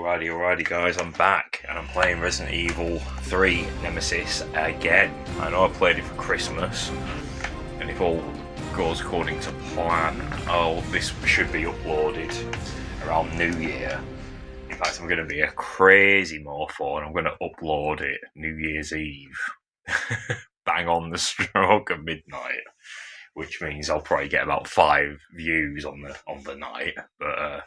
Alrighty guys, I'm back and I'm playing Resident Evil 3 Nemesis again. I know I played it for Christmas and if all goes according to plan, this should be uploaded around New Year. In fact, I'm going to be a crazy morpho and I'm going to upload it New Year's Eve. Bang on the stroke of midnight, which means I'll probably get about 5 views on the night, but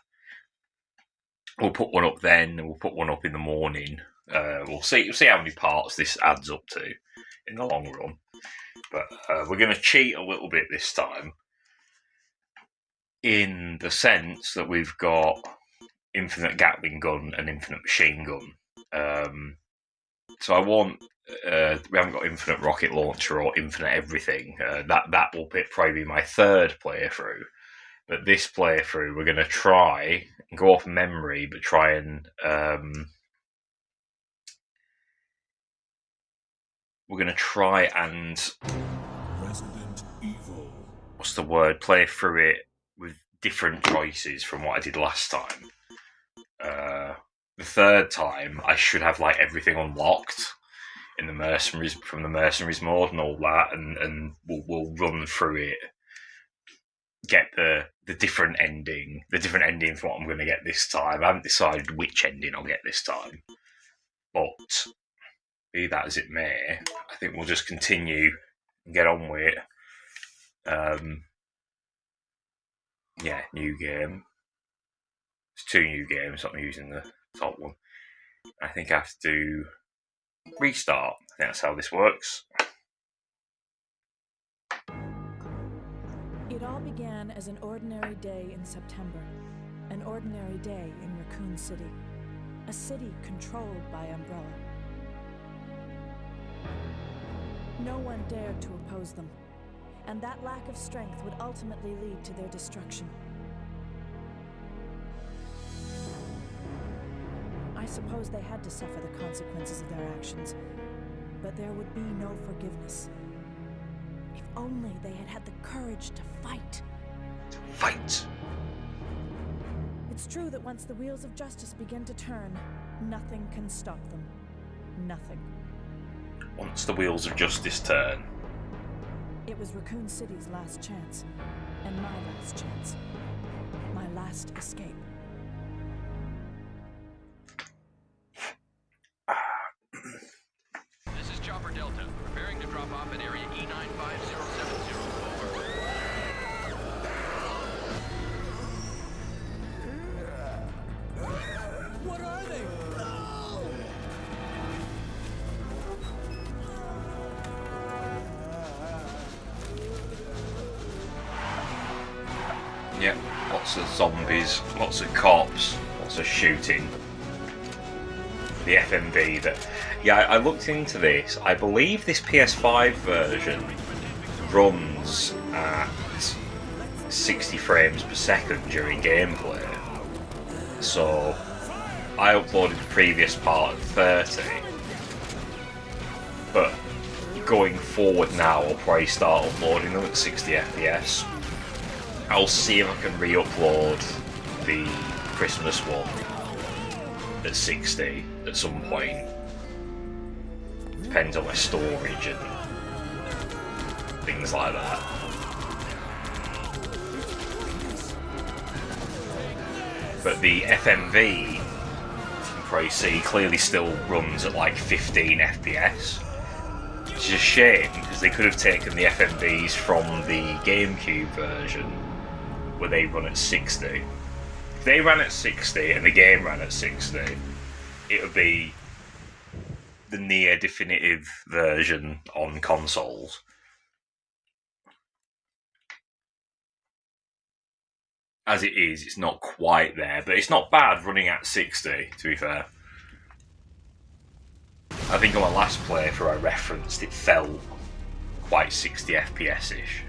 we'll put one up then, and we'll put one up in the morning. We'll see how many parts this adds up to in the long run. But we're going to cheat a little bit this time, in the sense that we've got infinite Gatling gun and infinite machine gun. So I want. We haven't got infinite rocket launcher or infinite everything. That will probably be my third playthrough. But this playthrough, we're going to try and go off memory, but try and we're going to try and Resident Evil. What's the word? Play through it with different choices from what I did last time. The third time, I should have like everything unlocked in the mercenaries from the mercenaries mode and all that, and we'll run through it. Get the different ending. The different ending for what I'm going to get this time. I haven't decided which ending I'll get this time. But, be that as it may, I think we'll just continue and get on with it. Yeah, new game. It's 2 new games, so I'm using the top one. I think I have to do restart. I think that's how this works. It all began as an ordinary day in September. An ordinary day in Raccoon City. A city controlled by Umbrella. No one dared to oppose them, and that lack of strength would ultimately lead to their destruction. I suppose they had to suffer the consequences of their actions, but there would be no forgiveness. If only they had had the courage to fight. Fight! It's true that once the wheels of justice begin to turn, nothing can stop them. Nothing. Once the wheels of justice turn. It was Raccoon City's last chance, and my last chance. My last escape. This is Chopper Delta, preparing to drop off at area E95070. Over. What are they? Yep, lots of zombies, lots of cops, lots of shooting. The FMV that... Yeah, I looked into this. I believe this PS5 version runs at 60 frames per second during gameplay. So, I uploaded the previous part at 30. But going forward now, I'll probably start uploading them at 60 FPS. I'll see if I can re-upload the Christmas one at 60 at some point. Depends on my storage and things like that. But the FMV, you can probably see, clearly still runs at like 15 FPS. Which is a shame, because they could have taken the FMVs from the GameCube version, where they run at 60. If they ran at 60 and the game ran at 60, it would be the near definitive version on consoles. As it is, it's not quite there, but it's not bad running at 60, to be fair. I think on my last playthrough I referenced it fell quite 60 FPS-ish.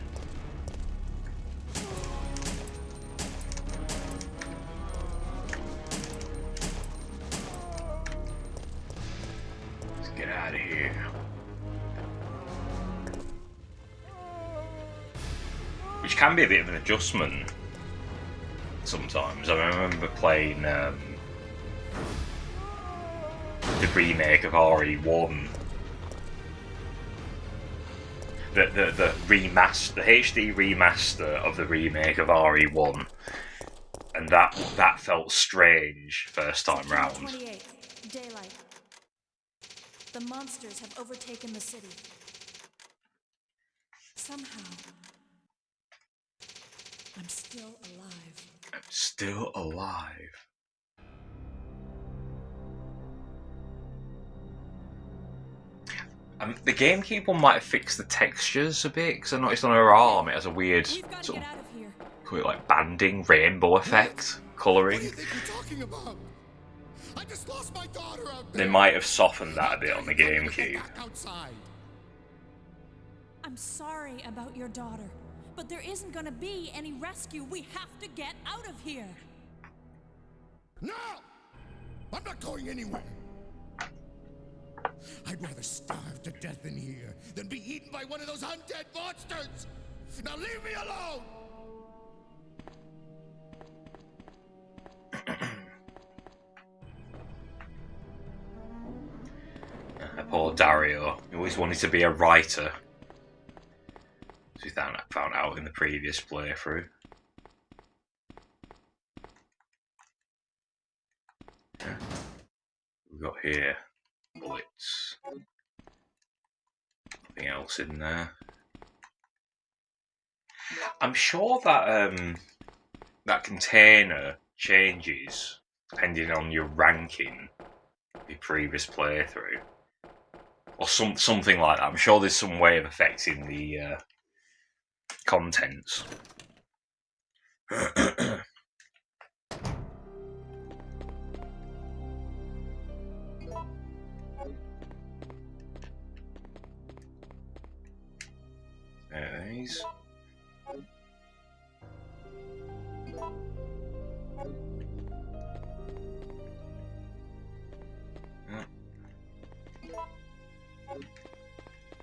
Let's get out of here. Which can be a bit of an adjustment sometimes. I remember playing the remake of RE1. The remaster, the HD remaster of the remake of RE1, and that felt strange first time round. 28, daylight. The monsters have overtaken the city. Somehow, I'm still alive. I'm still alive. The GameCube one might have fixed the textures a bit, because I noticed on her arm it has a weird We've got to sort get of, out of here. call it like banding, rainbow effect, colouring. What do you think you're talking about? I just lost my daughter out there. They might have softened that a bit on the How dare you GameCube. go back outside? I'm sorry about your daughter, but there isn't gonna be any rescue. We have to get out of here. No! I'm not going anywhere. I'd rather starve to death in here than be eaten by one of those undead monsters. Now leave me alone! Poor Dario. He always wanted to be a writer. As we found out in the previous playthrough. We've got here bullets. Nothing else in there. I'm sure that that container changes depending on your ranking of your previous playthrough. Or something like that. I'm sure there's some way of affecting the contents. These.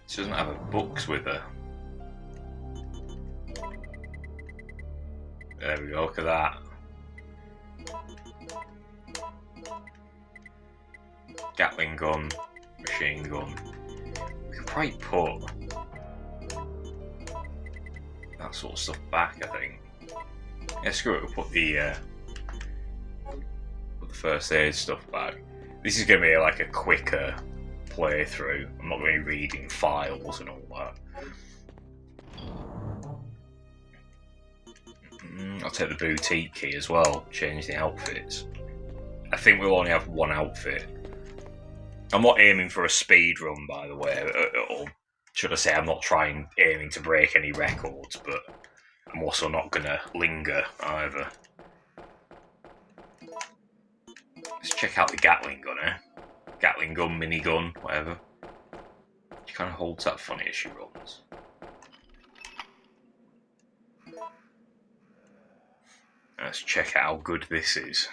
She doesn't have her books with her. There we go, look at that. Gatling gun, machine gun. We could probably put that sort of stuff back, I think. Yeah, screw it, we'll put the first aid stuff back. This is going to be like a quicker playthrough. I'm not going to be reading files and all that. I'll take the boutique key as well, change the outfits. I think we'll only have one outfit. I'm not aiming for a speed run, by the way, or should I say I'm not aiming to break any records, but I'm also not going to linger either. Let's check out the Gatling gun, eh? Gatling gun, minigun, whatever. She kind of holds that funny as she runs. Let's check out how good this is.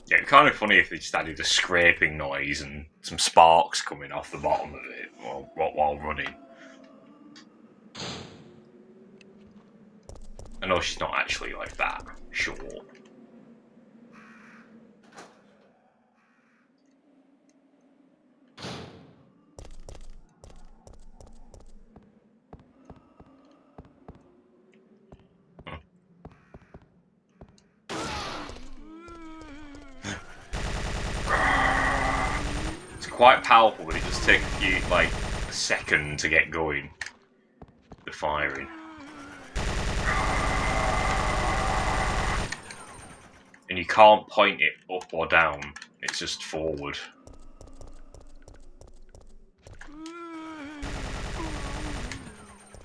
Yeah, it'd be kind of funny if they just added a scraping noise and some sparks coming off the bottom of it while running. I know she's not actually like that short. It's quite powerful, but it does take you like a second to get going. The firing. And you can't point it up or down, it's just forward.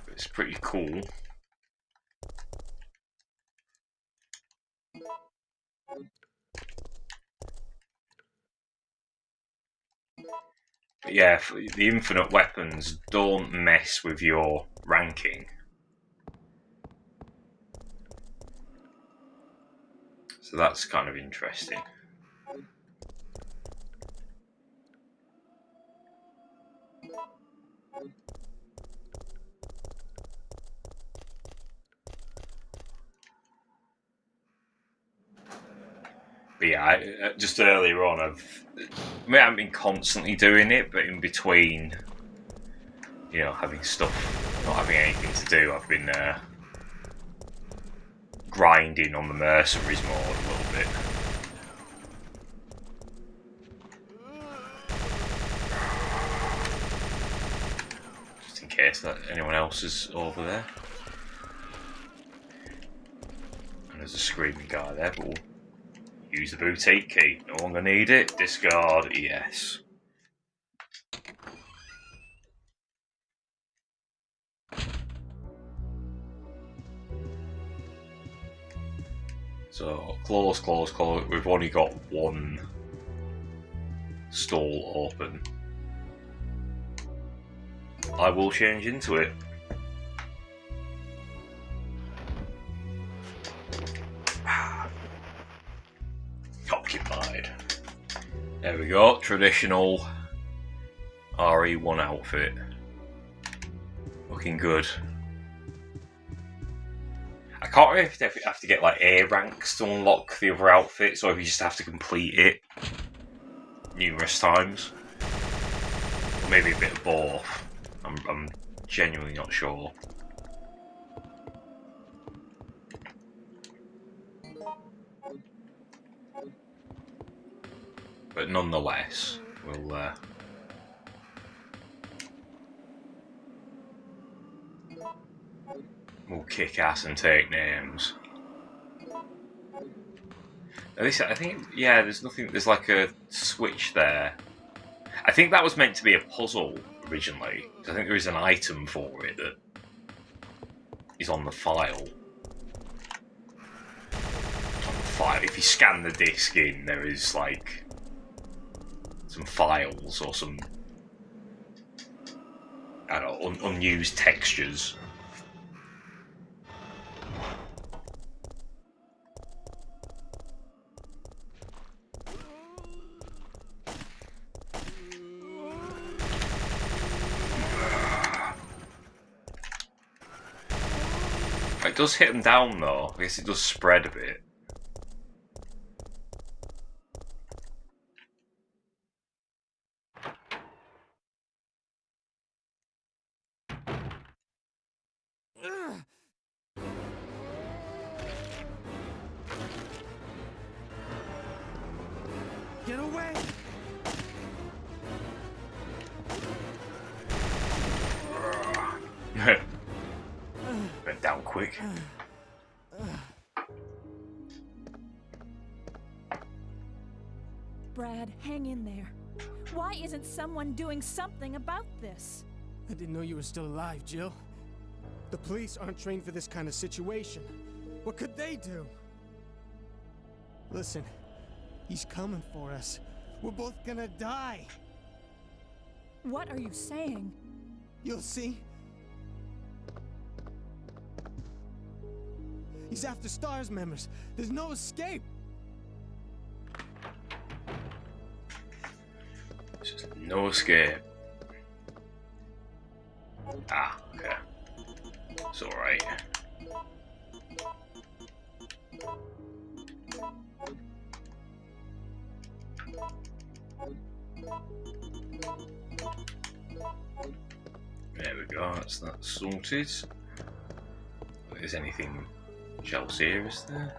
It's pretty cool. But yeah, the infinite weapons don't mess with your ranking. So that's kind of interesting. But yeah, just earlier on, I haven't been constantly doing it, but in between, you know, having stuff, not having anything to do, I've been grinding on the mercenaries more a little bit. Just in case that anyone else is over there. And there's a screaming guy there, but we'll use the boutique key. No longer need it. Discard, yes. So, close. We've only got one stall open. I will change into it. Occupied. There we go. Traditional RE1 outfit. Looking good. I can't remember if you have to get like A ranks to unlock the other outfits, or if you just have to complete it numerous times. Or maybe a bit of both. I'm genuinely not sure. But nonetheless, we'll kick ass and take names. At least I think, yeah, there's nothing. There's like a switch there. I think that was meant to be a puzzle originally. I think there is an item for it that is on the file. If you scan the disc in, there is like some files or some, I don't know, unused textures. It does hit them down though. I guess it does spread a bit. Get away! Went down quick. Brad, hang in there. Why isn't someone doing something about this? I didn't know you were still alive, Jill. The police aren't trained for this kind of situation. What could they do? Listen, he's coming for us. We're both gonna die. What are you saying? You'll see. He's after STARS members. There's no escape. There's just no escape. Ah, okay. It's alright. There we go, that's that sorted. If there's anything else here, is there?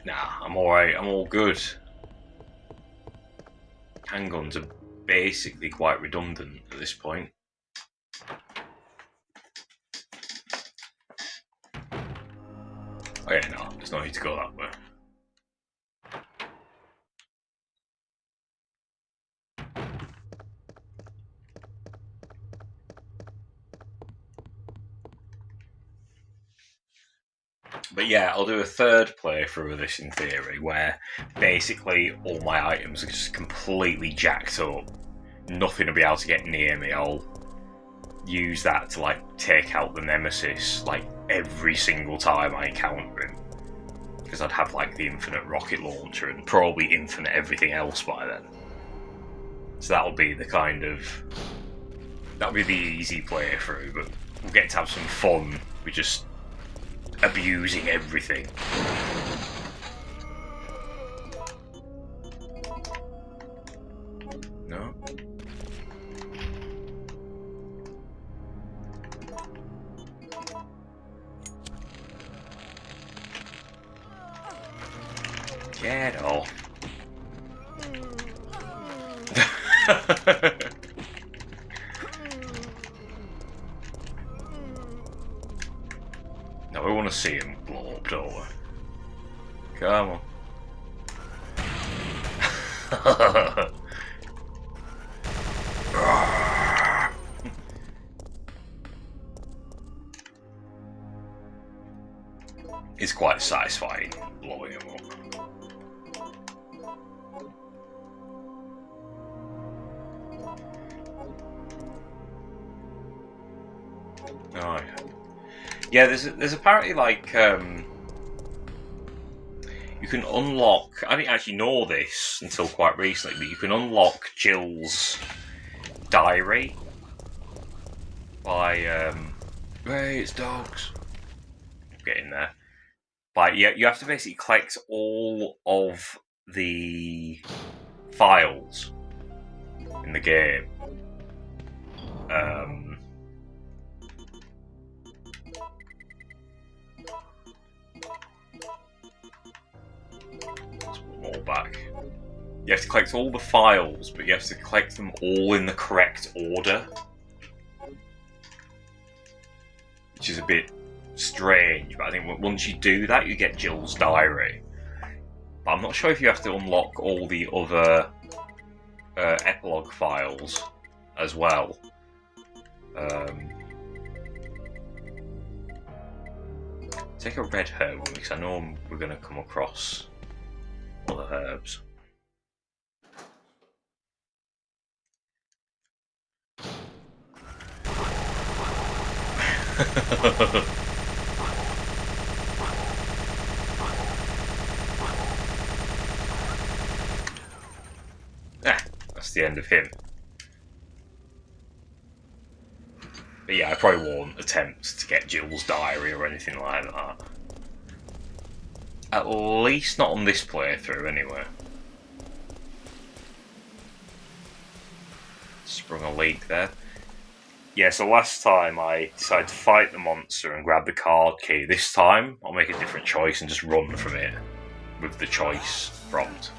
Nah, I'm alright, I'm all good. Handguns are basically quite redundant at this point. Oh yeah, no, there's no need to go that way. But yeah, I'll do a third playthrough of this in theory, where basically all my items are just completely jacked up. Nothing will be able to get near me. I'll use that to like take out the nemesis like every single time I encounter him. Because I'd have like the infinite rocket launcher and probably infinite everything else by then. So that'll be the kind of... that'll be the easy playthrough, but we'll get to have some fun with just abusing everything. Get off. No, we want to see him blow up, don't we? Come on. It's quite satisfying blowing him up. Oh, yeah. There's apparently like you can unlock. I didn't actually know this until quite recently, but you can unlock Jill's diary by hey, it's dogs. Get in there. But yeah, you have to basically collect all of the files in the game. Let's put them all back. You have to collect all the files, but you have to collect them all in the correct order, which is a bit strange. But I think once you do that, you get Jill's diary. But I'm not sure if you have to unlock all the other epilogue files as well. Take a red herb because I know we're going to come across other herbs. That's the end of him. But yeah, I probably won't attempt to get Jill's diary or anything like that. At least not on this playthrough, anyway. Sprung a leak there. Yeah, so last time I decided to fight the monster and grab the card key. This time, I'll make a different choice and just run from it with the choice prompt.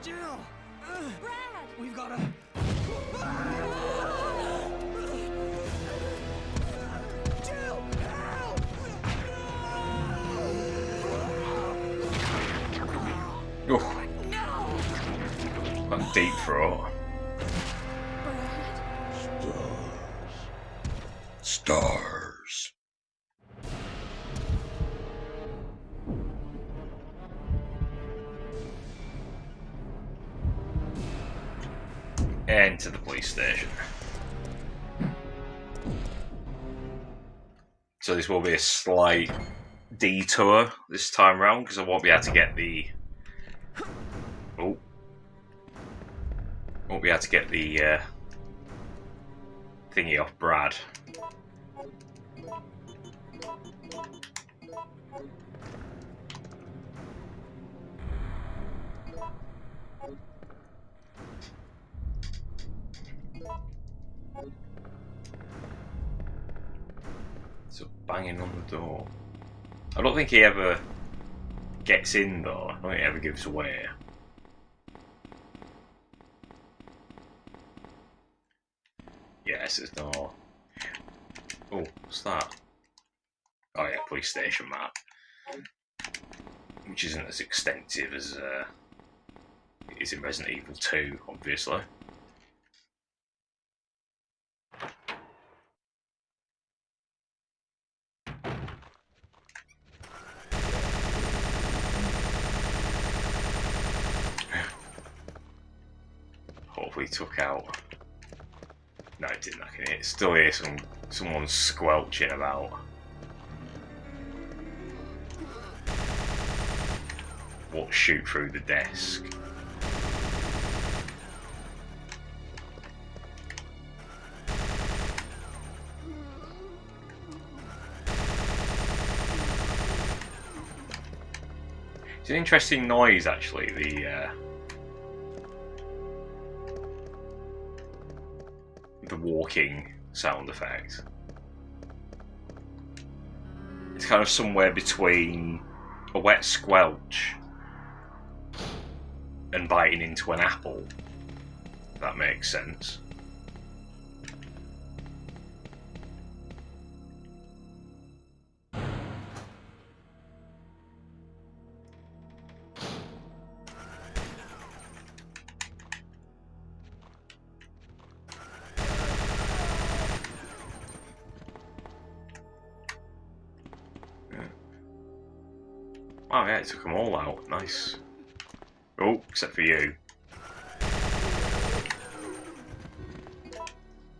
Jill! Brad! We've got to... Jill! Help! Oh, No! that deep throat. Stars. And to the police station. So this will be a slight detour this time round because I won't be able to get the thingy off Brad. So banging on the door. I don't think he ever gets in though. I don't think he ever gives away. Yes, there's no. Oh, what's that? Oh yeah, police station map, which isn't as extensive as it is in Resident Evil 2, obviously. Hopefully took out. No, it didn't. I can still hear someone squelching about. What shoot through the desk? It's an interesting noise, actually. The walking sound effect. It's kind of somewhere between a wet squelch and biting into an apple. If that makes sense. Oh yeah, it took them all out. Nice. Oh, except for you.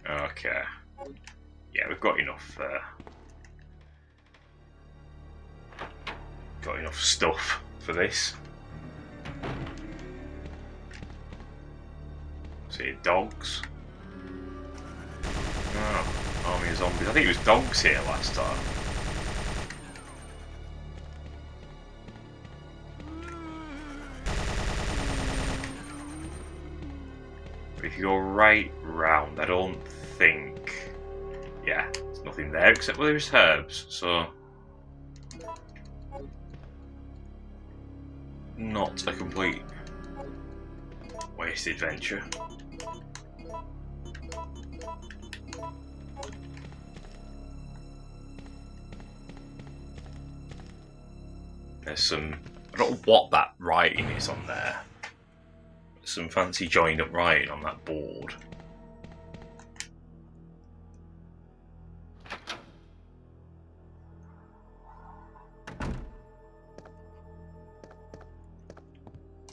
Okay. Yeah, we've got enough. Got enough stuff for this. See, dogs. Oh, army of zombies. I think it was dogs here last time. If you go right round, I don't think... Yeah, there's nothing there except where there's herbs, so... Not a complete wasted venture. There's some... I don't know what that writing is on there. Some fancy joined up writing on that board.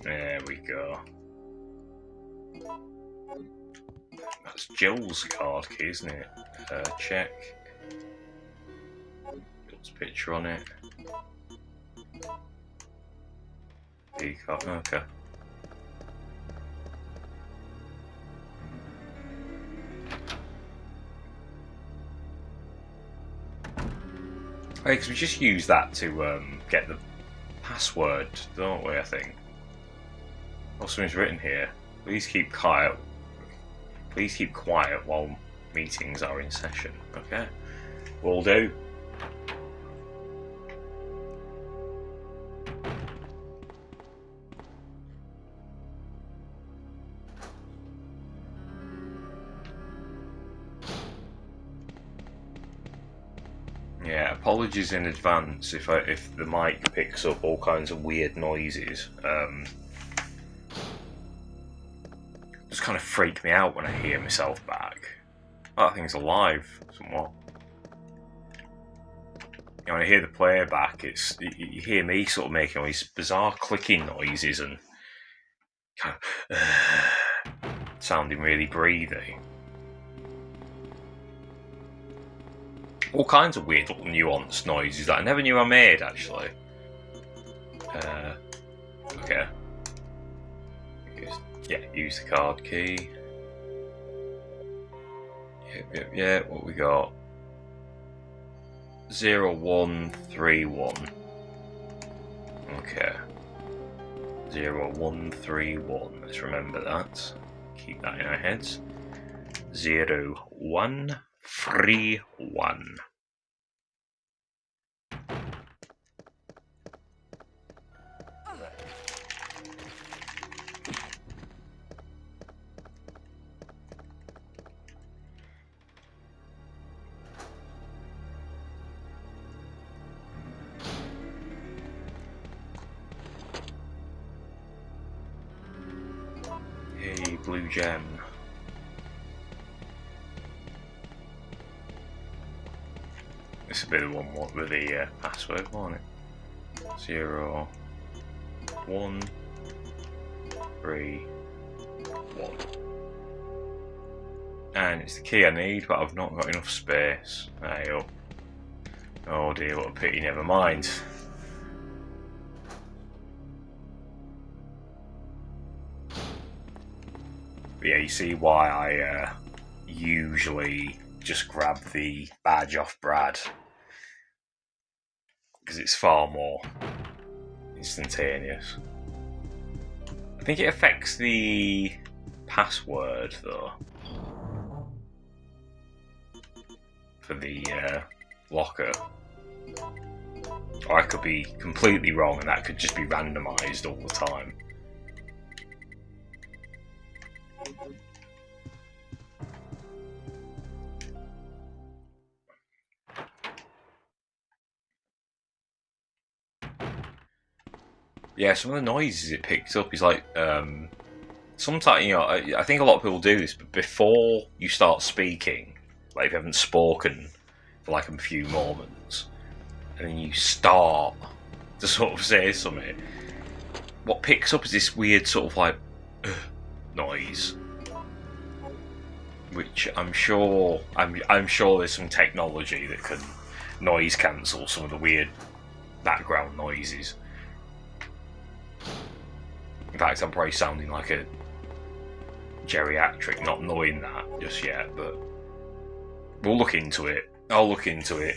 There we go. That's Jill's card key, isn't it? Check. Jill's picture on it. Card. Okay. Because we just use that to get the password, don't we, I think? Oh, something's written here. Please keep quiet. Please keep quiet while meetings are in session. Okay. Will do. Yeah, apologies in advance if the mic picks up all kinds of weird noises. Just kind of freak me out when I hear myself back. Oh, that thing's alive somewhat. You know, when I hear the player back, you hear me sort of making all these bizarre clicking noises and kind of sounding really breathy. All kinds of weird little nuanced noises that I never knew I made, actually. Okay. Use the card key. Yeah, what we got? 0131. Okay. 0131. Let's remember that. Keep that in our heads. 0131. Hey, blue gem. This will be the one with the password, won't it? 0131. And it's the key I need, but I've not got enough space. There you go. Oh dear, what a pity, never mind. But yeah, you see why I usually just grab the badge off Brad. Because it's far more instantaneous. I think it affects the password though. For the locker. Or I could be completely wrong and that could just be randomised all the time. Yeah, some of the noises it picks up is like, sometimes, you know, I think a lot of people do this, but before you start speaking, like if you haven't spoken for like a few moments, and then you start to sort of say something, what picks up is this weird sort of like noise, which I'm sure there's some technology that can noise cancel some of the weird background noises. In fact, I'm probably sounding like a geriatric, not knowing that just yet, but we'll look into it. I'll look into it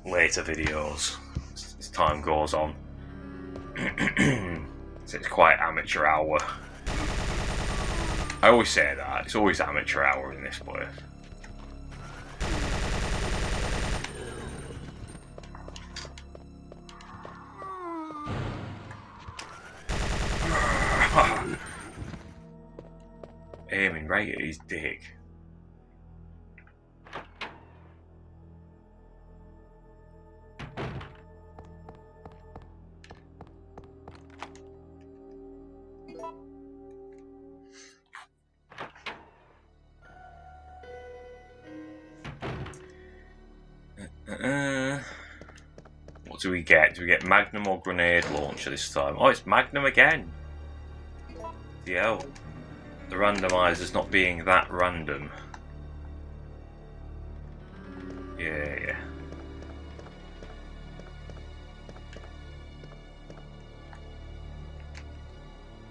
later videos as time goes on. So it's quite amateur hour. I always say that, it's always amateur hour in this place. Aiming right at his dick. What do we get? Do we get Magnum or Grenade Launcher this time? Oh, it's Magnum again! Yeah, the randomizer's not being that random. Yeah.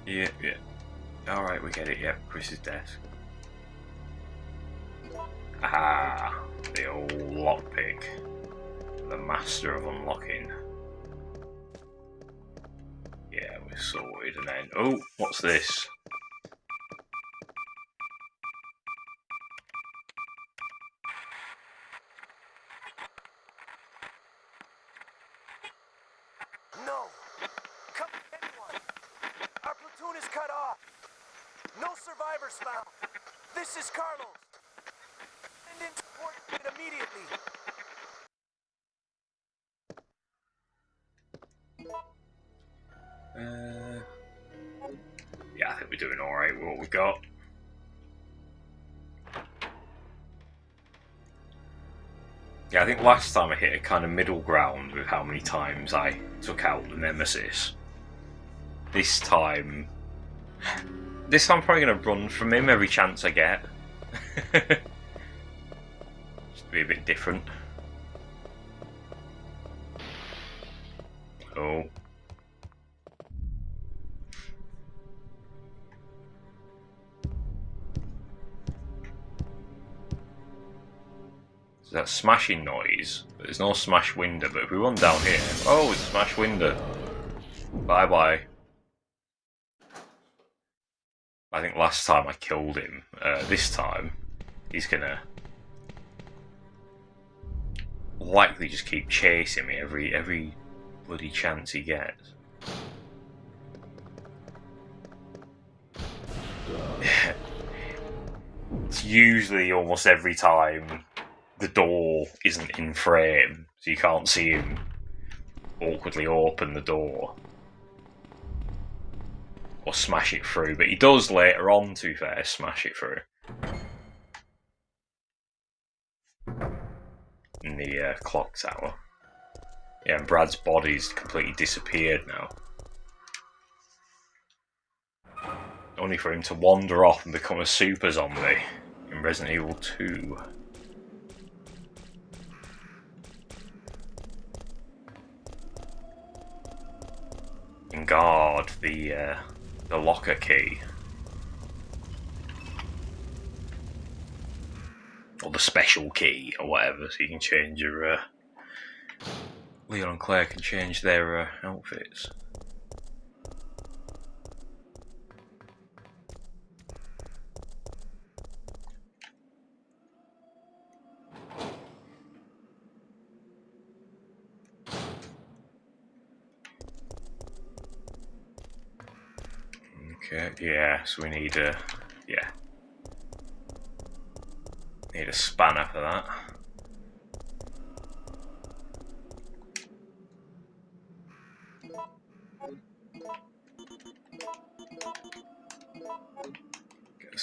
Yeah. Alright, we get it, yep, Chris's desk. Ah, the old lockpick. The master of unlocking. Yeah, we're sorted, and then... Oh, what's this? No! Come anyone! Our platoon is cut off! No survivors found! This is Carlos! Send in support immediately! Yeah, I think we're doing alright with what we got. Yeah, I think last time I hit a kind of middle ground with how many times I took out the nemesis. This time I'm probably going to run from him every chance I get. Just to be a bit different. Oh. So that smashing noise, but there's no smash window, but if we run down here... Oh, it's a smash window. Bye bye. I think last time I killed him. This time, he's gonna likely just keep chasing me every bloody chance he gets. It's usually almost every time the door isn't in frame, so you can't see him awkwardly open the door or smash it through, but he does later on, to be fair, smash it through. In the clock tower. Yeah, and Brad's body's completely disappeared now. Only for him to wander off and become a super zombie in Resident Evil 2. And guard the locker key. Or the special key, or whatever, so you can change your... Leon and Claire can change their outfits. Okay, yeah, so we need a... yeah. Need a spanner for that.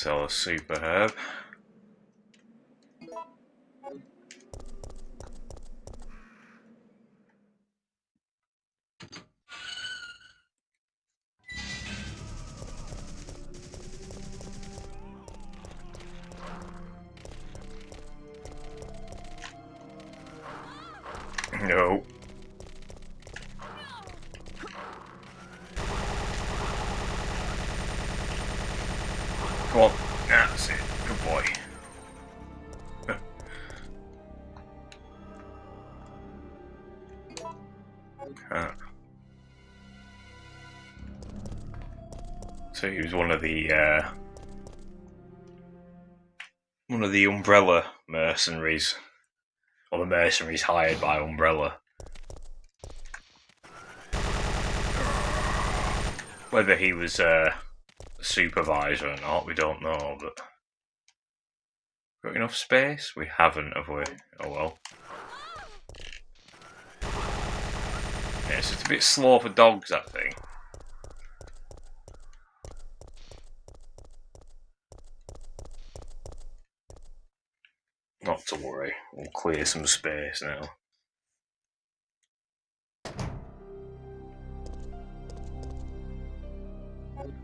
sell a super herb. No. Come on. That's it. Good boy. So he was one of the Umbrella mercenaries, or the mercenaries hired by Umbrella. Whether he was a supervisor or not, we don't know, but got enough space? We haven't, have we? Oh well. Yeah, so it's a bit slow for dogs, that thing. Not to worry, we'll clear some space now.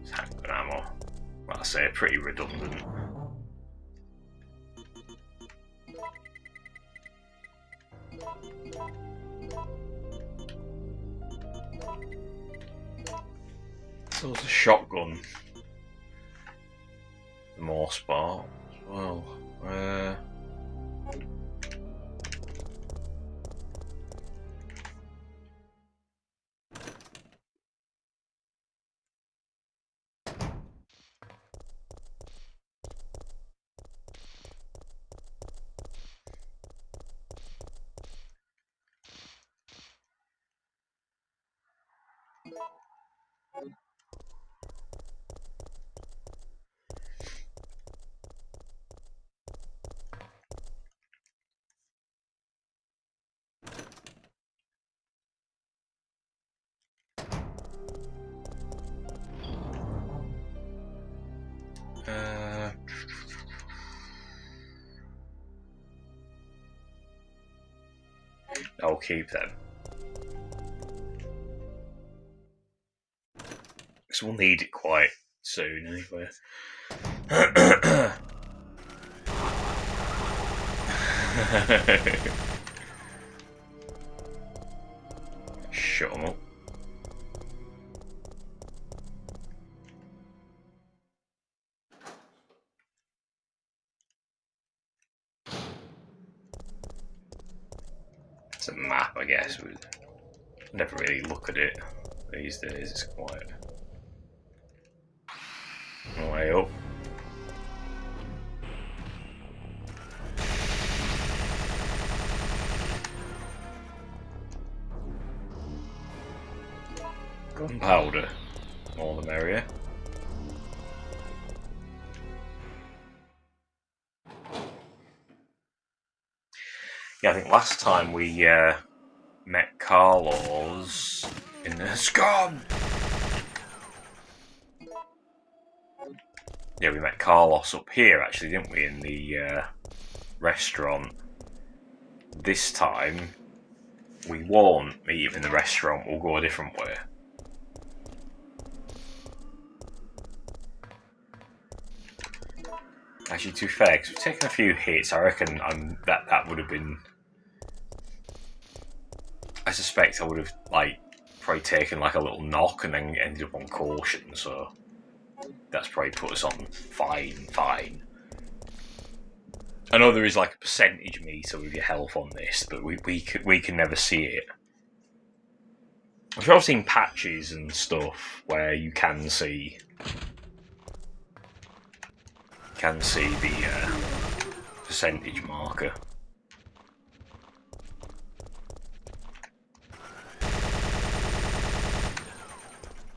It's handgun ammo. Like I say, pretty redundant. So it's a shotgun. The more spot as well. I'll keep them. Because we'll need it quite soon anyway. Shut 'em up. It's a map, I guess. We never really look at it these days. It's quite way up. Gunpowder, more the merrier. Yeah, I think last time we met Carlos in the scum. Yeah, we met Carlos up here actually, didn't we, in the restaurant. This time we won't meet him in the restaurant, we'll go a different way. Actually, to be fair, because we've taken a few hits, I reckon that would have been... I suspect I would have, like, probably taken, like, a little knock and then ended up on caution, so... That's probably put us on fine. I know there is, like, a percentage meter with your health on this, but we can never see it. I've seen patches and stuff where you can see... the percentage marker.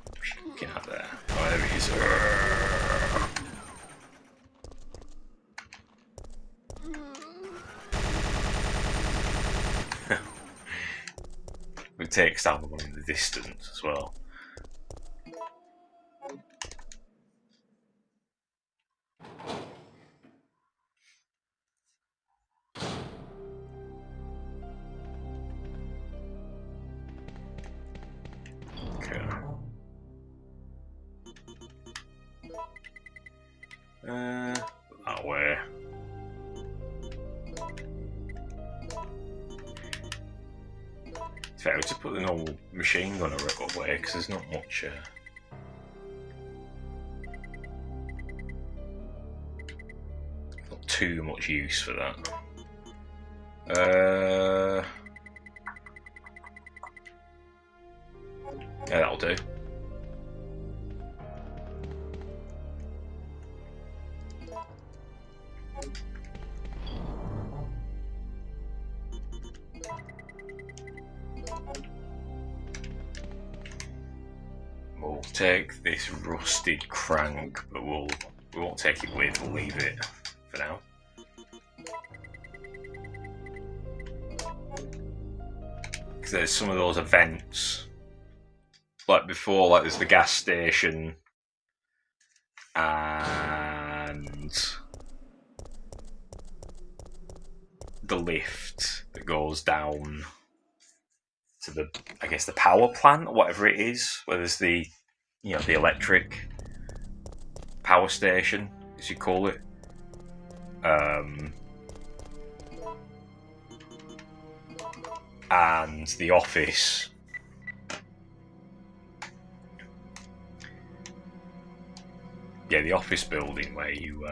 What's she looking at there? Oh, there he is. It takes down the one in the distance as well. That way. It's fair to put the normal machine gun away because there's not much. Not too much use for that. Yeah, that'll do. We'll take this rusted crank, but we won't take it with. We'll leave it for now. Because there's some of those events, like before, like there's the gas station and the lift that goes down to the, I guess, the power plant or whatever it is, where there's the, you know, the electric power station, as you call it. And the office. Yeah, the office building where you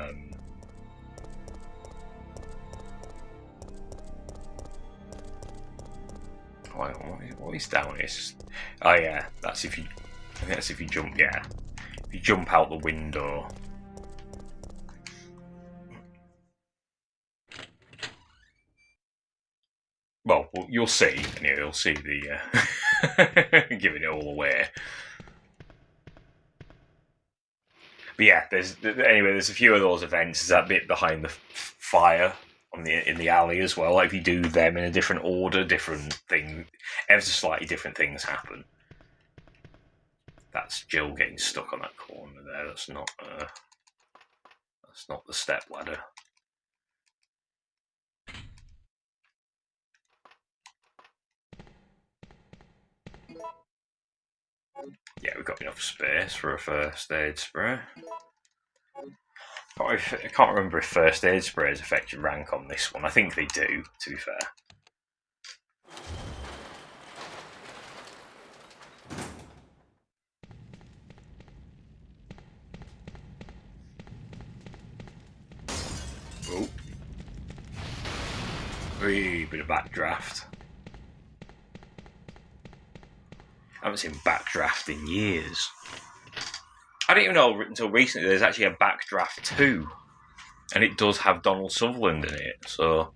what is down here? Oh yeah, that's if you. I think that's if you jump. Yeah, if you jump out the window. Well, you'll see. You'll see the giving it all away. But yeah, there's a few of those events. There's that bit behind the fire in the alley as well. Like if you do them in a different order, different thing, ever so slightly different things happen. That's Jill getting stuck on that corner there. That's not the step ladder. Yeah, we've got enough space for a first aid spray. I can't remember if first aid sprays affect your rank on this one. I think they do, to be fair. Oh. Wee, bit of backdraft. I haven't seen backdraft in years. I didn't even know until recently there's actually a Backdraft 2. And it does have Donald Sutherland in it, so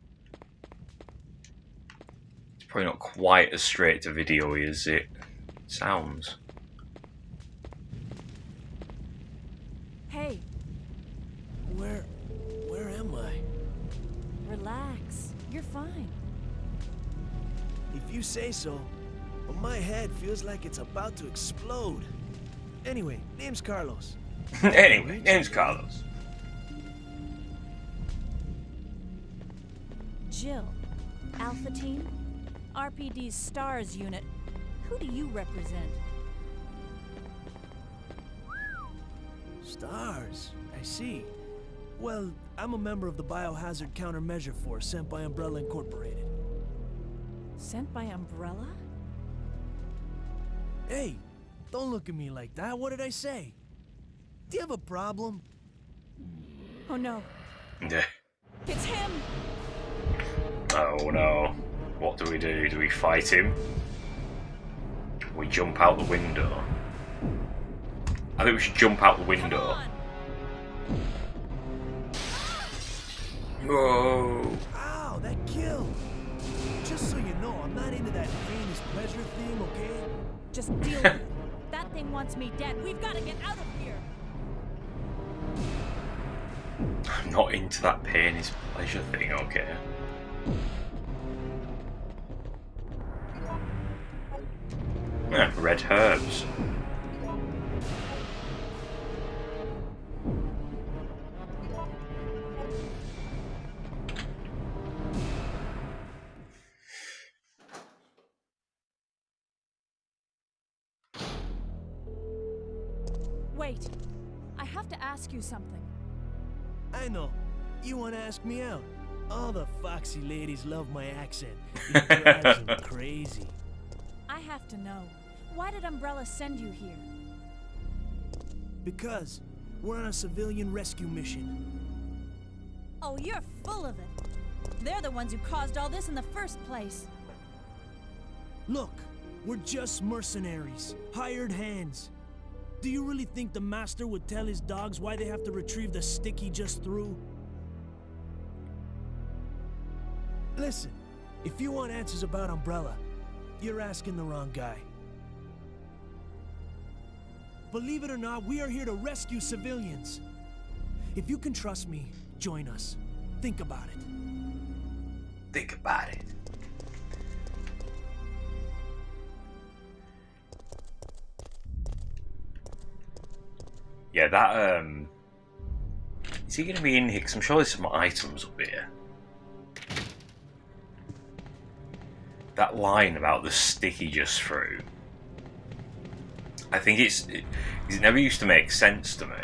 it's probably not quite as straight to video as it sounds. Hey, Where am I? relax. You're fine. If you say so, but my head feels like it's about to explode. Anyway, name's Carlos. Anyway, name's Carlos. Jill, Alpha Team, RPD's STARS unit. Who do you represent? Stars, I see. Well, I'm a member of the Biohazard Countermeasure Force sent by Umbrella Incorporated. Sent by Umbrella? Hey, don't look at me like that. What did I say? Do you have a problem? Oh no, Yeah. it's him! Oh no. What do? Do we fight him? We jump out the window. I think we should jump out the Come window. on! Whoa. Ow, that killed. Just so you know, I'm not into that pain is pleasure thing, okay? Just deal with it. That thing wants me dead. We've got to get out of here! I'm not into that pain is pleasure thing, okay. Yeah, red herbs. Wait, I have to ask you something. I know. You want to ask me out? All the foxy ladies love my accent. It drives them crazy. I have to know. Why did Umbrella send you here? Because we're on a civilian rescue mission. Oh, you're full of it. They're the ones who caused all this in the first place. Look, we're just mercenaries, hired hands. Do you really think the master would tell his dogs why they have to retrieve the stick he just threw? Listen, if you want answers about Umbrella, you're asking the wrong guy. Believe it or not, we are here to rescue civilians. If you can trust me, join us. Think about it. Think about it. Yeah, that, is he going to be in here? Because I'm sure there's some items up here. That line about the stick he just threw. I think it never used to make sense to me.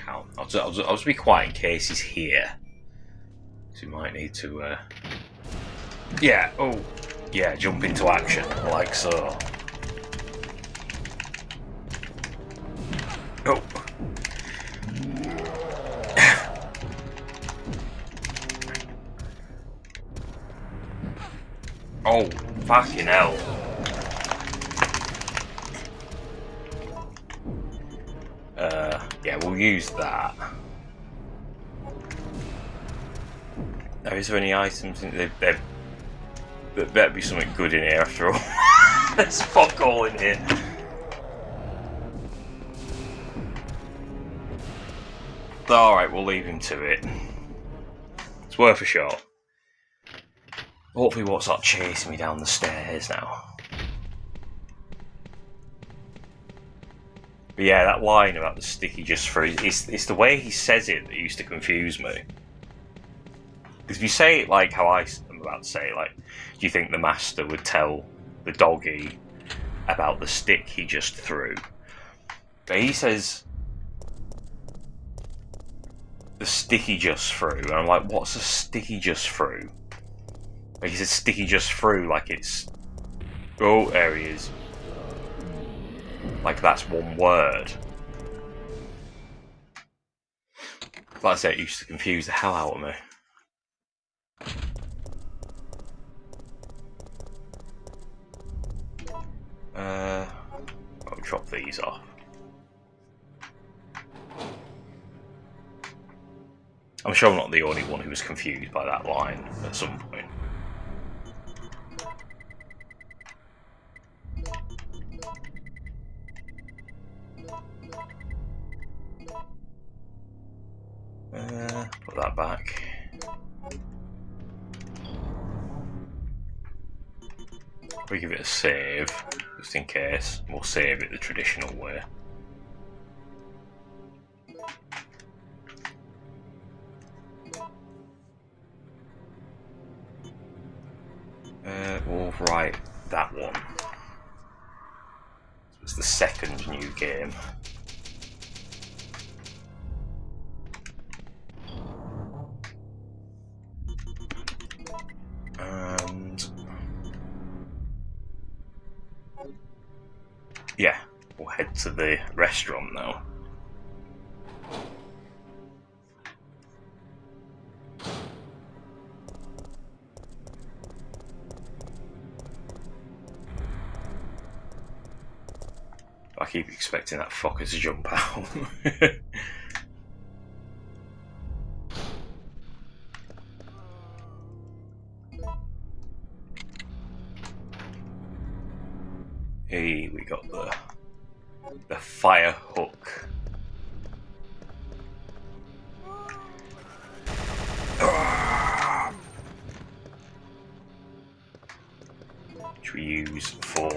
I'll just be quiet in case he's here. So we might need to, yeah, oh, yeah, jump into action, like so. Oh. Oh, fucking hell. Yeah, we'll use that. Now, is there any items in there? There better be something good in here after all. There's fuck all in here. Alright, we'll leave him to it. It's worth a shot. Hopefully what's not chasing me down the stairs now. But yeah, that line about the sticky just for it's the way he says it that used to confuse me. Because if you say it like how I'm about to say, like, do you think the master would tell the doggy about the stick he just threw? But he says the stick he just threw, and I'm like, what's a stick he just threw? Like he said sticky just through, like it's... Oh, there he is. Like that's one word. Like I said, it used to confuse the hell out of me. I'll drop these off. I'm sure I'm not the only one who was confused by that line at some point. Put that back. We give it a save, just in case. We'll save it the traditional way. We'll write that one. So it's the second new game. And yeah, we'll head to the restaurant now. I keep expecting that fucker to jump out. Hey, we got the fire hook. Which we use for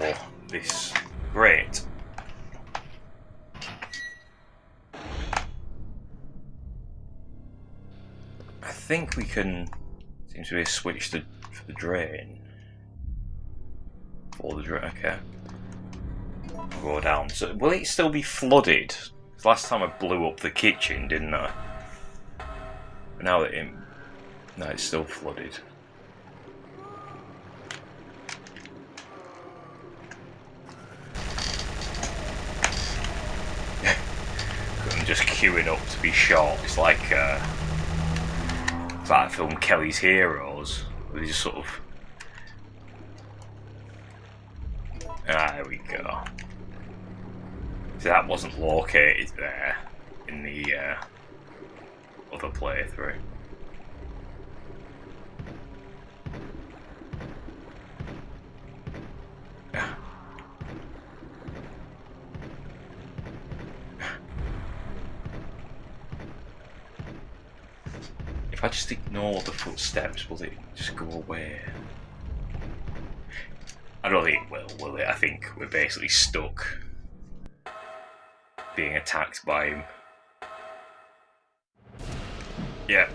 this grate. I think we can. Seems to be a switch for the drain. For the drain, okay. Go down. So will it still be flooded? 'Cause last time I blew up the kitchen, didn't I? But now that no, it's still flooded. I'm just queuing up to be shot. It's like that film Kelly's Heroes. Where they just sort of. There we go. So that wasn't located there in the other playthrough. If I just ignore the footsteps, will it just go away? I don't think it will it? I think we're basically stuck being attacked by him. Yeah.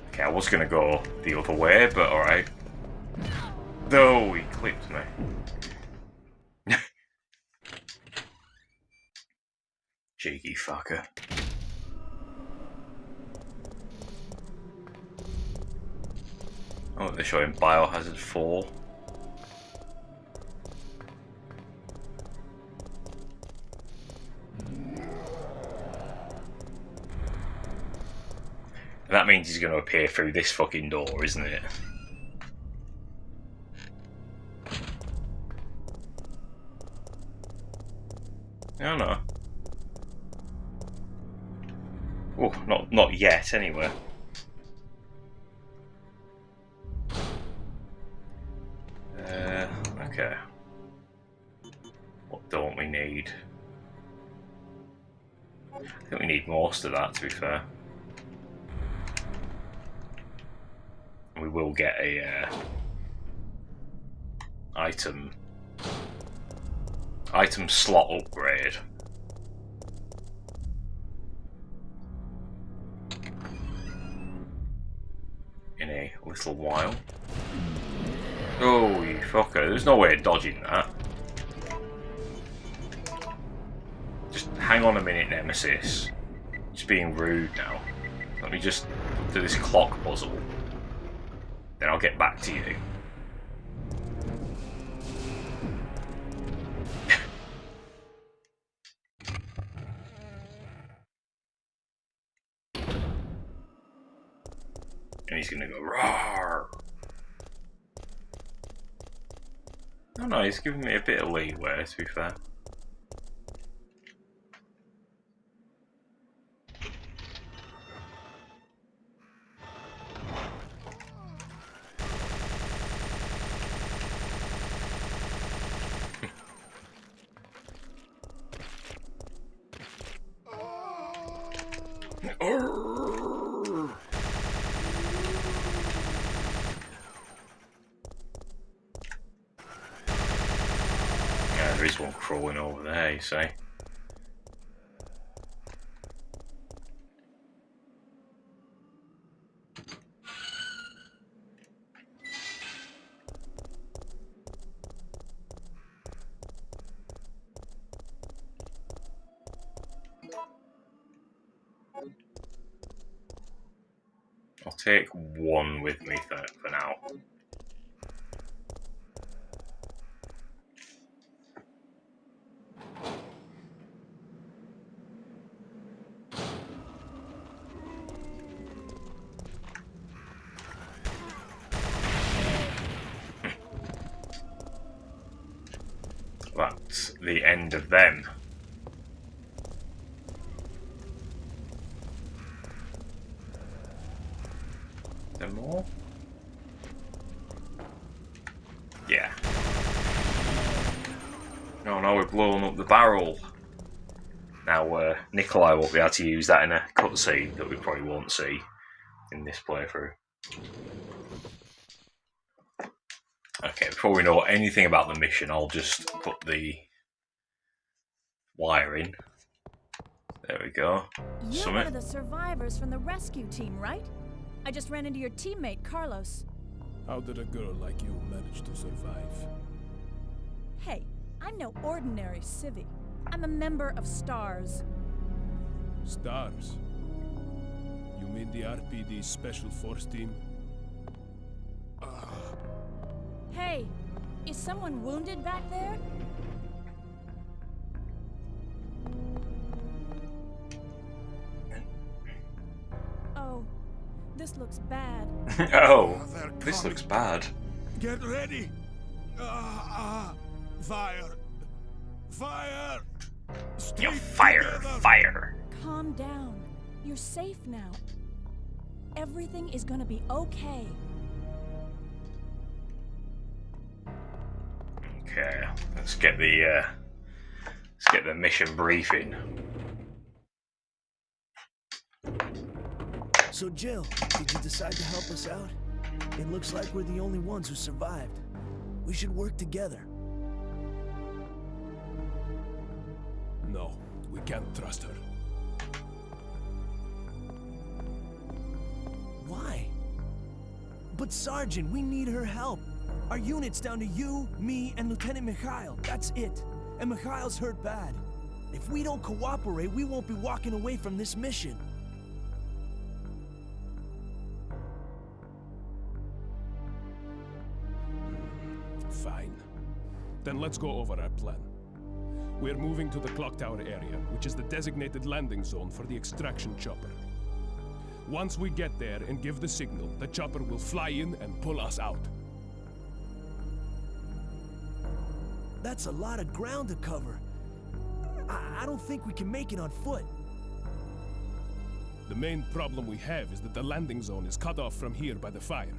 Okay, I was gonna go the other way, but alright. No, he clipped me. Cheeky fucker. Oh, they're showing Biohazard 4. And that means he's going to appear through this fucking door, isn't it? Oh no. Oh, not yet, anyway. Okay. What don't we need? I think we need most of that, to be fair. We will get a item slot upgrade. In a little while. Oh, you fucker. There's no way of dodging that. Just hang on a minute, Nemesis. Just being rude now. Let me just do this clock puzzle. Then I'll get back to you. And he's gonna go roar. Oh no, he's giving me a bit of leeway, to be fair. Yeah, there is one crawling over there, you see. I'll take one with me for now. That's the end of them. There more? Yeah. No, we're blowing up the barrel. Now, Nikolai won't be able to use that in a cutscene that we probably won't see in this playthrough. Okay, before we know anything about the mission, I'll just put the wire in. There we go. You're one of the survivors from the rescue team, right? I just ran into your teammate, Carlos. How did a girl like you manage to survive? Hey, I'm no ordinary civvy. I'm a member of STARS. Stars? You mean the RPD Special Force Team? Hey, is someone wounded back there? Oh, this looks bad. Oh, They're this coming. looks bad. Get ready! Fire! Fire! Stay Yo, fire, together. fire. Calm down. You're safe now. Everything is gonna be okay. Okay, let's get the mission briefing. So, Jill, did you decide to help us out? It looks like we're the only ones who survived. We should work together. No, we can't trust her. Why? But Sergeant, we need her help. Our unit's down to you, me, and Lieutenant Mikhail. That's it. And Mikhail's hurt bad. If we don't cooperate, we won't be walking away from this mission. Fine. Then let's go over our plan. We're moving to the clock tower area, which is the designated landing zone for the extraction chopper. Once we get there and give the signal, the chopper will fly in and pull us out. That's a lot of ground to cover. I don't think we can make it on foot. The main problem we have is that the landing zone is cut off from here by the fire.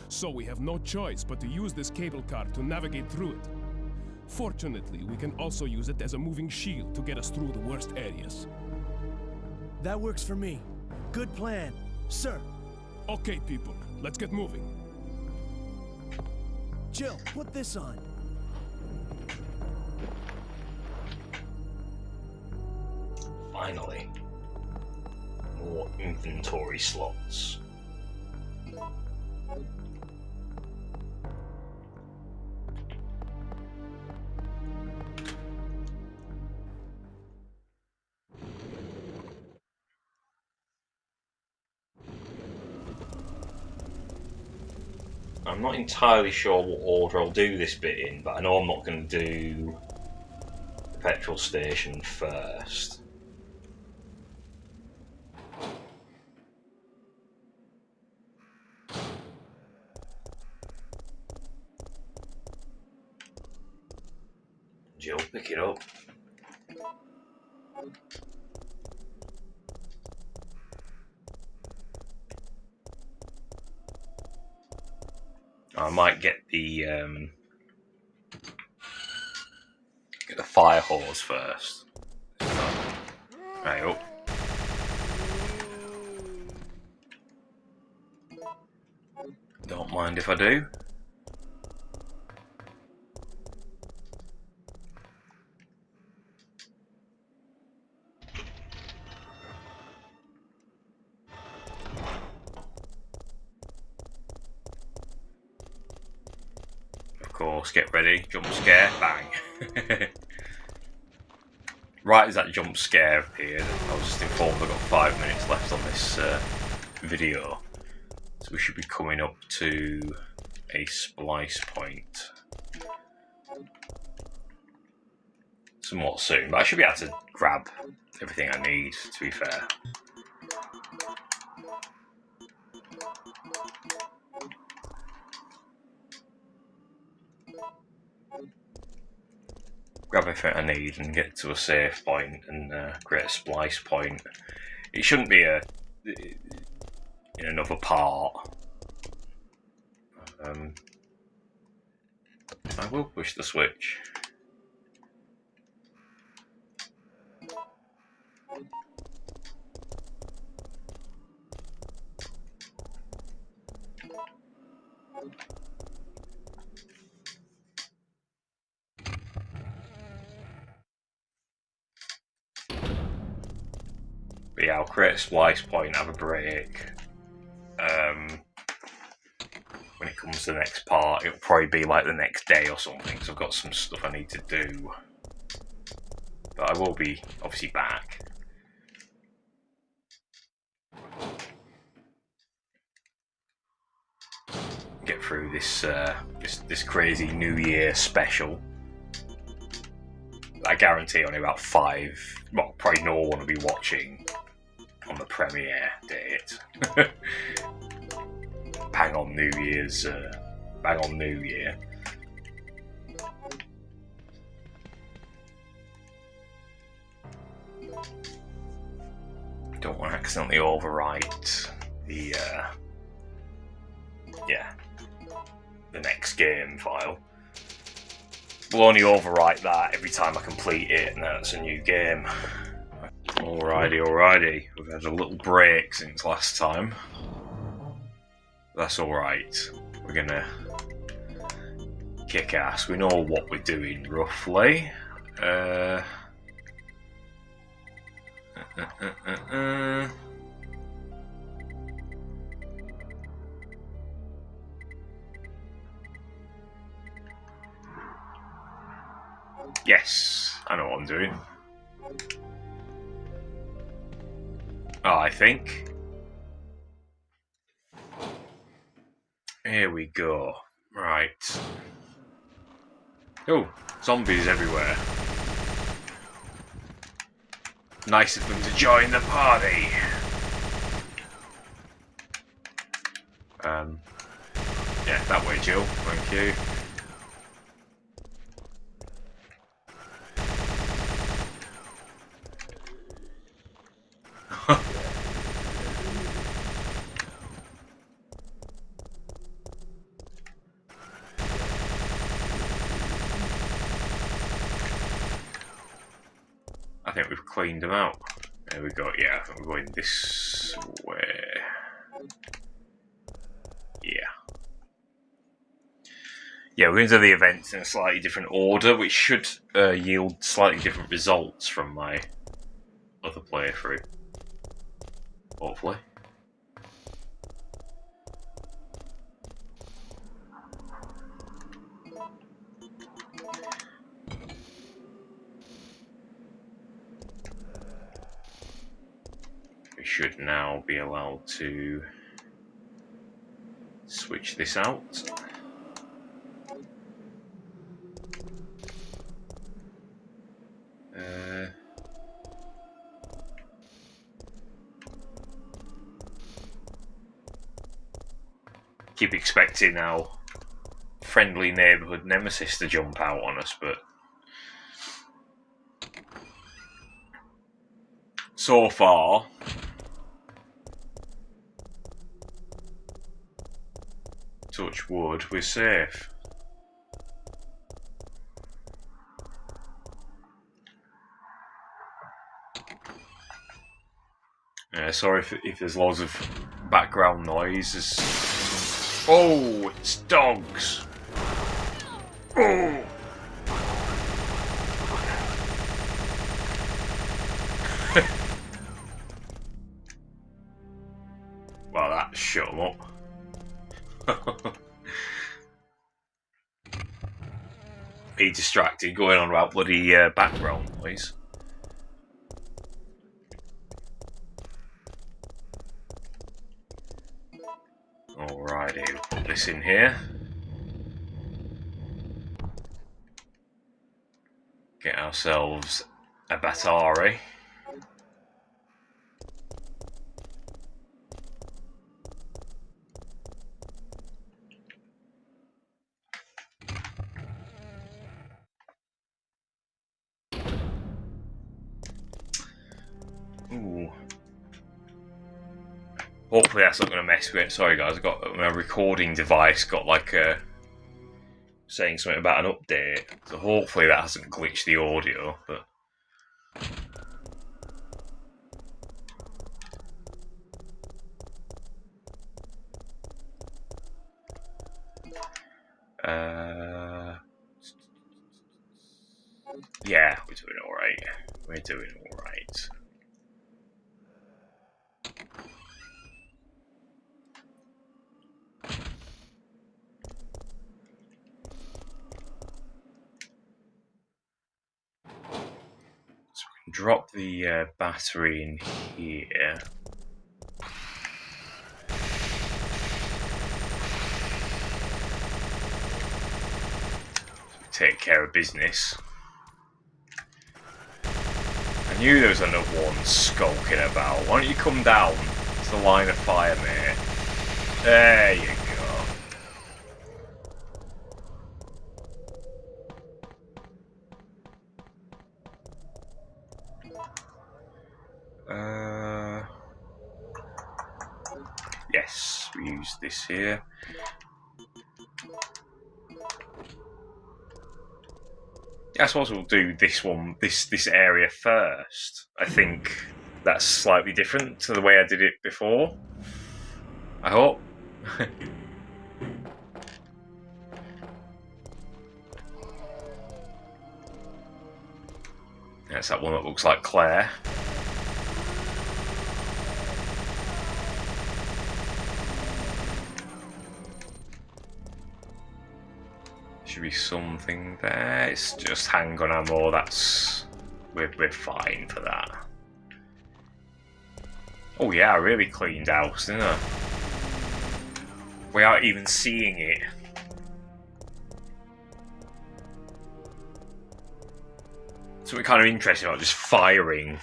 So we have no choice but to use this cable car to navigate through it. Fortunately, we can also use it as a moving shield to get us through the worst areas. That works for me. Good plan. Sir. Okay, people, let's get moving. Jill, put this on. Finally, more inventory slots. I'm not entirely sure what order I'll do this bit in, but I know I'm not going to do the petrol station first. Jill, pick it up. I might get the fire hose first. Right up. Don't mind if I do. Of course, get ready, jump scare, bang. Right as that jump scare appeared, I was just informed I've got 5 minutes left on this video. So we should be coming up to a splice point somewhat soon, but I should be able to grab everything I need, to be fair. Grab everything I need and get to a safe point and create a splice point. It shouldn't be in another part. I will push the switch. But yeah, I'll create a splice point, have a break. When it comes to the next part, it'll probably be like the next day or something, because I've got some stuff I need to do. But I will be obviously back. Get through this this crazy New Year special. I guarantee only about 5, well, probably no one will be watching on the premiere date. Bang on New Year's, bang on New Year. Don't want to accidentally overwrite the the next game file. We'll only overwrite that every time I complete it, and that's a new game. Alrighty. We've had a little break since last time. That's alright. We're gonna kick ass. We know what we're doing, roughly. Yes, I know what I'm doing. Oh, I think. Here we go. Right. Oh, zombies everywhere. Nice of them to join the party. Yeah, that way, Jill. Thank you. I think we've cleaned them out. There we go. Yeah, I think we're going this way. Yeah, we're going to do the events in a slightly different order, which should yield slightly different results from my other playthrough. Hopefully. We should now be allowed to switch this out. Keep expecting our friendly neighbourhood nemesis to jump out on us, but so far, touch wood, we're safe. Sorry if there's loads of background noise. Oh, it's dogs! Oh! Well, that shut them up. He distracted, going on about bloody background noise. Alrighty, put this in here. Get ourselves a Batari. Ooh. Hopefully that's not going to mess with it. Sorry guys, I got my recording device got like saying something about an update. So hopefully that hasn't glitched the audio, but yeah, we're doing alright. We're doing alright. drop the battery in here. Take care of business. I knew there was another one skulking about. Why don't you come down to the line of fire, mate? There you go. Yes, we use this here. I suppose we'll do this one, this area first. I think that's slightly different to the way I did it before. I hope. That's that one that looks like Claire. Should be something there. It's just handgun ammo. That's we're fine for that. Oh yeah, I really cleaned house, didn't I? Without even seeing it. Something kind of interesting about just firing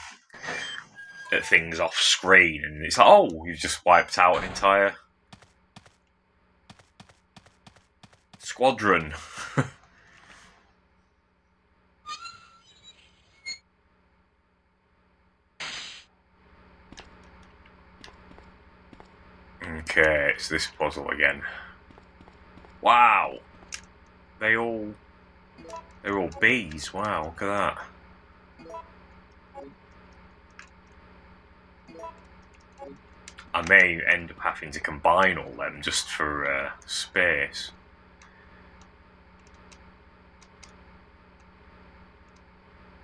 at things off screen, and it's like, oh, you've just wiped out an entire squadron. Okay, it's this puzzle again. Wow, they're all bees. Wow, look at that. I may end up having to combine all them just for space.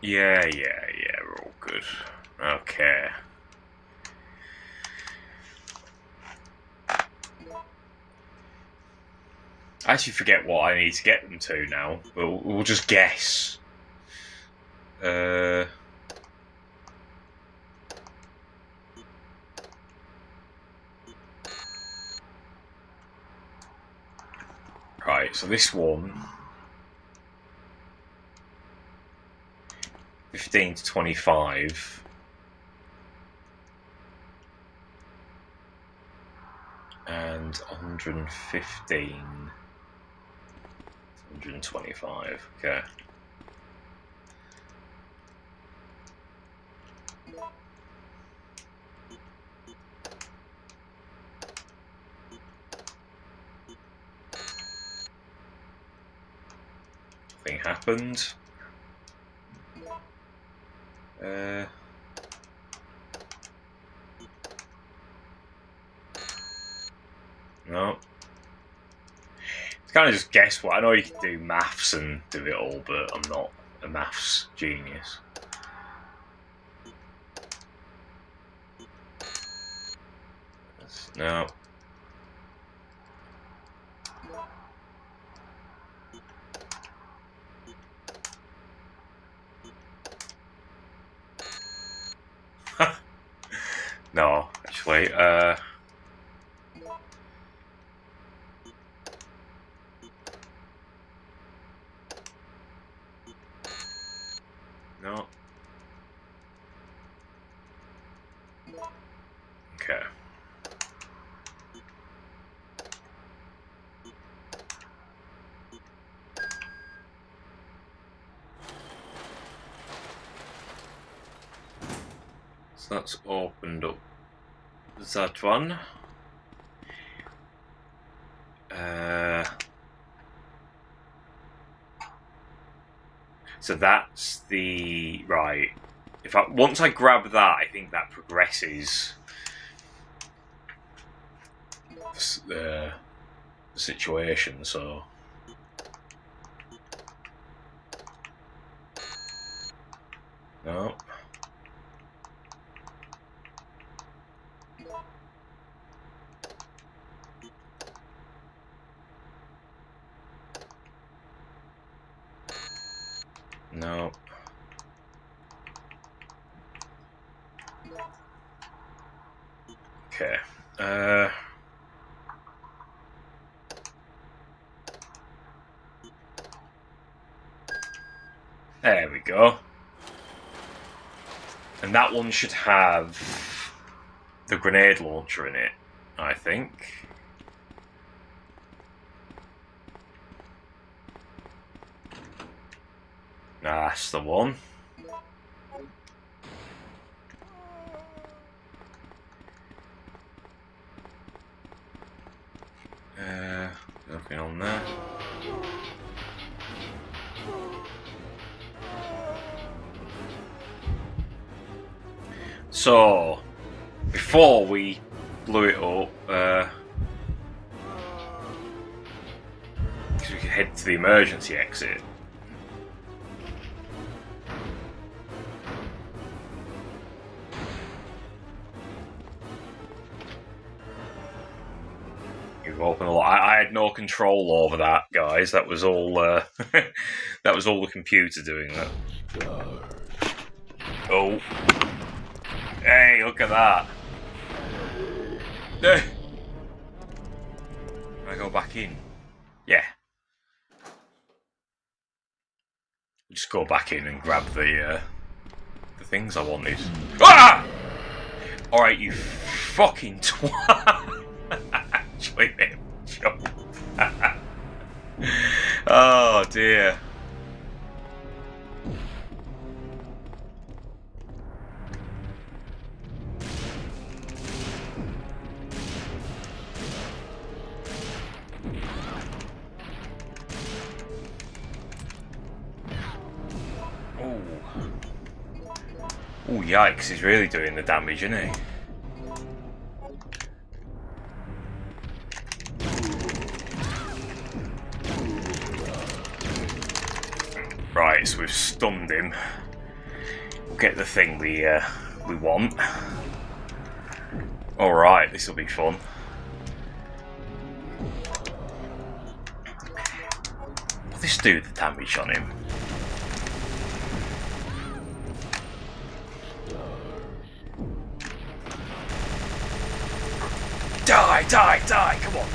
Yeah, we're all good. Okay. I actually forget what I need to get them to now, but we'll just guess. Right, so this one, 15 to 25. And 115 to 125, okay. Nothing happened. No. It's kind of just guesswork. I know you can do maths and do it all, but I'm not a maths genius. No. No, actually, no. Okay. So that's opened up that one. So that's the right. If once I grab that, I think that progresses the situation. So no. No. Okay. There we go. And that one should have the grenade launcher in it, I think. That's the one. Nothing on there. So, before we blew it up, because we could head to the emergency exit. You've opened a lot. I had no control over that, guys. That was all. That was all the computer doing that. Oh. Hey, look at that. Can I go back in? Yeah. Just go back in and grab the things I wanted. Ah! Alright, you fucking twat. Actually, made a joke. Oh dear. Oh, yikes, he's really doing the damage, isn't he? Right, so we've stunned him. We'll get the thing we want. Alright, this will be fun. Will this do the damage on him? Die, die, die, come on.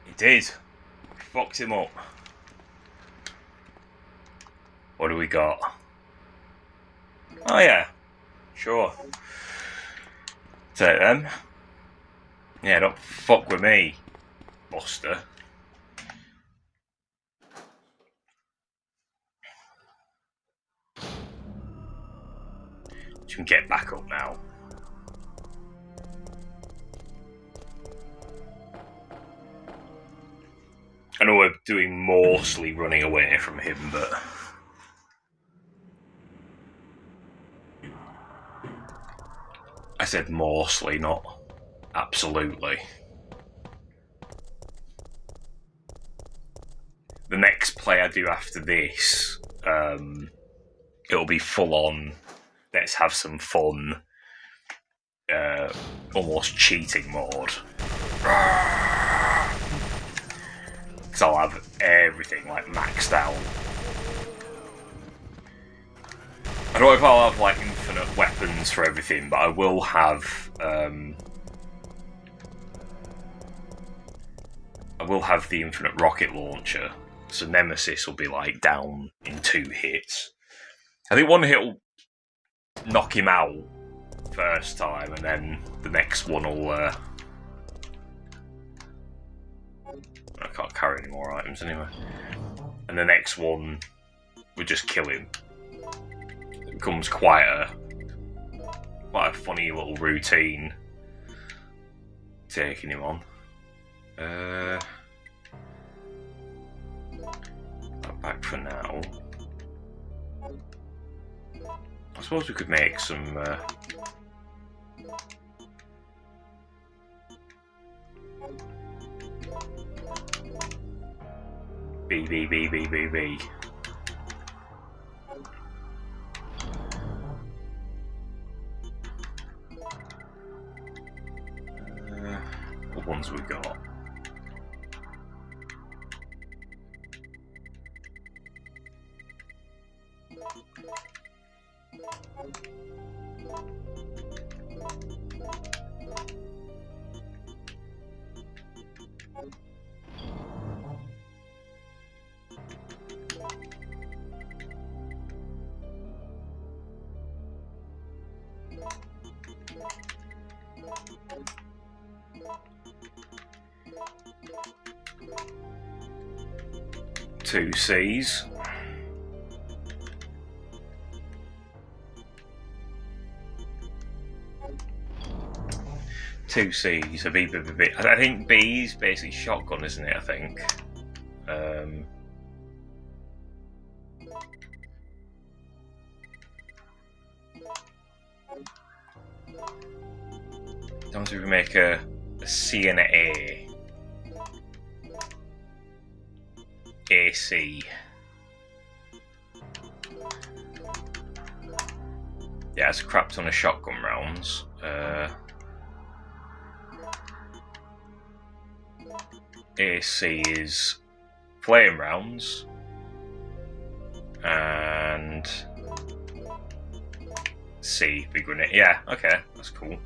He did. Fucked him up. What do we got? Oh yeah, sure. Take them. Yeah, don't fuck with me, Buster. You can get back up now. I know we're doing mostly running away from him, but I said mostly, not absolutely. The next play I do after this, it'll be full on. Let's have some fun. Almost cheating mode. Because I'll have everything like maxed out. I don't know if I'll have like infinite weapons for everything, but I will have the infinite rocket launcher. So Nemesis will be like down in 2 hits. I think 1 hit will knock him out first time, and then the next one will I can't carry any more items anyway. And the next one would just kill him. It becomes quite a funny little routine taking him on. Back for now. I suppose we could make some B. What ones we got? Two C's. Two C's, a B. I think B's basically shotgun, isn't it? I think. Sometimes we make a C and an A. AC. Yeah, it's a crap ton of shotgun rounds. AC is flame rounds. And C, big grenade. Yeah, okay, that's cool.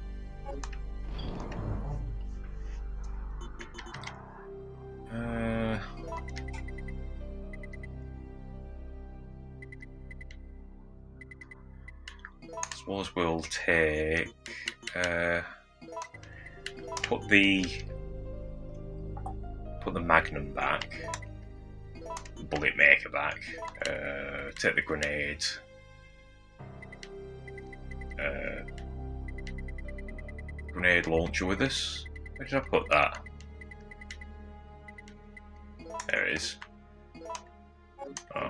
Suppose we'll take put the Magnum back, bullet maker back, take the grenade, grenade launcher with us. Where did I put that? There it is. Oh.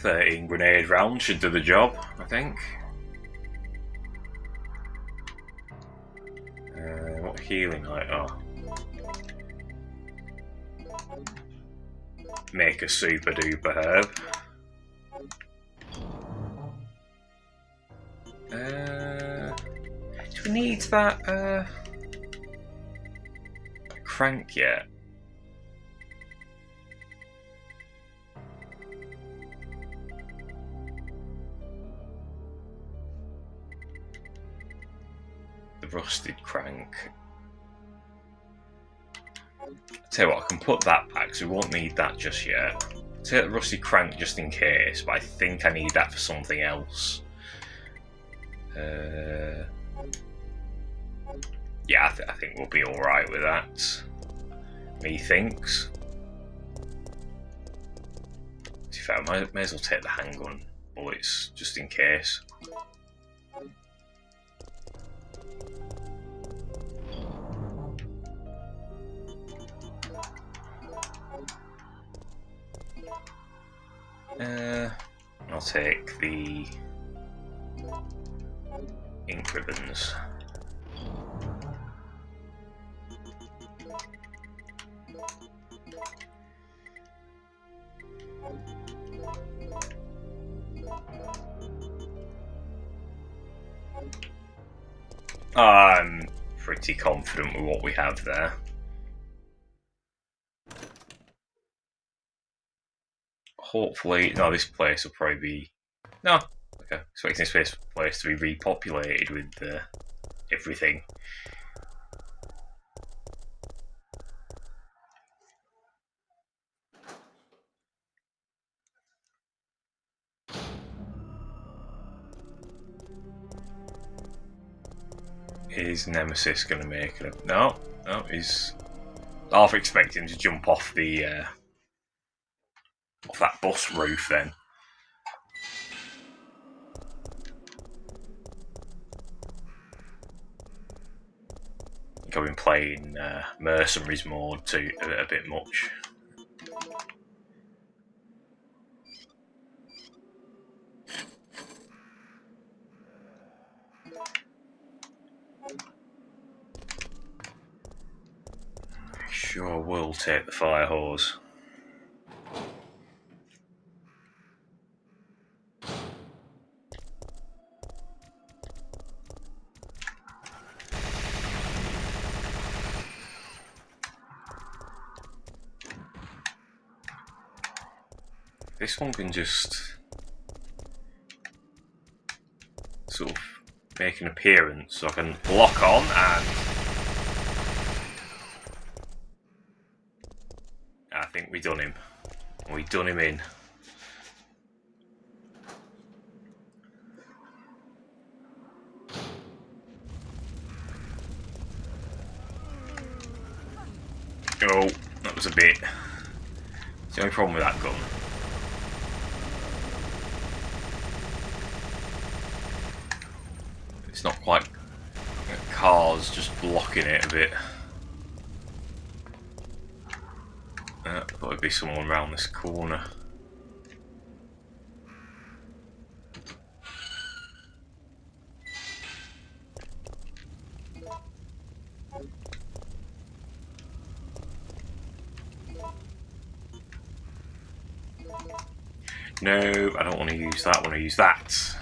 $13 grenade rounds should do the job, I think. What healing light? Oh. Make a super duper herb. Do we need that crank yet? The rusted crank. Tell you what, I can put that back, so we won't need that just yet. Take the rusty crank just in case, but I think I need that for something else. Yeah, I think we'll be alright with that. Methinks. To be fair, I may as well take the handgun bullets just in case. I'll take the ink ribbons. I'm pretty confident with what we have there. Hopefully, no, this place will probably be... No, okay. Expecting this place to be repopulated with everything. Is Nemesis going to make it? No, he's half expecting to jump off the off that bus roof then. I think I've been playing Mercenaries mode too a bit much. Sure will take the fire hose. This one can just sort of make an appearance, so I can lock on and I think we done him. We done him in. Oh, that was a bit. It's the only problem with that gun. It's not quite. Cars just blocking it a bit. Thought it'd be someone around this corner. No, I don't want to use that. I want to use that.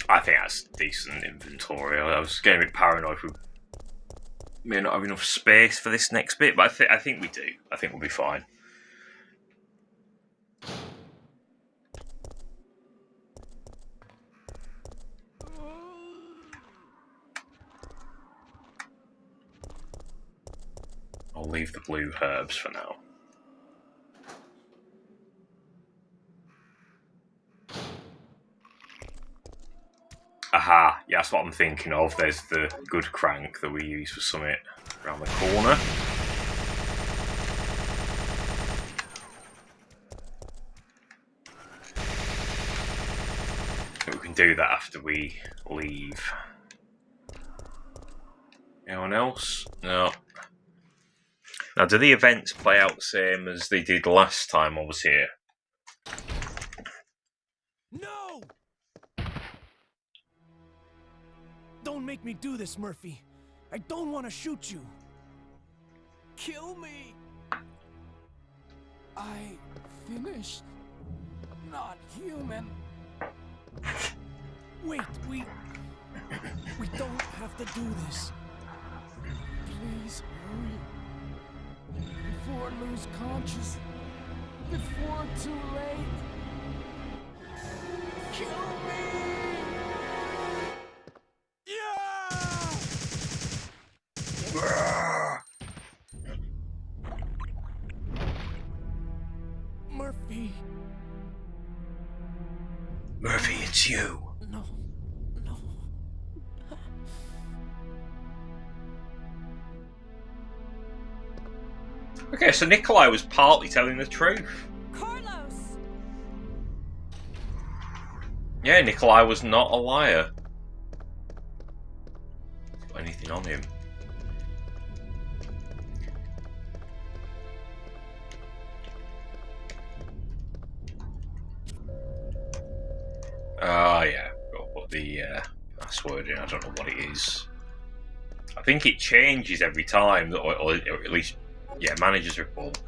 I think that's decent inventory. I was getting a bit paranoid we may not have enough space for this next bit, but I think we do. I think we'll be fine. I'll leave the blue herbs for now. Aha, yeah, that's what I'm thinking of. There's the good crank that we use for summit around the corner. We can do that after we leave. Anyone else? No. Now, do the events play out the same as they did last time I was here? No! Don't make me do this, Murphy. I don't want to shoot you. Kill me. I finished. Not human. Wait, we don't have to do this. Please hurry. Before I lose conscious. Before too late. Kill me! Murphy. Murphy, it's you. No. No. Okay, so Nikolai was partly telling the truth. Carlos! Yeah, Nikolai was not a liar. Got anything on him? Yeah. Got to put the password in. I don't know what it is. I think it changes every time, or at least, yeah, manager's report.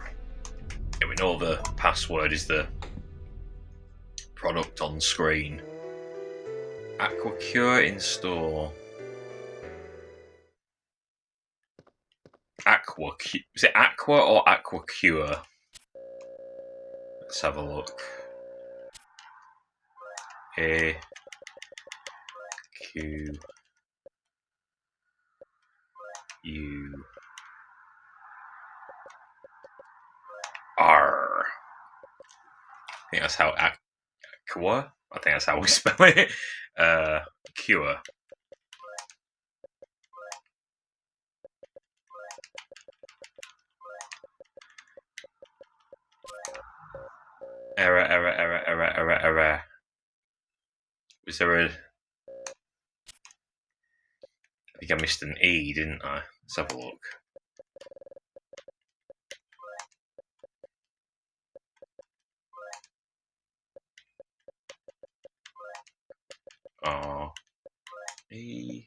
Yeah, we know the password is the product on screen. Aquacure in store. Is it Aqua or Aquacure? Let's have a look. A Q U R. I think that's how Aqua. I think that's how we spell it. Cure. Error. Was there a... I think I missed an E, didn't I? Let's have a look. R E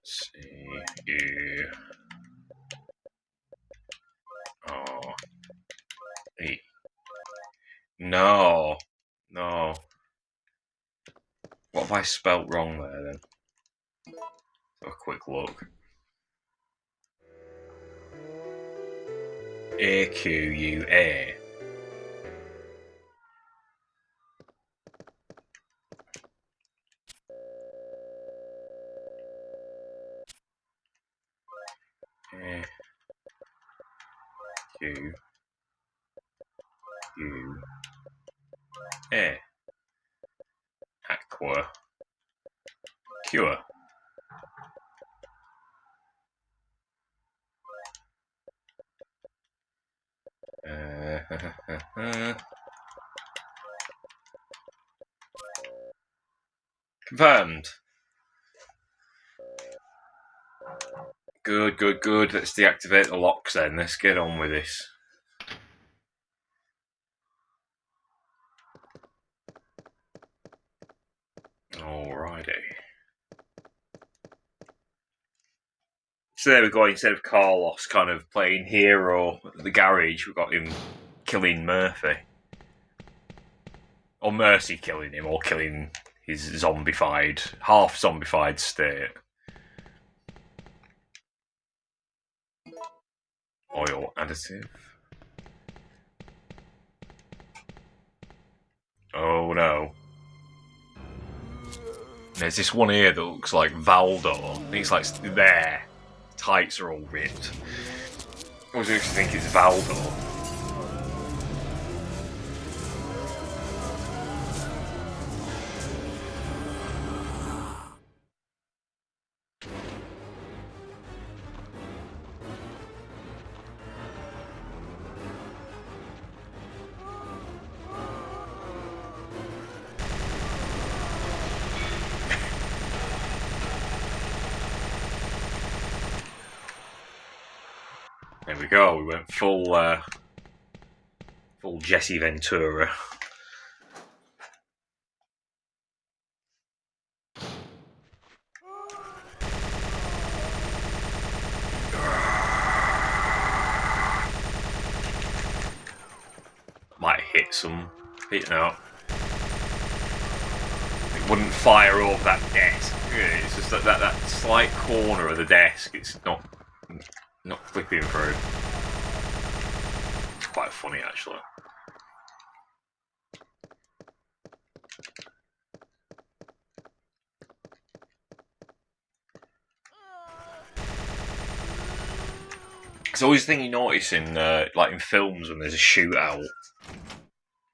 C U No. No. What have I spelt wrong there then? Have a quick look. A-Q-U-A. A-Q-U-A. Aqua. Cure. Confirmed. Good, good, good. Let's deactivate the locks then. Let's get on with this. Alrighty. So there we go. Instead of Carlos kind of playing hero at the garage, we've got him killing Murphy. Or Mercy killing him, or killing his zombified, half zombified state. Oil additive. Oh no. There's this one here that looks like Valdo. I think it's like there. Tights are all ripped. I always used to think it's Valdo. There we go, we went full Jesse Ventura. Might hit some, no. It wouldn't fire over that desk. It's just that slight corner of the desk, it's not flipping through. It's quite funny actually. It's always a thing you notice in like in films when there's a shootout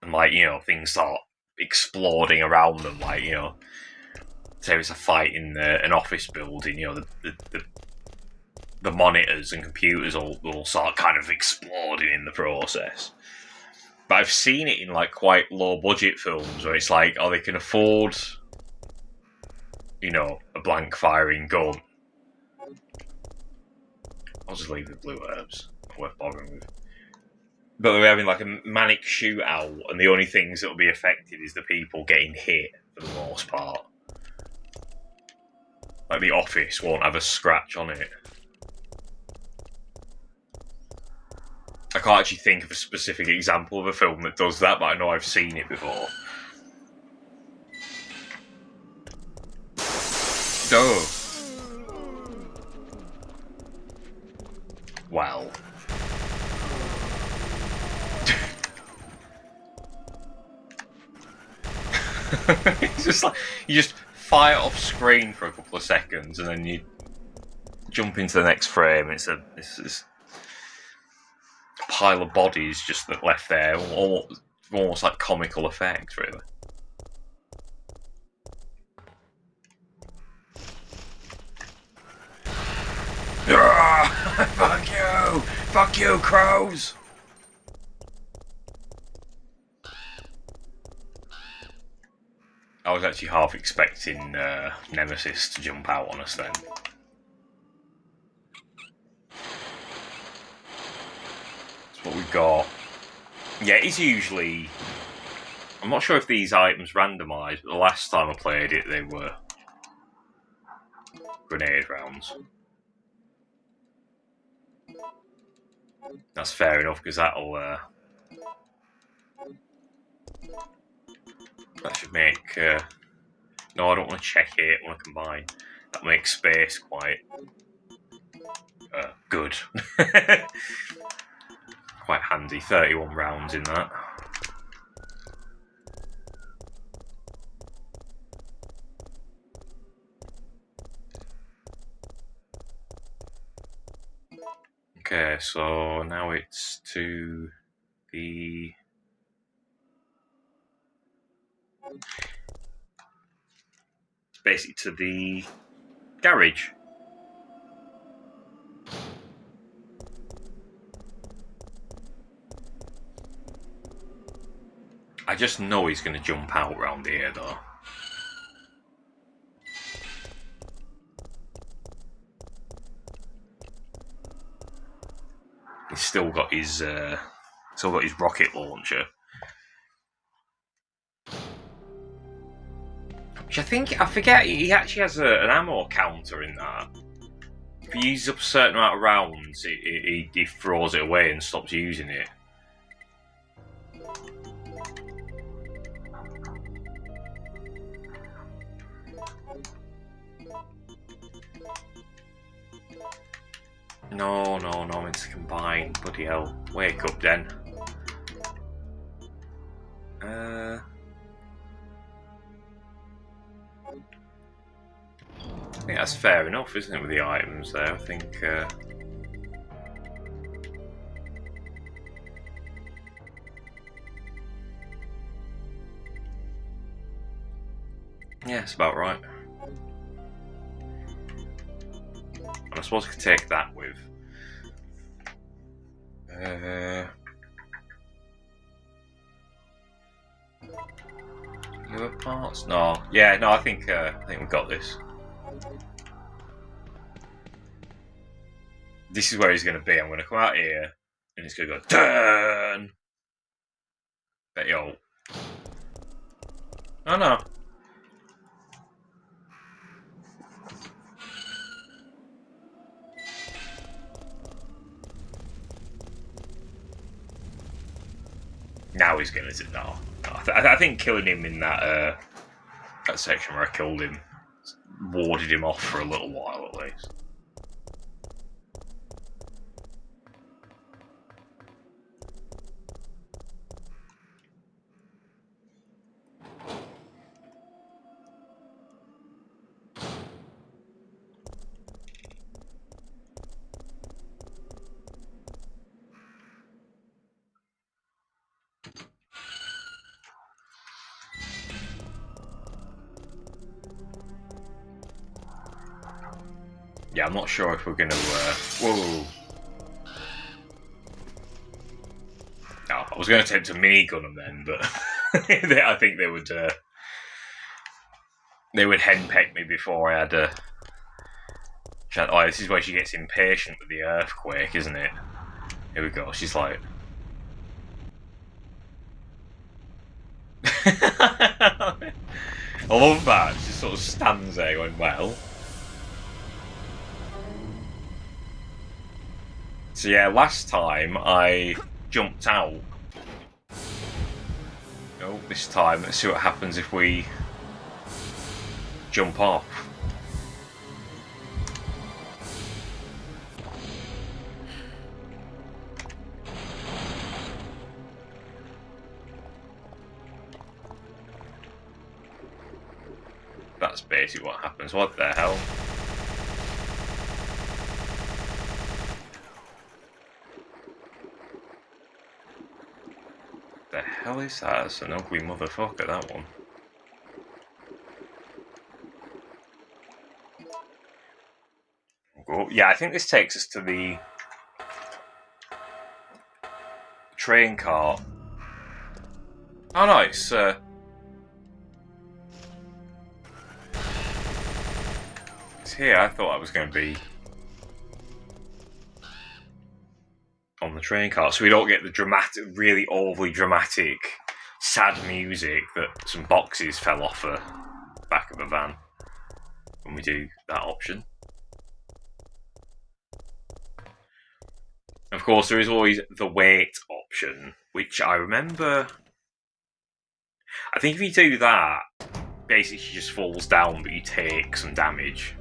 and like, you know, things start exploding around them, like, you know, say it's a fight in an office building, you know, the monitors and computers all start kind of exploding in the process. But I've seen it in like quite low budget films where it's like, oh, they can afford, you know, a blank firing gun. I'll just leave the blue herbs. Not worth bothering with. But we're having like a manic shootout, and the only things that will be affected is the people getting hit for the most part. Like the office won't have a scratch on it. I can't actually think of a specific example of a film that does that, but I know I've seen it before. Oh. Well. It's just like, you just fire off screen for a couple of seconds and then you jump into the next frame. It's a pile of bodies just left there, almost like comical effect, really. Fuck you, crows! I was actually half expecting Nemesis to jump out on us then. That's what we got. Yeah, it's usually... I'm not sure if these items randomise, but the last time I played it, they were grenade rounds. That's fair enough, because that'll That should make... no, I don't want to check it, I want to combine. That makes space quite... good. Quite handy, 31 rounds in that. Okay, so now it's to the... It's basically to the garage. I just know he's going to jump out round here, though. He's still got his rocket launcher, which I forget he actually has an ammo counter in that. If he uses up a certain amount of rounds, he throws it away and stops using it. No, it's combined. Bloody hell. Wake up, then. I think that's fair enough, isn't it, with the items there? I think... yeah, it's about right. And I suppose I could take that with... Other parts? No. Yeah, no, I think we've got this. This is where he's going to be. I'm going to come out here, and it's going to go, turn! Bet yo. Oh no. Now he's going to... No. I think killing him in that section where I killed him warded him off for a little while at least. Yeah, I'm not sure if we're going to... whoa! No, I was going to attempt to minigun them then, but I think they would henpeck me before I had a... Oh, this is where she gets impatient with the earthquake, isn't it? Here we go, she's like... I love that, she sort of stands there going, well... So yeah, last time I jumped out. Oh, this time let's see what happens if we jump off. That's basically what happens. What the hell? The hell is that? That's an ugly motherfucker, that one. Cool. Yeah, I think this takes us to the train cart. Oh no, it's here. I thought I was going to be on the train cart, so we don't get the dramatic, really overly dramatic, sad music that some boxes fell off the back of a van when we do that option. Of course, there is always the wait option, which I remember I think if you do that, basically she just falls down, but you take some damage.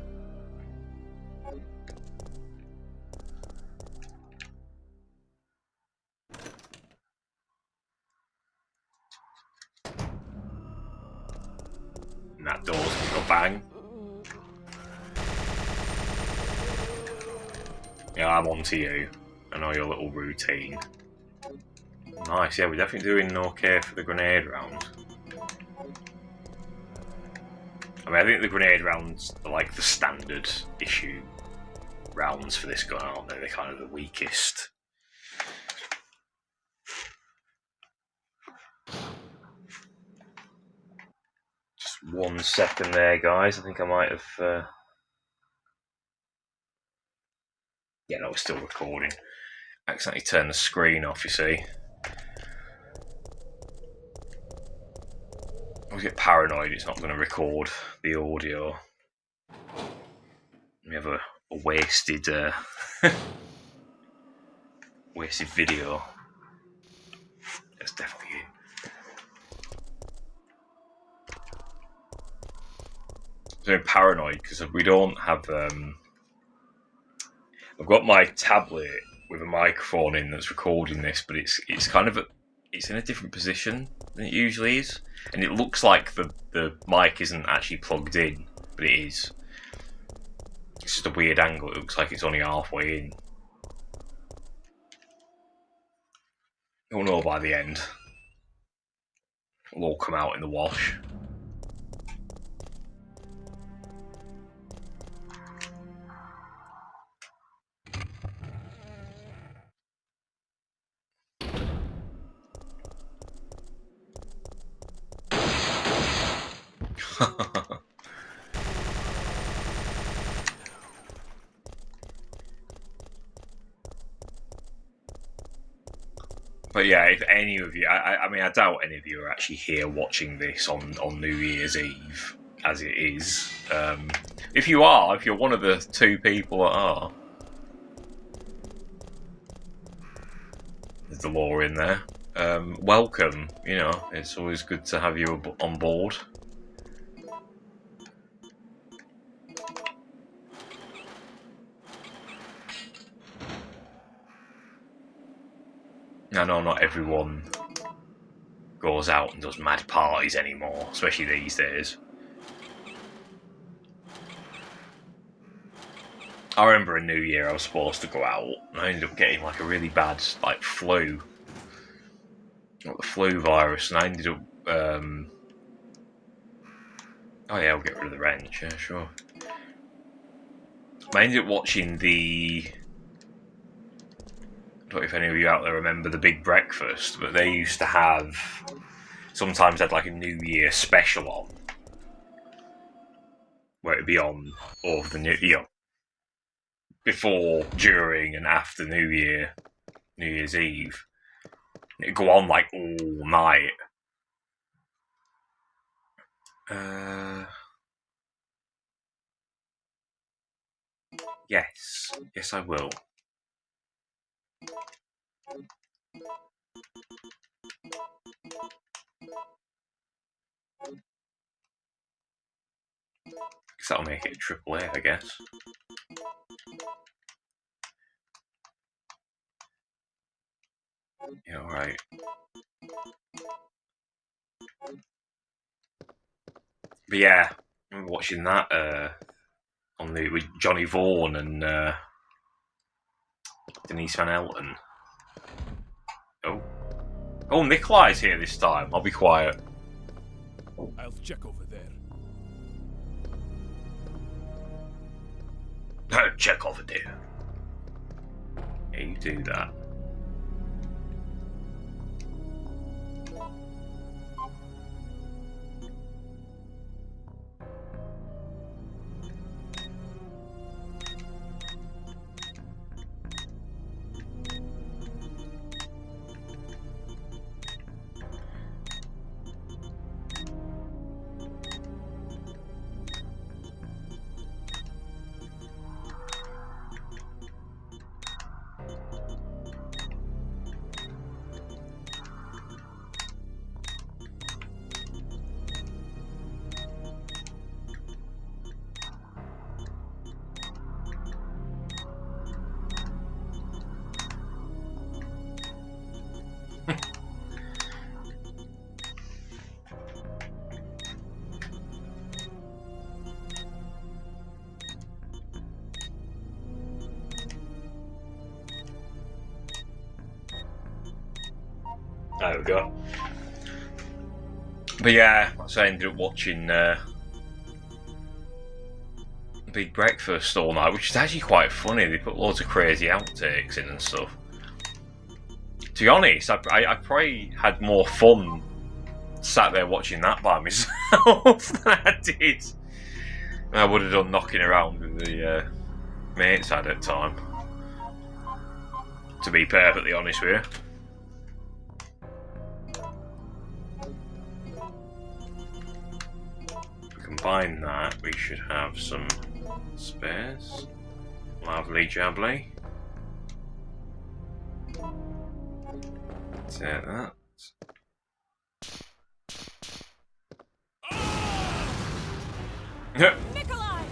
And that door's gonna go bang. Yeah, I'm on to you. I know your little routine. Nice, yeah, we're definitely doing okay for the grenade round. I mean, I think the grenade rounds are like the standard issue rounds for this gun, aren't they? They're kind of the weakest. Just 1 second there, guys. I think I might have... Yeah, no, we're still recording. Accidentally turn the screen off, you see. I always get paranoid it's not going to record the audio. We have a wasted wasted video. That's definitely it. So I'm paranoid because we don't have. I've got my tablet with a microphone in that's recording this, but it's kind of it's in a different position than it usually is, and it looks like the mic isn't actually plugged in, but it is. It's just a weird angle. It looks like it's only halfway in. You'll know by the end. It'll all come out in the wash. But yeah, if any of you, I mean, I doubt any of you are actually here watching this on New Year's Eve, as it is. If you are, if you're one of the 2 people that are, there's the law in there. Welcome, you know, it's always good to have you on board. I know not everyone goes out and does mad parties anymore, especially these days. I remember a New Year I was supposed to go out, and I ended up getting like a really bad like flu, like the flu virus, and I ended up. Oh yeah, I'll get rid of the wrench. Yeah, sure. I ended up watching the. I don't know if any of you out there remember the Big Breakfast, but they used to have sometimes had like a New Year special on, where it'd be on over the New before, during, and after New Year's Eve. It'd go on like all night. Yes, I will. Guess that'll make it AAA, I guess. Yeah, alright. But yeah, I remember watching that on with Johnny Vaughan and Denise Van Elton. Oh, Nikolai's here this time. I'll be quiet. I'll check over there. Check over there. Yeah, you do that. There we go. But yeah, so I ended up watching Big Breakfast all night, which is actually quite funny. They put loads of crazy outtakes in and stuff. To be honest, I probably had more fun sat there watching that by myself than I did. I would have done knocking around with the mates I had at the time. To be perfectly honest with you. If we combine that, we should have some spares. Lovely jubbly. Take that. Nikolai!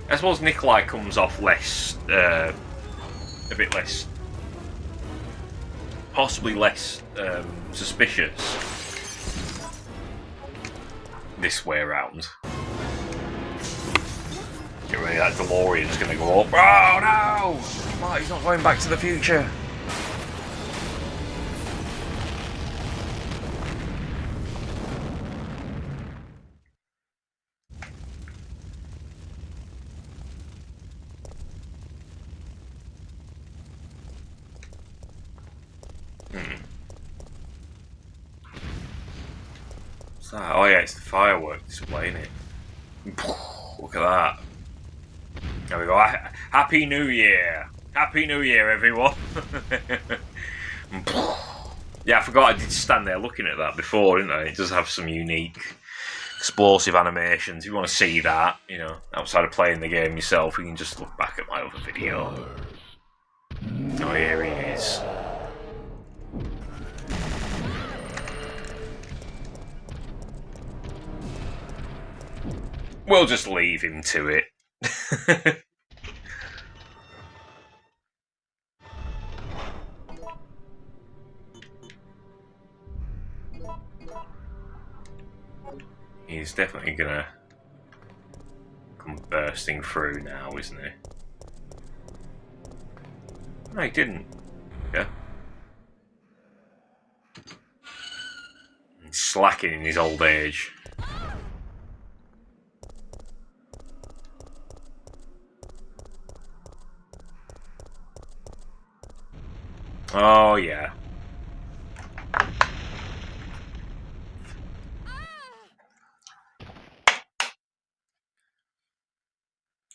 I suppose Nikolai comes off less, a bit less, possibly less suspicious this way around. Get ready, that DeLorean's gonna go up. Oh no! Oh, he's not going back to the future. What's that? Oh yeah, it's the firework display, isn't it? Look at that. There we go. Happy New Year! Happy New Year, everyone! Yeah, I forgot I did stand there looking at that before, didn't I? It does have some unique explosive animations. If you want to see that, you know, outside of playing the game yourself, you can just look back at my other video. Oh, here he is. We'll just leave him to it. He's definitely gonna come bursting through now, isn't he? No, he didn't. Yeah. He's slacking in his old age. Oh, yeah.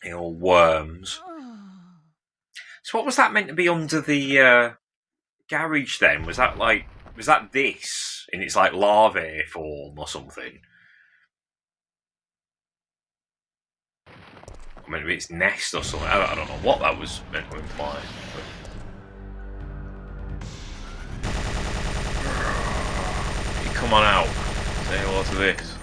The old worms. So what was that meant to be under the garage then? Was that like... Was that this? In its like larvae form or something? Or meant to be its nest or something? I don't know what that was meant to imply. Come on out. Say hello to this.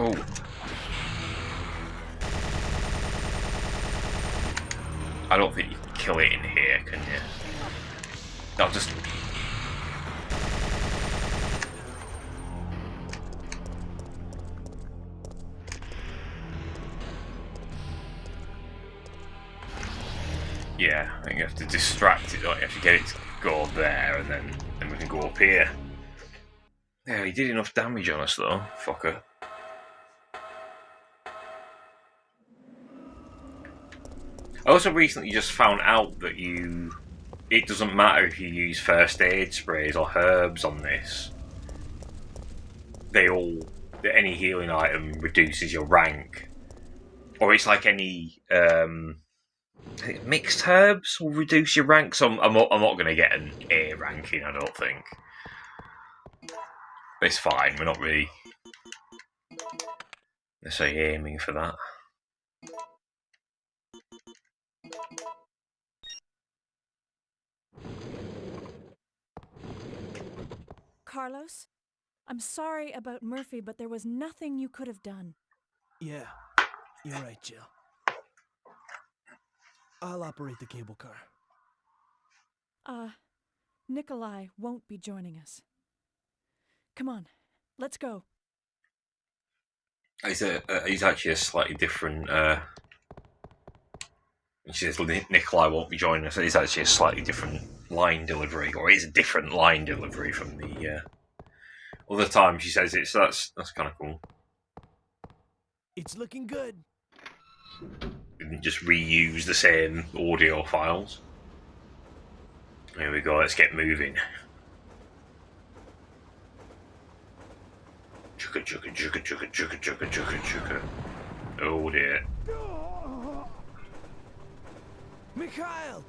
Oh. I don't think you can kill it in here, can you? I'll just... Yeah, I think you have to distract it, don't you? You have to get it to go there, and then we can go up here. Yeah, he did enough damage on us, though, fucker. I also recently just found out that it doesn't matter if you use first aid sprays or herbs on this. Any healing item reduces your rank. Or it's like any, mixed herbs will reduce your rank, so I'm not going to get an A ranking, I don't think. But it's fine, we're not really necessarily aiming for that. Carlos, I'm sorry about Murphy, but there was nothing you could have done. Yeah, you're right, Jill. I'll operate the cable car. Nikolai won't be joining us. Come on, let's go. He's actually a slightly different. She says Nikolai won't be joining us. It's actually a slightly different line delivery, or it's a different line delivery from the other time she says it. So that's kind of cool. It's looking good. Didn't just reuse the same audio files. Here we go. Let's get moving. Chugga chugga chugga chugga chugga chugga chugga chugga. Oh dear. Mikhail!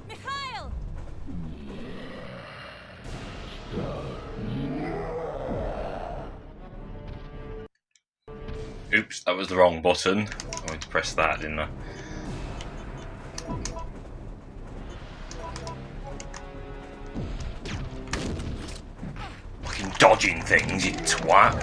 Mikhail! Oops, that was the wrong button. I went to press that, didn't I? Fucking dodging things, you twat.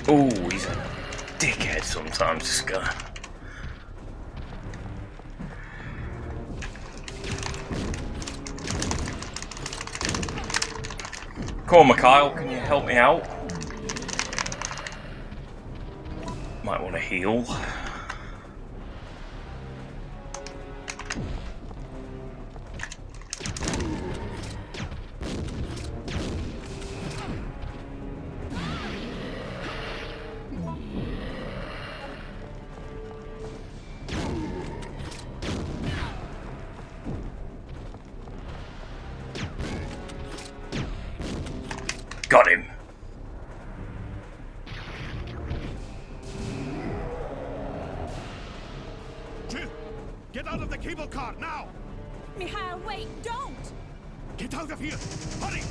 Oh, he's a dickhead sometimes, this guy. Come on, Mikhail, can you help me out? Might want to heal. Got him. Jill, get out of the cable car now! Mikhail, wait, don't! Get out of here! Hurry!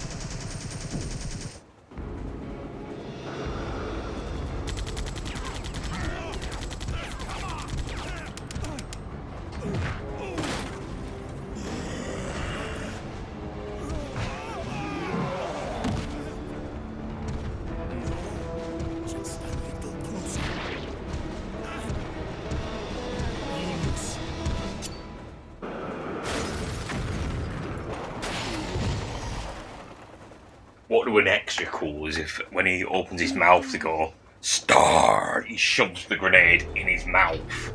Just a little closer. What would be extra cool is if when he opens his mouth to go start, he shoves the grenade in his mouth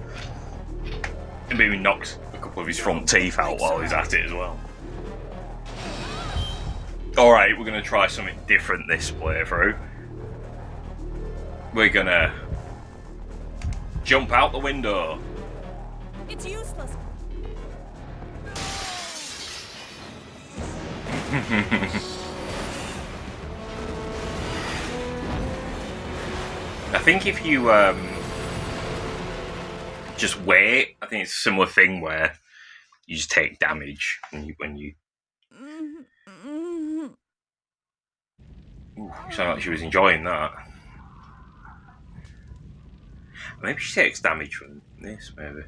and maybe knocks a couple of his front teeth out while he's at it as well. Alright, we're going to try something different this playthrough. We're going to jump out the window. It's useless. I think if you just wait, I think it's a similar thing where you just take damage when you. Ooh, you sound like she was enjoying that. Maybe she takes damage from this, maybe.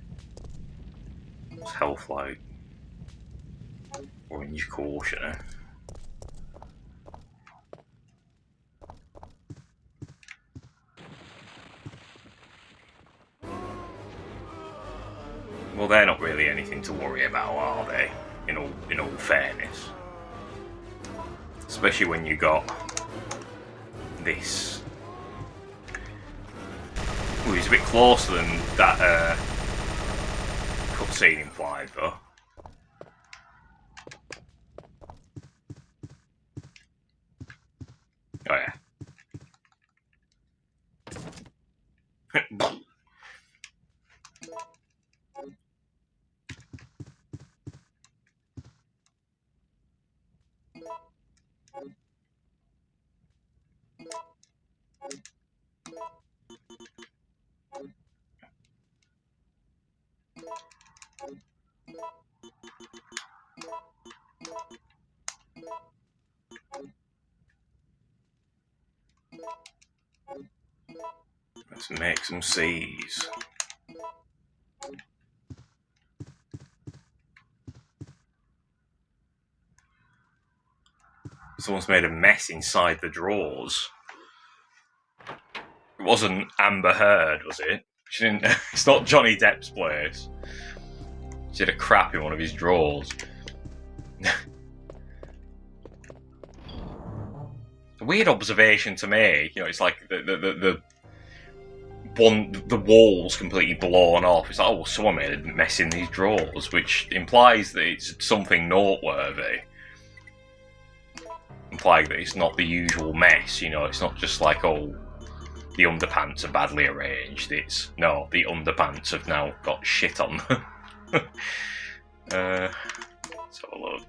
What's health like? Orange caution. Well, they're not really anything to worry about, are they? In all fairness. Especially when you got this. Ooh, he's a bit closer than that cutscene implied, though. Oh yeah. Let's make some C's. Someone's made a mess inside the drawers. It wasn't Amber Heard, was it? She didn't. It's not Johnny Depp's place. She had a crap in one of his drawers. A weird observation to make. You know, it's like the walls completely blown off. It's like, oh, someone made a mess in these drawers, which implies that it's something noteworthy. Implying that it's not the usual mess. You know, it's not just like, oh, the underpants are badly arranged. It's no, the underpants have now got shit on them. Let's have a look.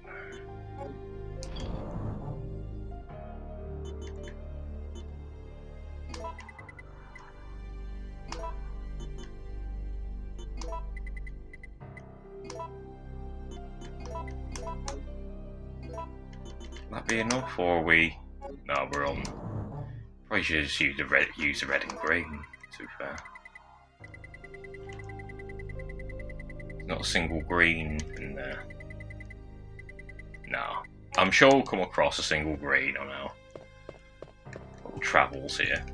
That be enough, or are we? No, we're on. Probably should just use the red and green. To be fair, not a single green in there. No, I'm sure we'll come across a single green on our little travels here.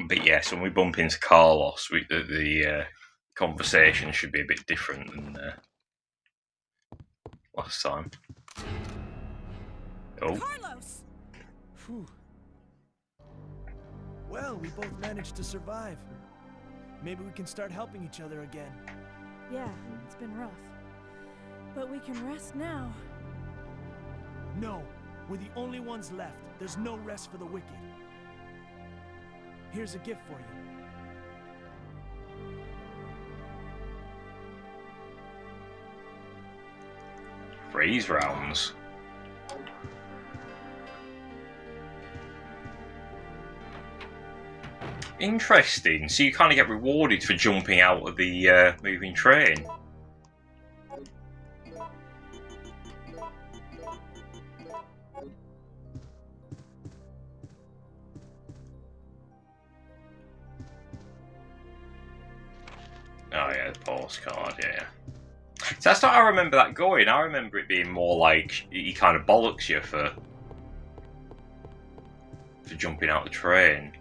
But yes, when we bump into Carlos, the conversation should be a bit different than last time. Oh. Carlos! Whew. Well, we both managed to survive. Maybe we can start helping each other again. Yeah, it's been rough. But we can rest now. No, we're the only ones left. There's no rest for the wicked. Here's a gift for you. Freeze rounds. Interesting. So you kind of get rewarded for jumping out of the moving train. Oh yeah, the postcard, yeah. So that's not how I remember that going. I remember it being more like he kind of bollocks you for jumping out the train.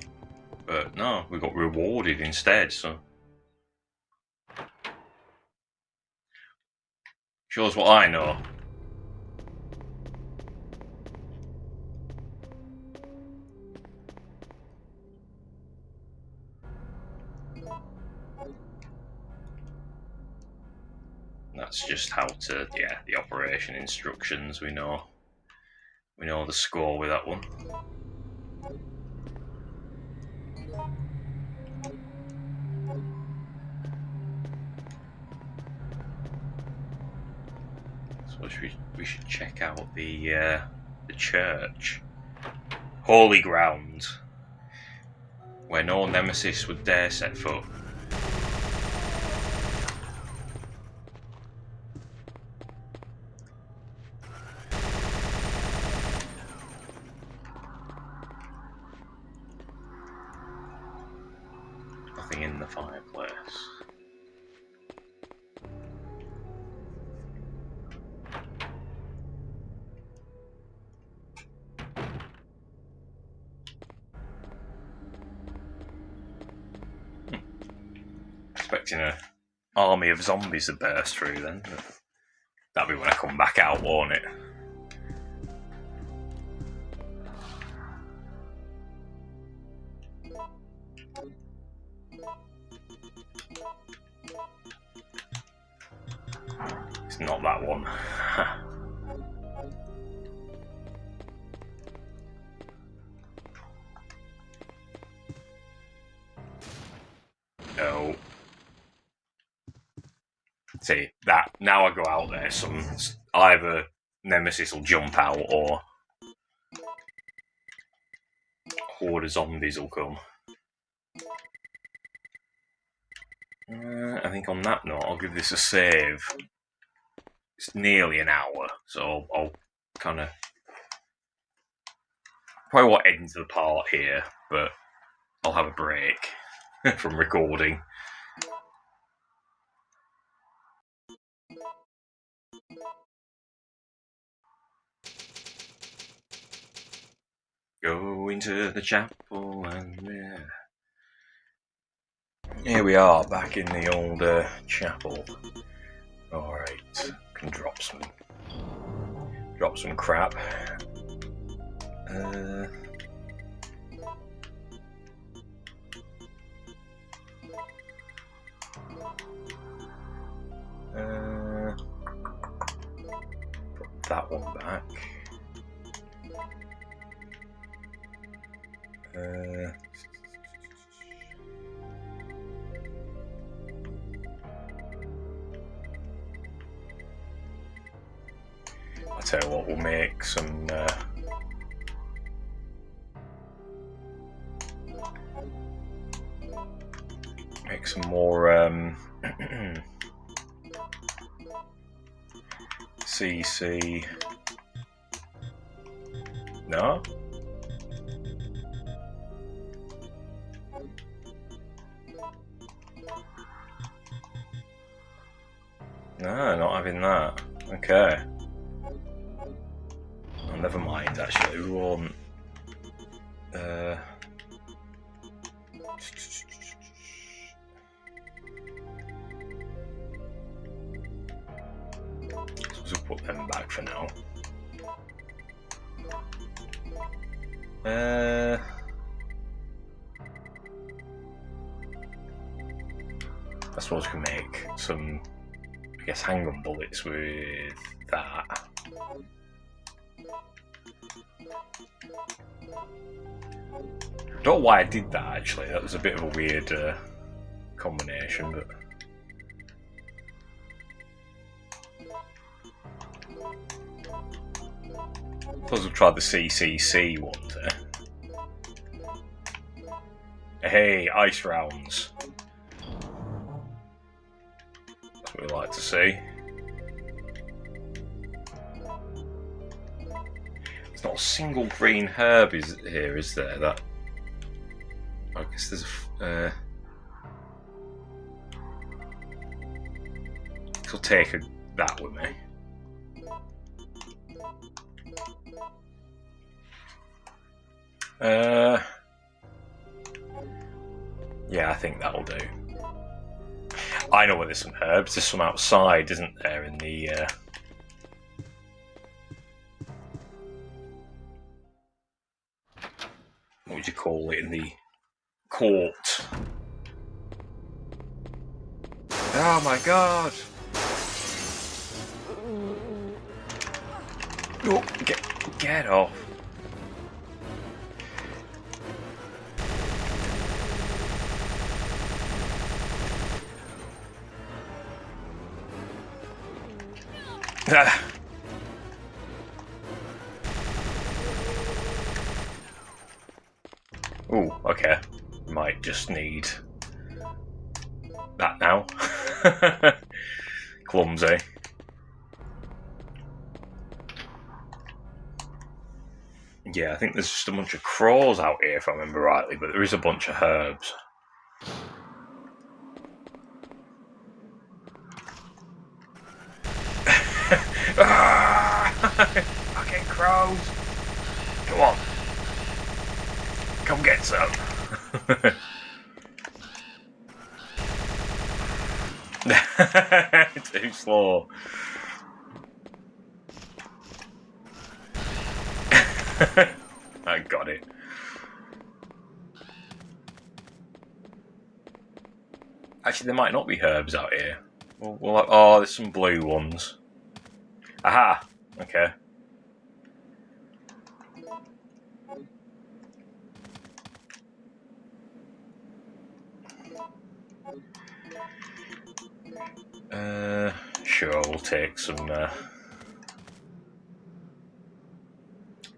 But no, we got rewarded instead, so. Shows what I know. That's just how to, yeah, the operation instructions, we know the score with that one. So we should check out the church. Holy ground. Where no nemesis would dare set foot. Nothing in the fireplace. Expecting an army of zombies to burst through then. That'll be when I come back out, won't it? It's not that one. No. See, that, now I go out there, either Nemesis will jump out or horde of zombies will come. I think on that note, I'll give this a save. It's nearly an hour, so I'll kind of probably won't end the part here, but I'll have a break from recording. Go into the chapel and here we are, back in the old chapel. Alright, can drop some crap. Put that one back. I'll tell you what, we'll make some more CC. No? No, not having that. Okay. Oh, never mind, actually. We won't. So we'll put them back for now. I suppose we can make some, I guess, handgun bullets with that. Don't know why I did that, actually. That was a bit of a weird combination, but I suppose we'll try the CCC one there. Hey, ice rounds. That's what we like to see. There's not a single green herb here, is there? That I guess there's a. I'll take that with me. Yeah, I think that'll do. I know where there's some herbs. There's some outside, isn't there, in the what would you call it, in the court? Oh my god! Oh, get off! Oh, okay. Might just need that now. Clumsy. Yeah, I think there's just a bunch of crows out here, if I remember rightly, but there is a bunch of herbs. Fucking crows! Come on. Come get some. Too slow. I got it. Actually, there might not be herbs out here. Oh, there's some blue ones. Aha! Okay. Sure, we'll take some.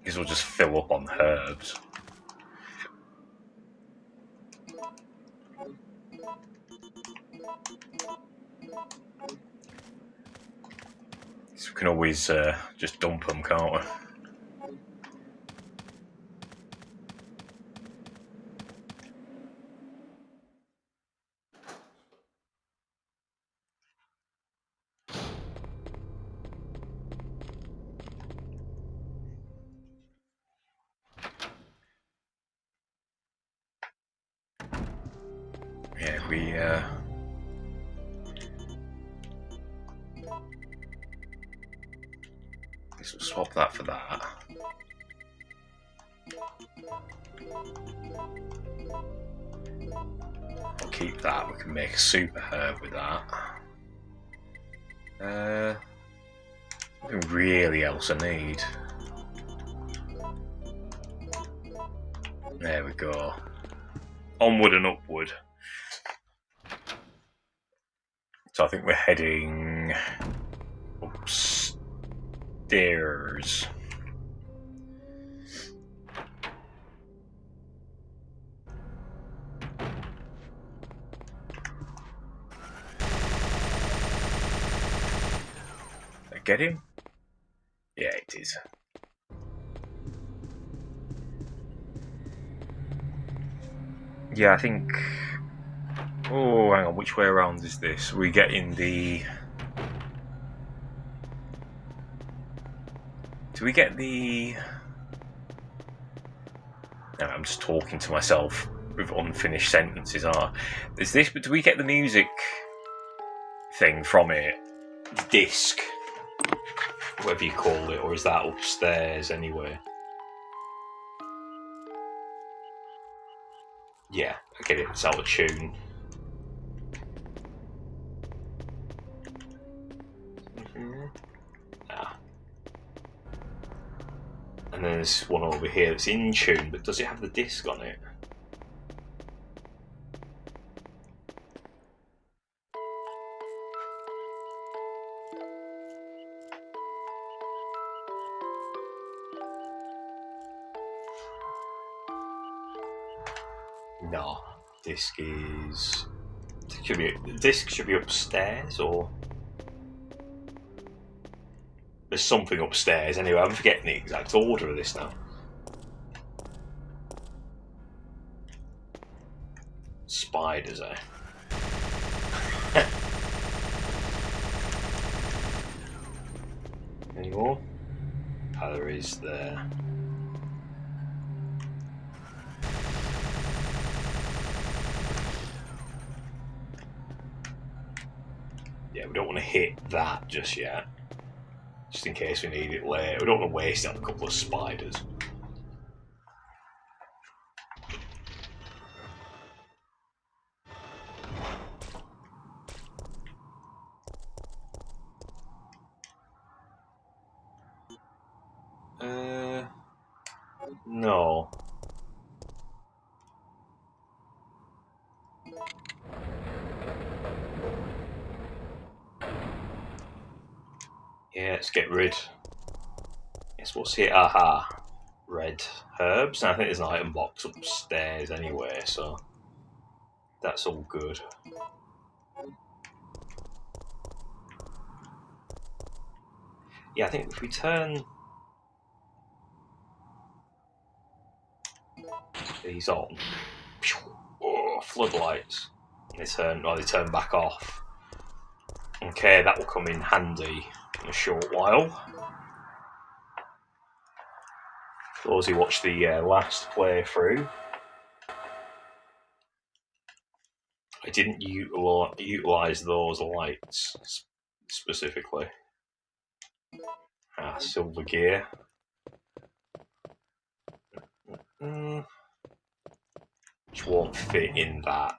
Guess we'll just fill up on herbs. So we can always just dump them, can't we? Yeah, we guess we'll swap that for that. I'll keep that. We can make a super herb with that. Nothing really else I need. There we go. Onward and upward. So I think we're heading upstairs. Did I get him? Yeah, it is. Yeah, I think... Oh, hang on, which way around is this? We get in the... Do we get the... No, I'm just talking to myself with unfinished sentences, aren't I? There's this, but do we get the music thing from it? The disc, whatever you call it, or is that upstairs anyway? Yeah, I get it, it's out of tune. And then there's one over here that's in tune, but does it have the disc on it? No, disc is... The disc should be upstairs, or... There's something upstairs. Anyway, I'm forgetting the exact order of this now. Spiders, eh? Any more? Oh, there is there. Yeah, we don't want to hit that just yet. Just in case we need it later. We don't want to waste it on a couple of spiders. No. Yeah, let's get rid. Guess what's here? Aha. Red herbs. And I think there's an item box upstairs anyway, so that's all good. Yeah, I think if we turn these on, oh, floodlights, and they turn back off. Okay, that will come in handy in a short while. For those who watched the last playthrough, I didn't utilise those lights specifically. Silver gear. Which won't fit in that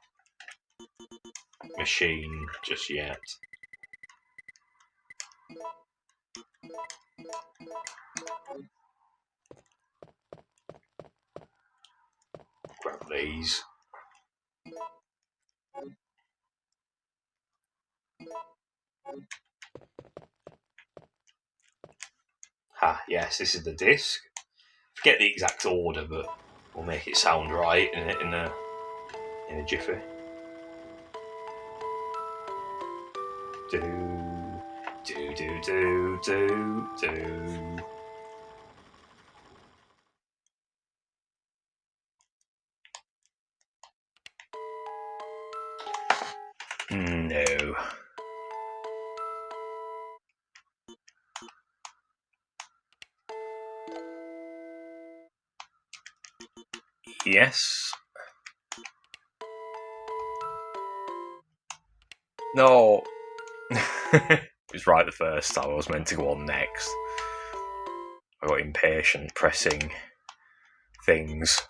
machine just yet. Grab these. Yes, this is the disc. Forget the exact order, but we'll make it sound right in a jiffy. Do. No. Yes. No. It was right the first time. I was meant to go on next. I got impatient pressing things.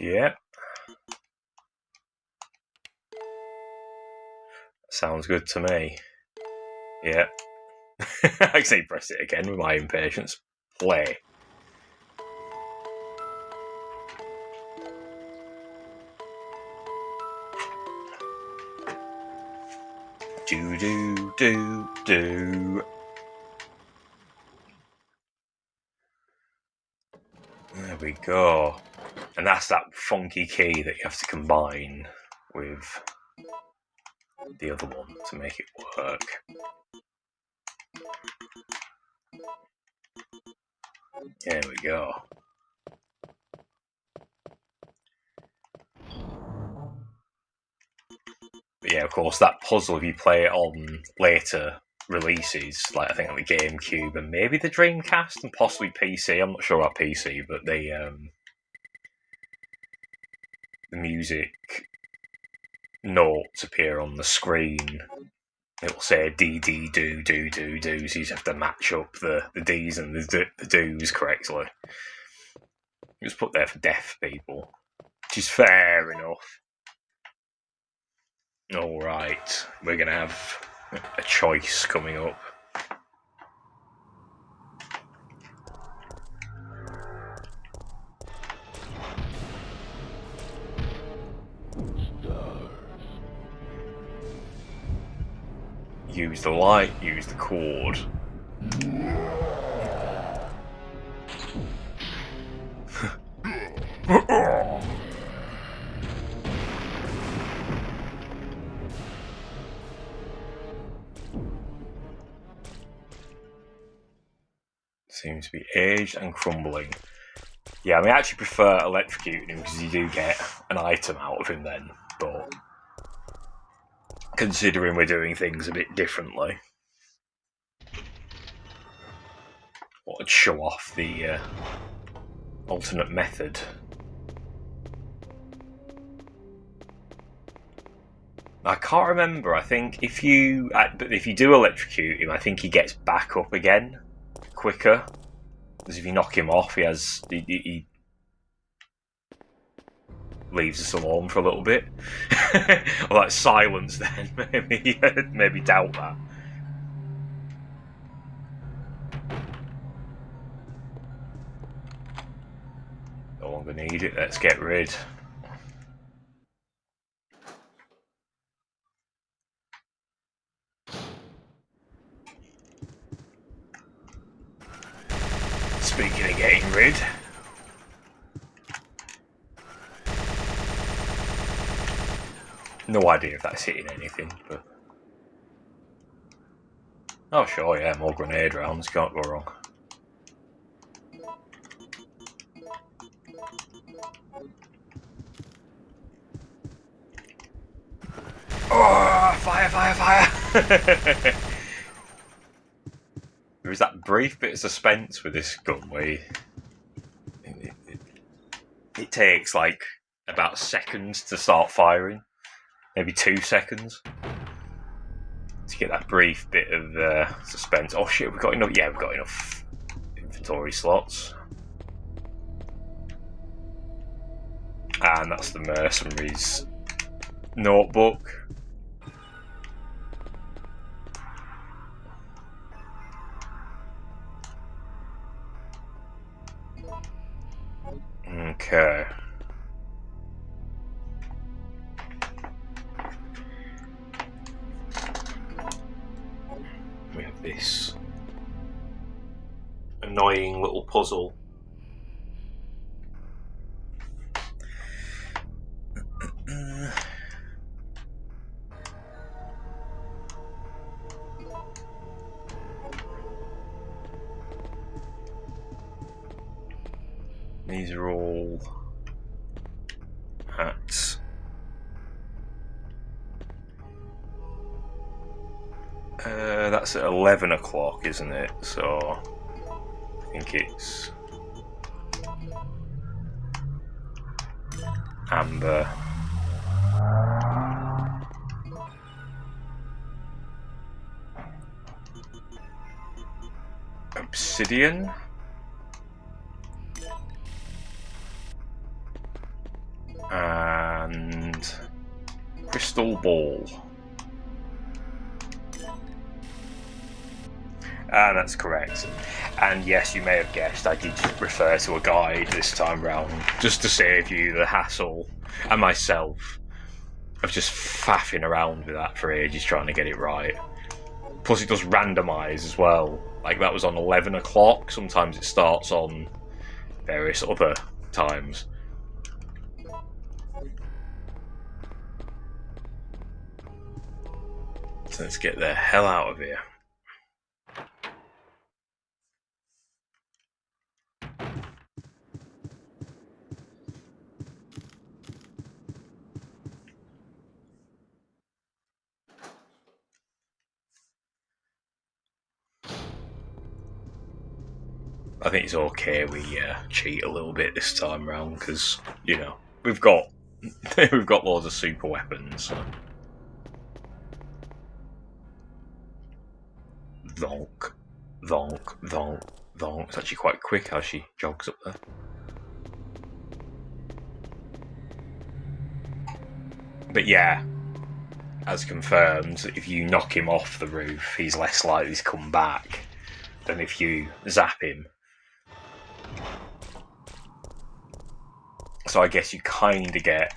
Yep. Sounds good to me. Yep. I say press it again with my impatience. Play. Do. There we go. And that's that funky key that you have to combine with the other one to make it work. There we go. But yeah, of course, that puzzle, if you play it on later releases, like I think on the GameCube and maybe the Dreamcast and possibly PC, I'm not sure about PC, but they the music notes appear on the screen. It'll say D do, so you just have to match up the D's and the do's correctly. It was put there for deaf people, which is fair enough. Alright, we're going to have a choice coming up. Use the light, use the cord. Seems to be aged and crumbling. Yeah, I mean, I actually prefer electrocuting him because you do get an item out of him then, but considering we're doing things a bit differently, I wanted to show off the alternate method. I can't remember. I think if you do electrocute him, I think he gets back up again quicker. Because if you knock him off, he leaves us alone for a little bit. Or like silence then, maybe doubt that. No longer need it, let's get rid. Speaking of getting rid, no idea if that's hitting anything, but oh sure, yeah, more grenade rounds, can't go wrong. Oh, fire! There is that brief bit of suspense with this gun where it takes like about seconds to start firing, maybe 2 seconds, to get that brief bit of suspense. Oh shit, we've got enough. Yeah, we've got enough inventory slots, and that's the mercenaries notebook. Okay. We have this. annoying little puzzle. These are all hats. That's at 11 o'clock, isn't it? So I think it's amber. Obsidian. And crystal ball. That's correct. And yes, you may have guessed, I did refer to a guide this time round, just to save you the hassle, and myself, of just faffing around with that for ages trying to get it right. Plus it does randomise as well. Like, that was on 11 o'clock, sometimes it starts on various other times. So let's get the hell out of here. I think it's okay we cheat a little bit this time round, because, you know, we've got we've got loads of super weapons. So. Thonk, thonk, thonk, thonk. It's actually quite quick how she jogs up there. But yeah, as confirmed, if you knock him off the roof, he's less likely to come back than if you zap him. So I guess you kind of get...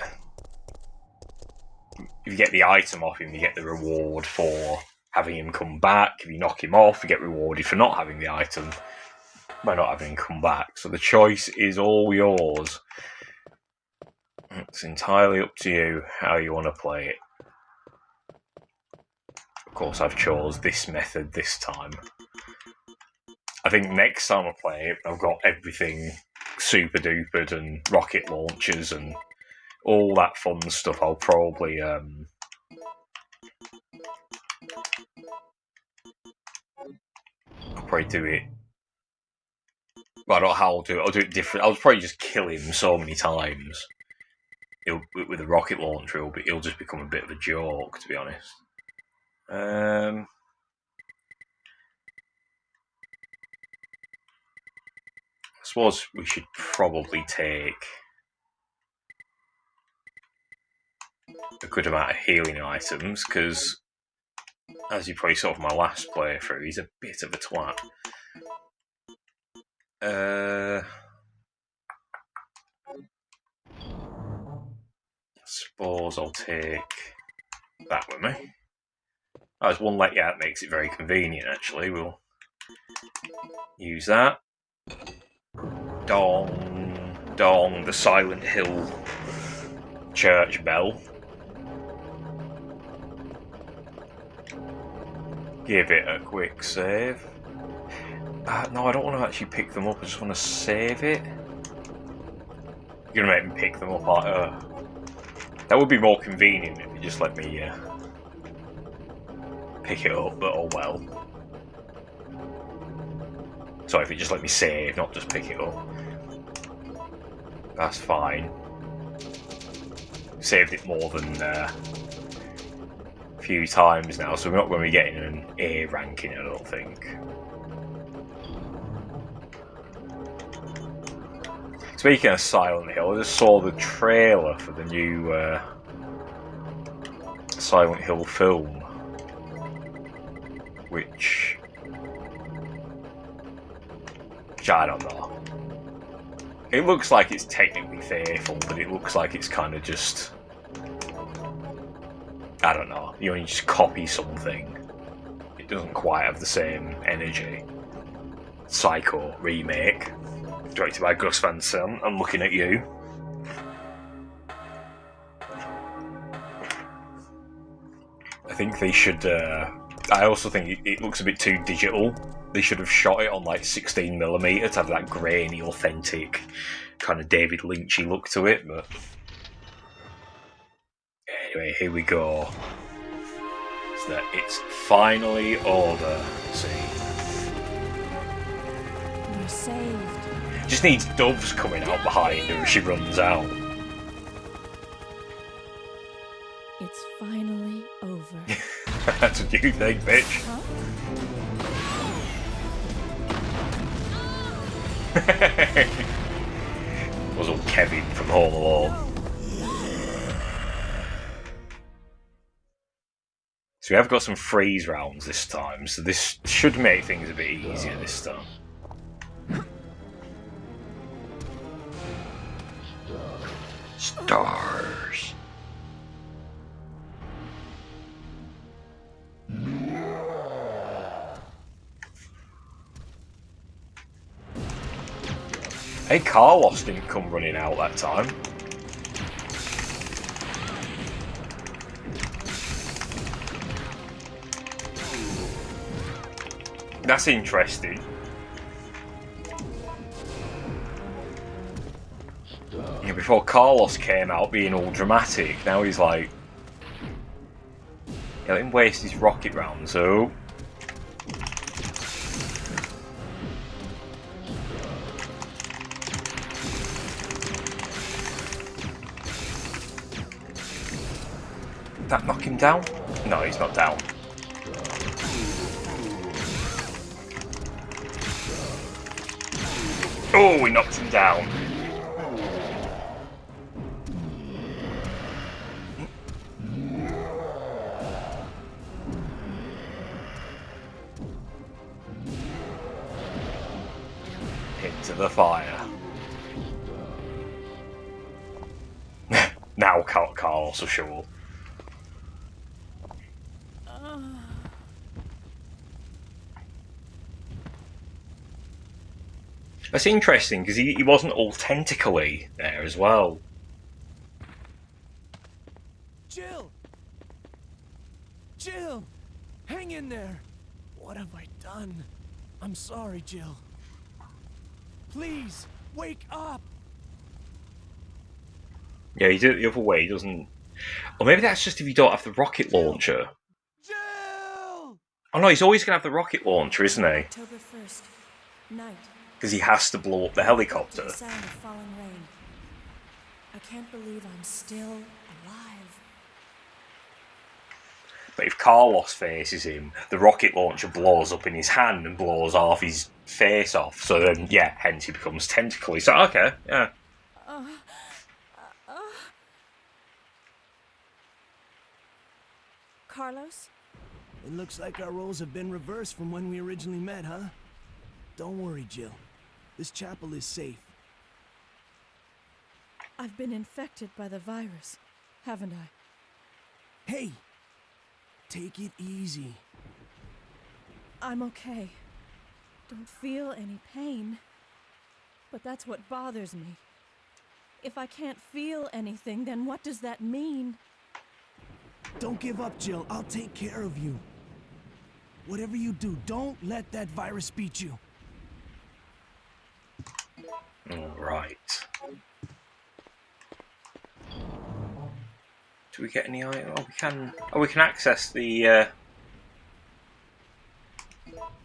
If you get the item off him, you get the reward for having him come back. If you knock him off, you get rewarded for not having the item, by not having him come back. So the choice is all yours. It's entirely up to you how you want to play it. Of course, I've chose this method this time. I think next time I play it, I've got everything super dupered and rocket launchers and all that fun stuff. I'll probably do it. Well, I don't know how I'll do it. I'll do it different. I'll probably just kill him so many times. With a rocket launcher, he'll just become a bit of a joke, to be honest. I suppose we should probably take a good amount of healing items, because, as you probably saw from my last playthrough, he's a bit of a twat. I suppose I'll take that with me. There's one let you out, makes it very convenient, actually. We'll use that. Dong, dong, the Silent Hill church bell. Give it a quick save. No, I don't want to actually pick them up, I just want to save it. You're going to make me pick them up. That would be more convenient if you just let me pick it up, but oh well. Sorry, if you just let me save, not just pick it up. That's fine. Saved it more than a few times now, so we're not going to be getting an A ranking, I don't think. Speaking of Silent Hill, I just saw the trailer for the new Silent Hill film, which I don't know. It looks like it's technically faithful, but it looks like it's kind of just, I don't know, you know, you just copy something. It doesn't quite have the same energy. Psycho remake, directed by Gus Van Sant. I'm looking at you. I think they should. I also think it looks a bit too digital. They should have shot it on like 16mm to have that grainy, authentic, kind of David Lynchy look to it. But anyway, here we go. So that it's finally over. See, We're saved. just needs doves coming out behind her as she runs out. It's finally over. That's what you think, bitch. Huh? Was all Kevin from Home Alone. So we have got some freeze rounds this time, so this should make things a bit easier this time. Stars. Hey, Carlos didn't come running out that time. That's interesting. Yeah, before Carlos came out being all dramatic, now he's like... Yeah, let him waste his rocket round, so... That knock him down? No, he's not down. Oh, we knocked him down. Into the fire. Now Carlos will show up. That's interesting, because he wasn't all tentacly there as well. Jill! Jill! Hang in there! What have I done? I'm sorry, Jill. Please, wake up! Yeah, he did it the other way, he doesn't... Or maybe that's just if you don't have the rocket launcher. Jill! Oh no, he's always going to have the rocket launcher, isn't he? October 1st, night. Because he has to blow up the helicopter. The sound of falling rain. I can't believe I'm still alive. But if Carlos faces him, the rocket launcher blows up in his hand and blows half his face off. So then, yeah, hence he becomes tentacly. So, okay, yeah. Carlos? It looks like our roles have been reversed from when we originally met, huh? Don't worry, Jill. This chapel is safe. I've been infected by the virus, haven't I? Hey! Take it easy. I'm okay. Don't feel any pain. But that's what bothers me. If I can't feel anything, then what does that mean? Don't give up, Jill. I'll take care of you. Whatever you do, don't let that virus beat you. Right. Do we get any item? Oh, we can. Oh, we can access the.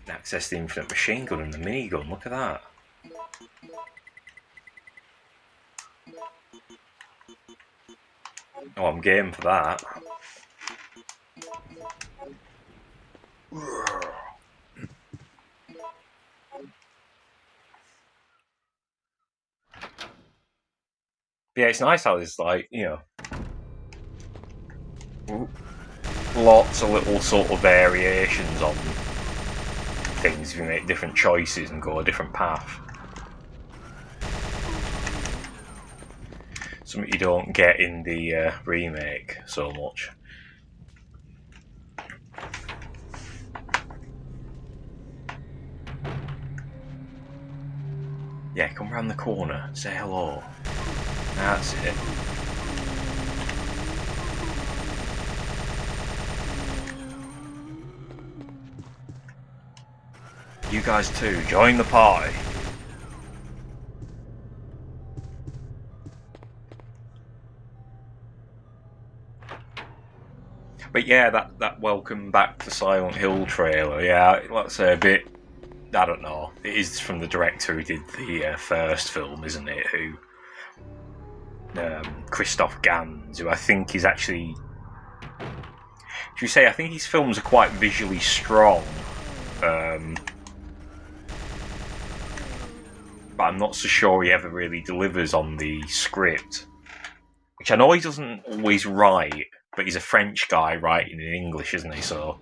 Access the infinite machine gun and the minigun. Look at that. Oh, I'm game for that. Yeah, it's nice how there's like, you know, lots of little sort of variations on things if you make different choices and go a different path. Something you don't get in the remake so much. Yeah, come round the corner, say hello. That's it. You guys too, join the party. But yeah, that Welcome Back to Silent Hill trailer, yeah, let's say a bit, I don't know, it is from the director who did the first film, isn't it, who, Christoph Gans, who I think is actually, should we say, I think his films are quite visually strong, but I'm not so sure he ever really delivers on the script, which I know he doesn't always write, but he's a French guy writing in English, isn't he? So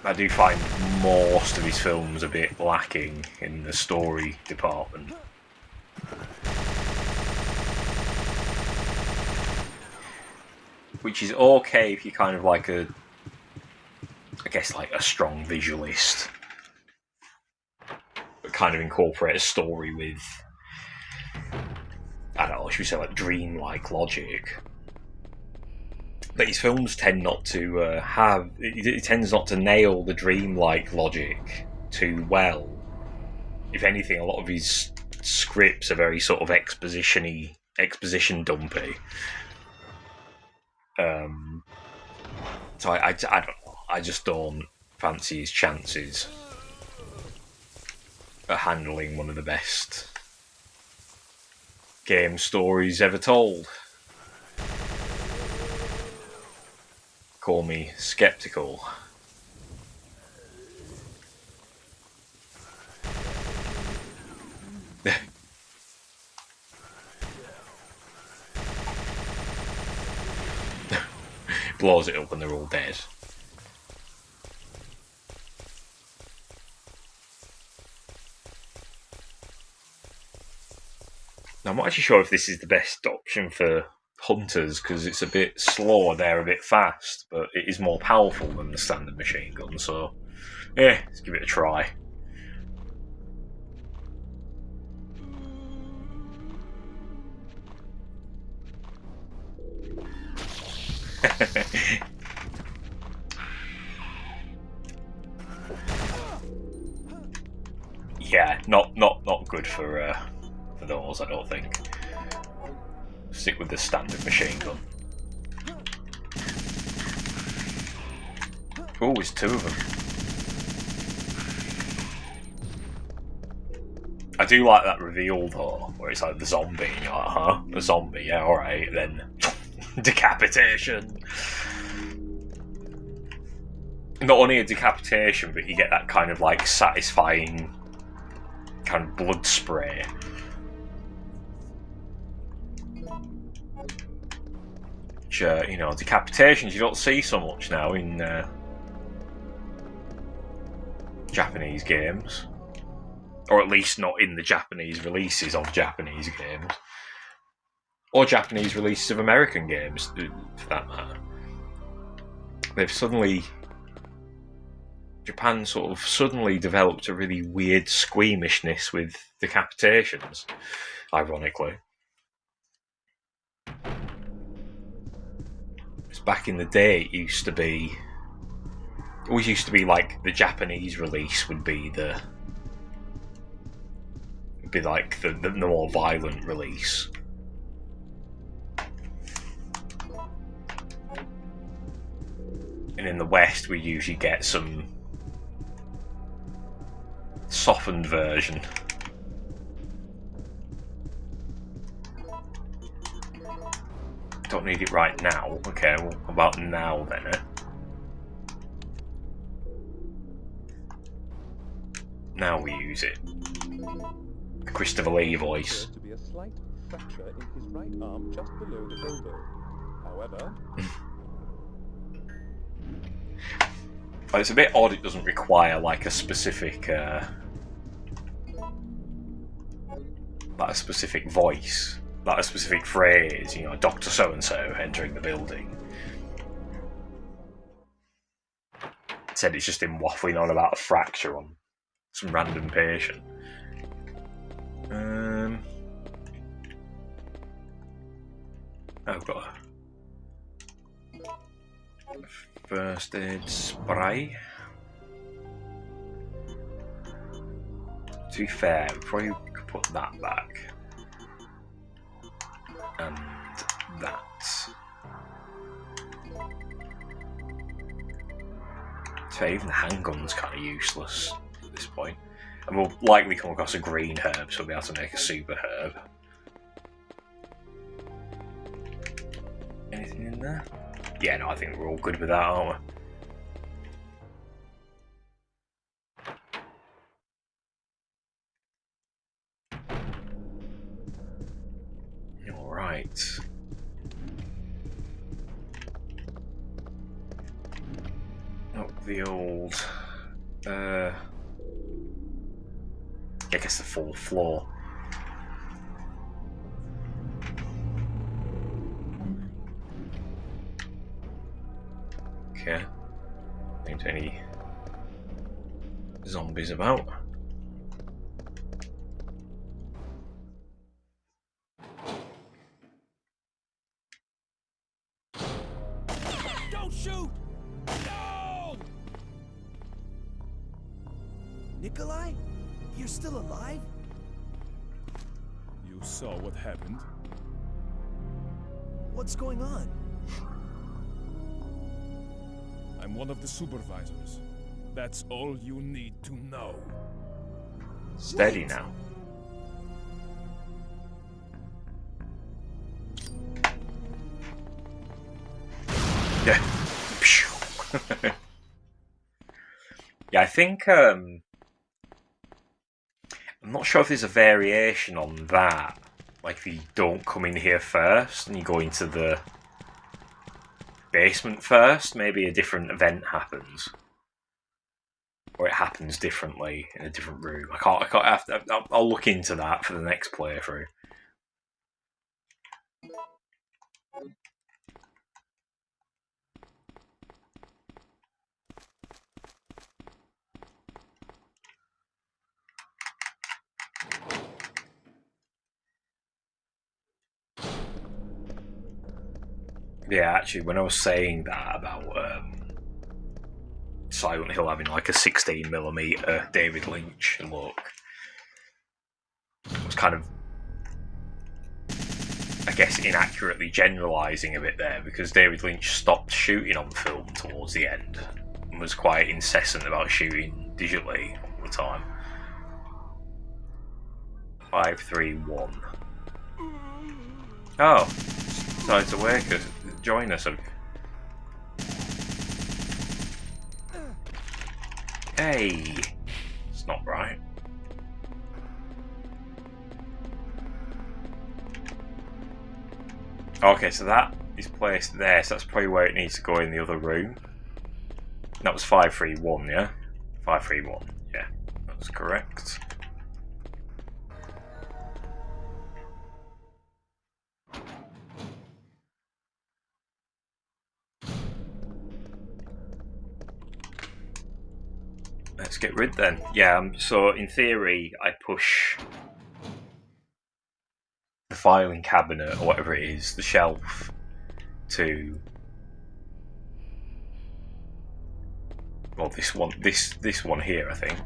I do find most of his films a bit lacking in the story department. Which is okay if you're kind of like a, I guess like a strong visualist, but kind of incorporate a story with, I don't know, should we say like dreamlike logic. But his films tend not to have, it tends not to nail the dreamlike logic too well. If anything, a lot of his scripts are very sort of exposition dumpy. So I don't know, I just don't fancy his chances at handling one of the best game stories ever told. Call me skeptical. Blows it up and they're all dead. Now, I'm not actually sure if this is the best option for hunters, because it's a bit slow, they're a bit fast, but it is more powerful than the standard machine gun, so yeah, let's give it a try. Yeah, not good for those, I don't think. Stick with the standard machine gun. Oh, it's two of them. I do like that reveal though, where it's like the zombie, and you're like, huh? A zombie, yeah, alright, then decapitation. Not only a decapitation, but you get that kind of like satisfying kind of blood spray. Which, you know, decapitations you don't see so much now in Japanese games. Or at least not in the Japanese releases of Japanese games. Or Japanese releases of American games, for that matter. They've suddenly... Japan sort of suddenly developed a really weird squeamishness with decapitations, ironically. Because back in the day, it used to be... It always used to be like the Japanese release would be the... Would be like the more violent release. And in the West, we usually get some softened version. Don't need it right now. Okay, well, how about now then, eh? Now we use it. The Christopher Lee voice. To be a slight fracture in his right arm just below the elbow. However... It's a bit odd it doesn't require like a specific voice, like a specific phrase, you know, Dr. So-and-so entering the building. Said it's just him waffling on about a fracture on some random patient. I've got a first aid spray. To be fair, before you put that back, and that. So even the handgun's kind of useless at this point. And we'll likely come across a green herb, so we'll be able to make a super herb. Anything in there? Yeah, no, I think we're all good with that, aren't we? Alright. Up the old... I guess the fourth floor. Okay. Ain't any zombies about. Don't shoot! No! Nikolai? You're still alive? You saw what happened? What's going on? I'm one of the supervisors. That's all you need to know. Steady now. Yeah. Yeah, I think I'm not sure if there's a variation on that. Like if you don't come in here first and you go into the basement first, maybe a different event happens. Or it happens differently in a different room. I'll look into that for the next playthrough. Yeah, actually, when I was saying that about Silent Hill having like a 16mm David Lynch look, I was kind of, I guess, inaccurately generalising a bit there, because David Lynch stopped shooting on film towards the end and was quite incessant about shooting digitally all the time. 531. Oh, decided to wake us, join us. Hey, it's not right. Okay, so that is placed there, so that's probably where it needs to go in the other room. That was 531, yeah? 531, yeah, that's correct. Let's get rid then. Yeah, so in theory, I push the filing cabinet, or whatever it is, the shelf, to... well, this one here, I think.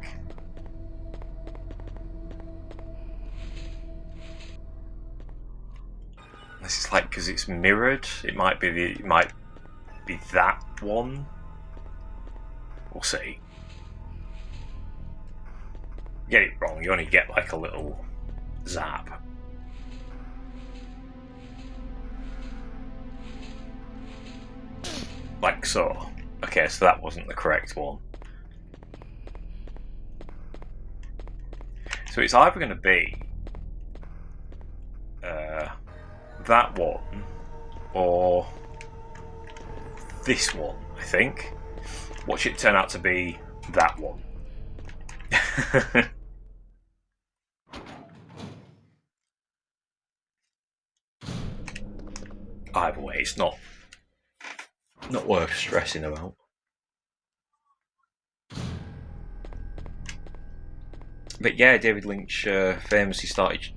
This is like, because it's mirrored, it might be that one. We'll see. Get it wrong, you only get like a little zap. Like so. Okay, so that wasn't the correct one. So it's either going to be that one or this one, I think. Watch it turn out to be that one. Either way, it's not worth stressing about. But yeah, David Lynch famously started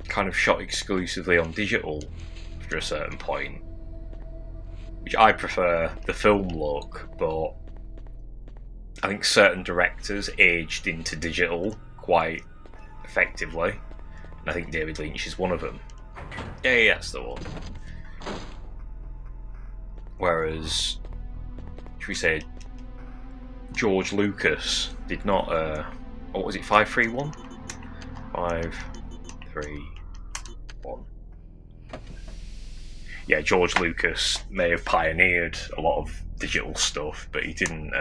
kind of shot exclusively on digital after a certain point, which I prefer the film look, but I think certain directors aged into digital quite effectively, and I think David Lynch is one of them. Yeah, that's the one. Whereas, should we say, George Lucas did not. What was it? 5-3-1. 5-3-1. Yeah, George Lucas may have pioneered a lot of digital stuff, but he didn't.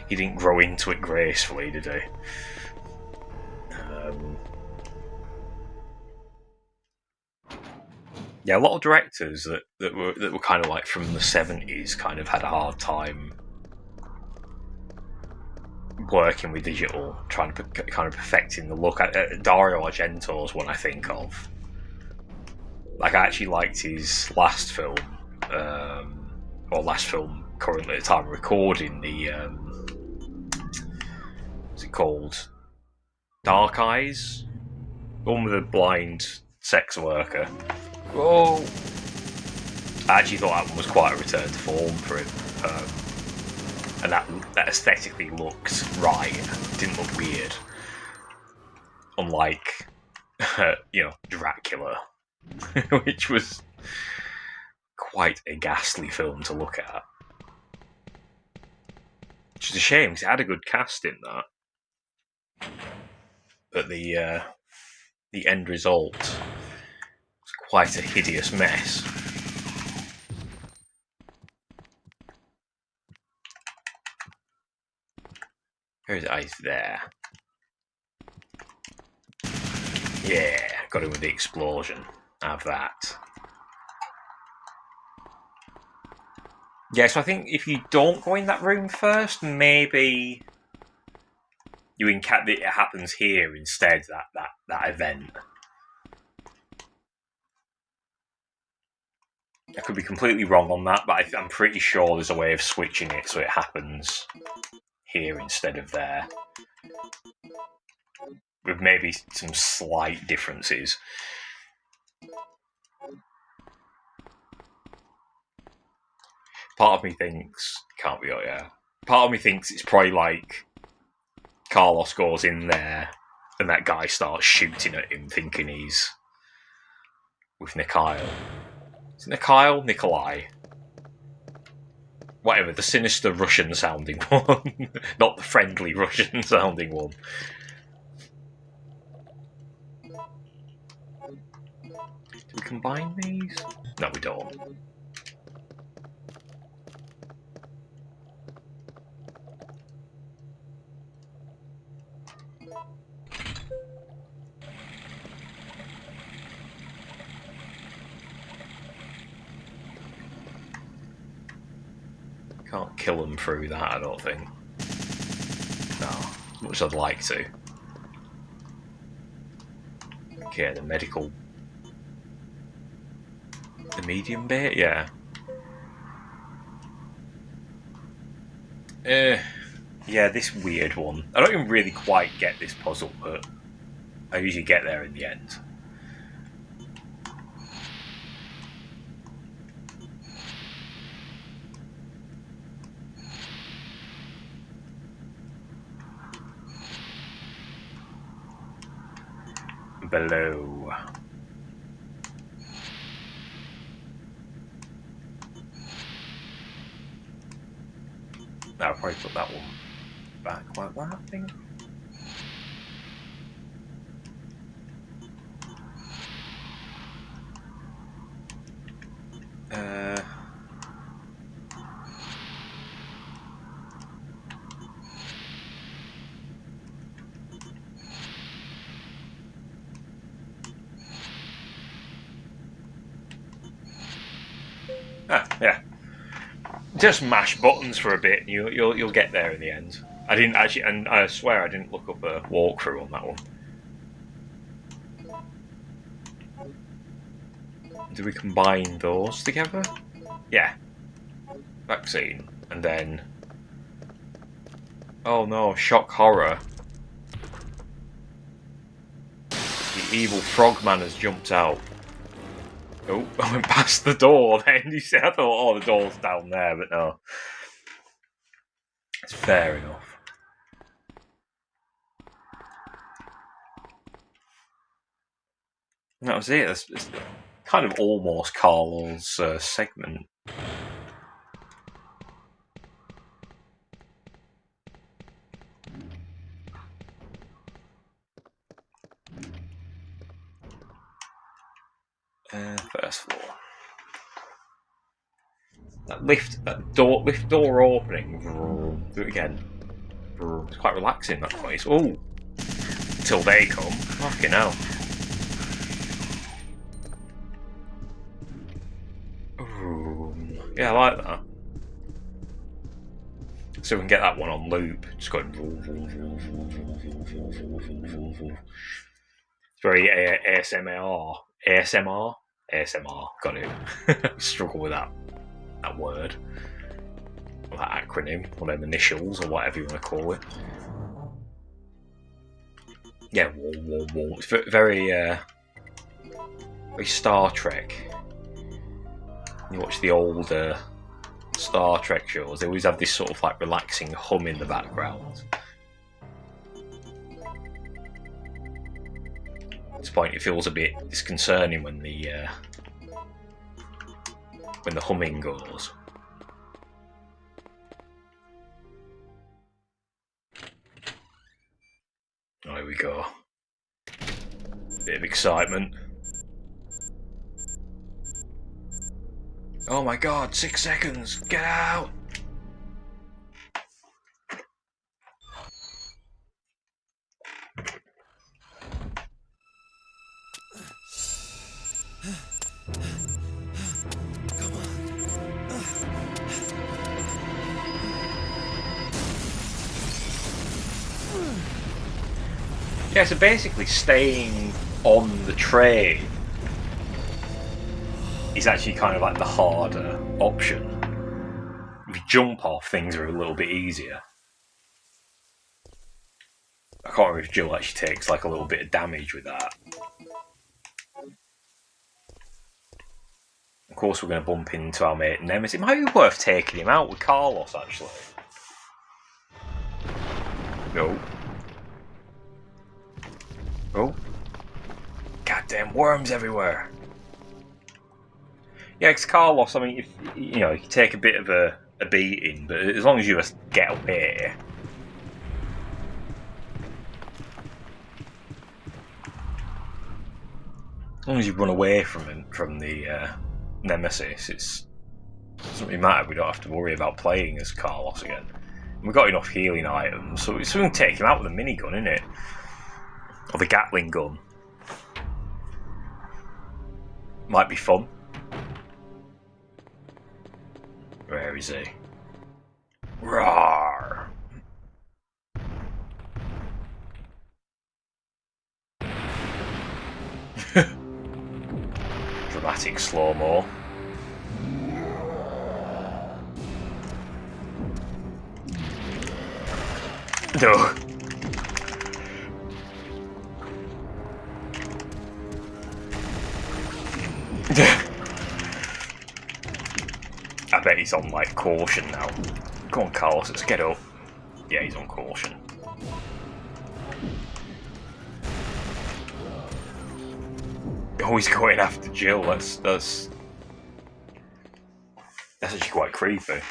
He didn't grow into it gracefully, did he? Yeah, a lot of directors that were kind of like from the 70s kind of had a hard time working with digital, trying to kind of perfecting the look. Dario Argento's one I think of. Like, I actually liked his last film, or last film currently at the time of recording, the what's it called? Dark Eyes? The one with the blind sex worker. Oh, I actually thought that one was quite a return to form for him. And that aesthetically looked right. It didn't look weird. Unlike, Dracula, which was quite a ghastly film to look at. Which is a shame, because it had a good cast in that. But the end result was quite a hideous mess. Where's ice there? Yeah, got him with the explosion. Have that. Yeah, so I think if you don't go in that room first, maybe it happens here instead. That event. I could be completely wrong on that, but I'm pretty sure there's a way of switching it so it happens here instead of there, with maybe some slight differences. Part of me thinks can't be. Oh yeah. Part of me thinks it's probably like Carlos goes in there and that guy starts shooting at him, thinking he's with Mikhail. Is it Mikhail? Nikolai? Whatever, the sinister Russian-sounding one. Not the friendly Russian-sounding one. Do we combine these? No, we don't. Can't kill them through that, I don't think. No, as much as I'd like to. Okay, the medical... The medium bit? Yeah. Yeah, this weird one. I don't even really quite get this puzzle, but I usually get there in the end. Below. I'll probably put that one back like that, I think. Yeah. Just mash buttons for a bit, and you'll get there in the end. I didn't actually, and I swear I didn't look up a walkthrough on that one. Do we combine those together? Yeah. Vaccine, and then... Oh no, shock horror. evil frogman has jumped out. Oh, I went past the door then. You see, I thought, oh, the door's down there, but no. It's fair enough. That was it. It's kind of almost Carlo's segment. First floor. That lift door opening. Do it again. It's quite relaxing, that place. Oh, till they come. Fucking hell. Ooh. Yeah, I like that. So we can get that one on loop. Just going. It's very ASMR. ASMR. Got it. Struggle with that word. Or that acronym. Or them initials, or whatever you want to call it. Yeah, It's very, very Star Trek. You watch the old Star Trek shows, they always have this sort of like relaxing hum in the background. At this point, it feels a bit disconcerting when the humming goes. Oh, here we go. Bit of excitement. Oh my god, 6 seconds! Get out! Yeah, so basically staying on the train is actually kind of like the harder option. If you jump off, things are a little bit easier. I can't remember if Jill actually takes like a little bit of damage with that. Of course, we're going to bump into our mate Nemesis. It might be worth taking him out with Carlos, actually. No. Oh. Goddamn worms everywhere. Yeah, because Carlos, I mean, if you know, you can take a bit of a beating, but as long as you just get up here. As long as you run away from him, from the nemesis, it doesn't really matter. We don't have to worry about playing as Carlos again. We've got enough healing items, so we can take him out with a minigun, innit? Or the Gatling gun. Might be fun. Where is he? Roar! Dramatic slow-mo. No. I bet he's on like caution now. Come on, Carlos, let's get up. Yeah, he's on caution. Oh, he's going after Jill. That's actually quite creepy.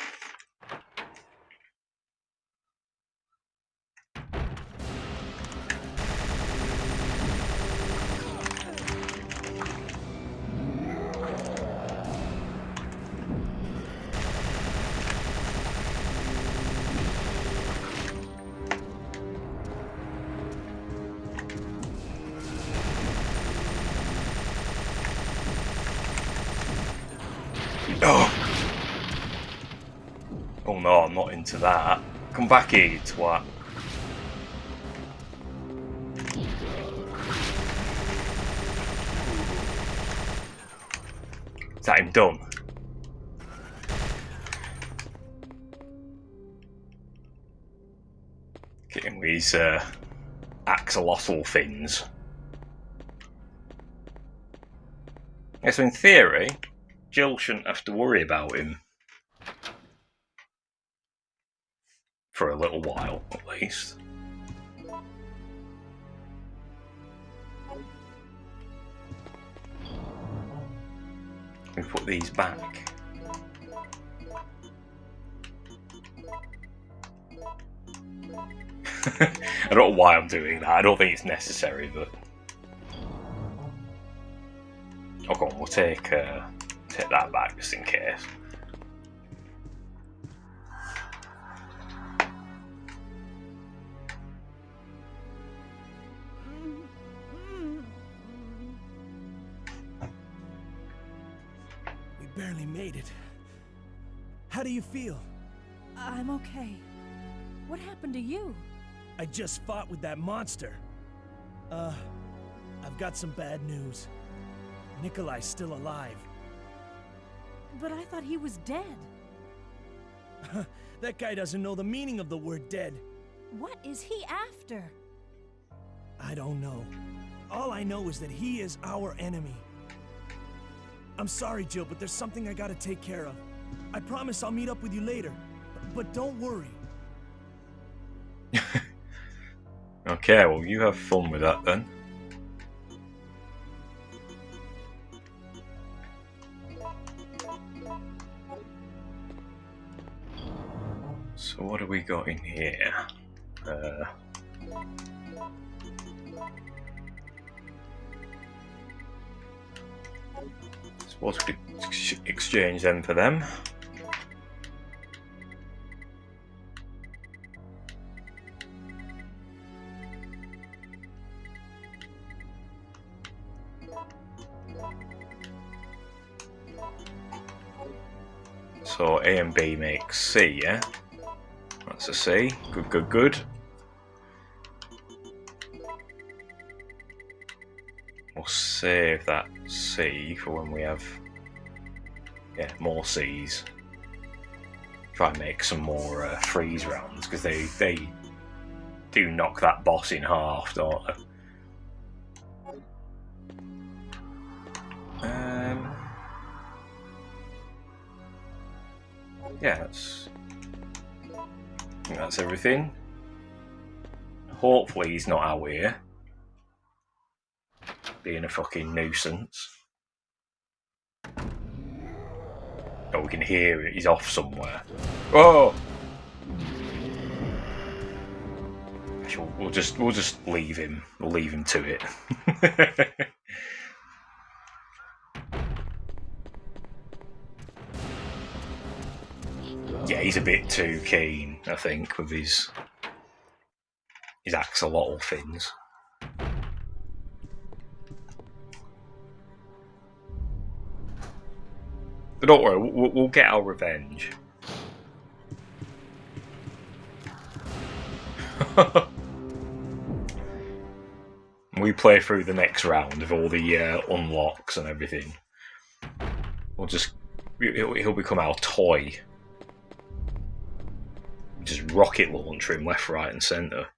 Oh no, I'm not into that. Come back here, you twat. Is that him done? Get him with his axolotl fins. Yeah, so in theory, Jill shouldn't have to worry about him. For a little while, at least. We put these back. I don't know why I'm doing that. I don't think it's necessary, but oh, go on, we'll take that back just in case. We barely made it. How do you feel? I'm okay. What happened to you? I just fought with that monster. I've got some bad news. Nikolai's still alive. But I thought he was dead. That guy doesn't know the meaning of the word dead. What is he after? I don't know. All I know is that he is our enemy. I'm sorry, Jill, but there's something I gotta take care of. I promise I'll meet up with you later. But don't worry. Okay, well, you have fun with that then. So what do we got in here? Suppose we could exchange them for them. So A and B makes C, yeah? That's a C. Good, good, good. We'll save that C for when we have, yeah, more C's. Try and make some more freeze rounds, because they do knock that boss in half, don't they? Yeah, that's everything. Hopefully he's not out here being a fucking nuisance. Oh, we can hear it. He's off somewhere. Oh! Actually, we'll just leave him. We'll leave him to it. Yeah, he's a bit too keen, I think, with his axolotl fins. But don't worry, we'll get our revenge. We play through the next round of all the unlocks and everything. He'll become our toy. Just rocket launcher him left, right, and centre.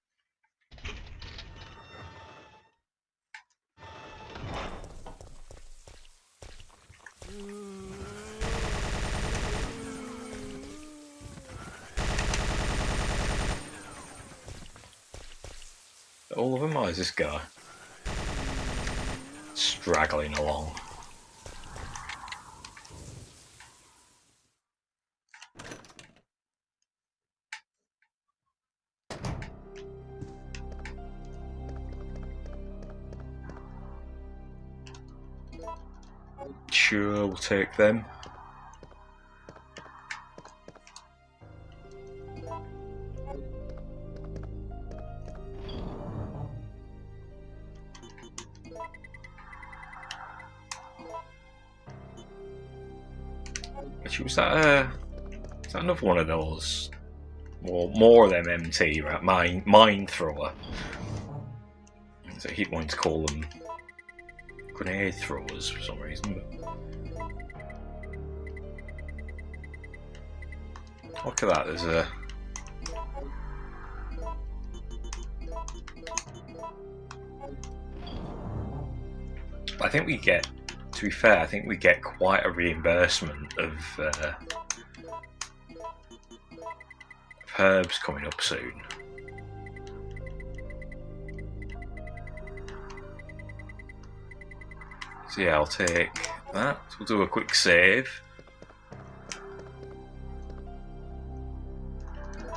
All of them, or is this guy straggling along? Sure, we'll take them. Actually, was that another one of those? More of them MT, right? Mine thrower. So I keep wanting to call them grenade throwers for some reason, but look at that, there's a I think we get to be fair, I think we get quite a reimbursement of herbs coming up soon. So yeah, I'll take that. We'll do a quick save.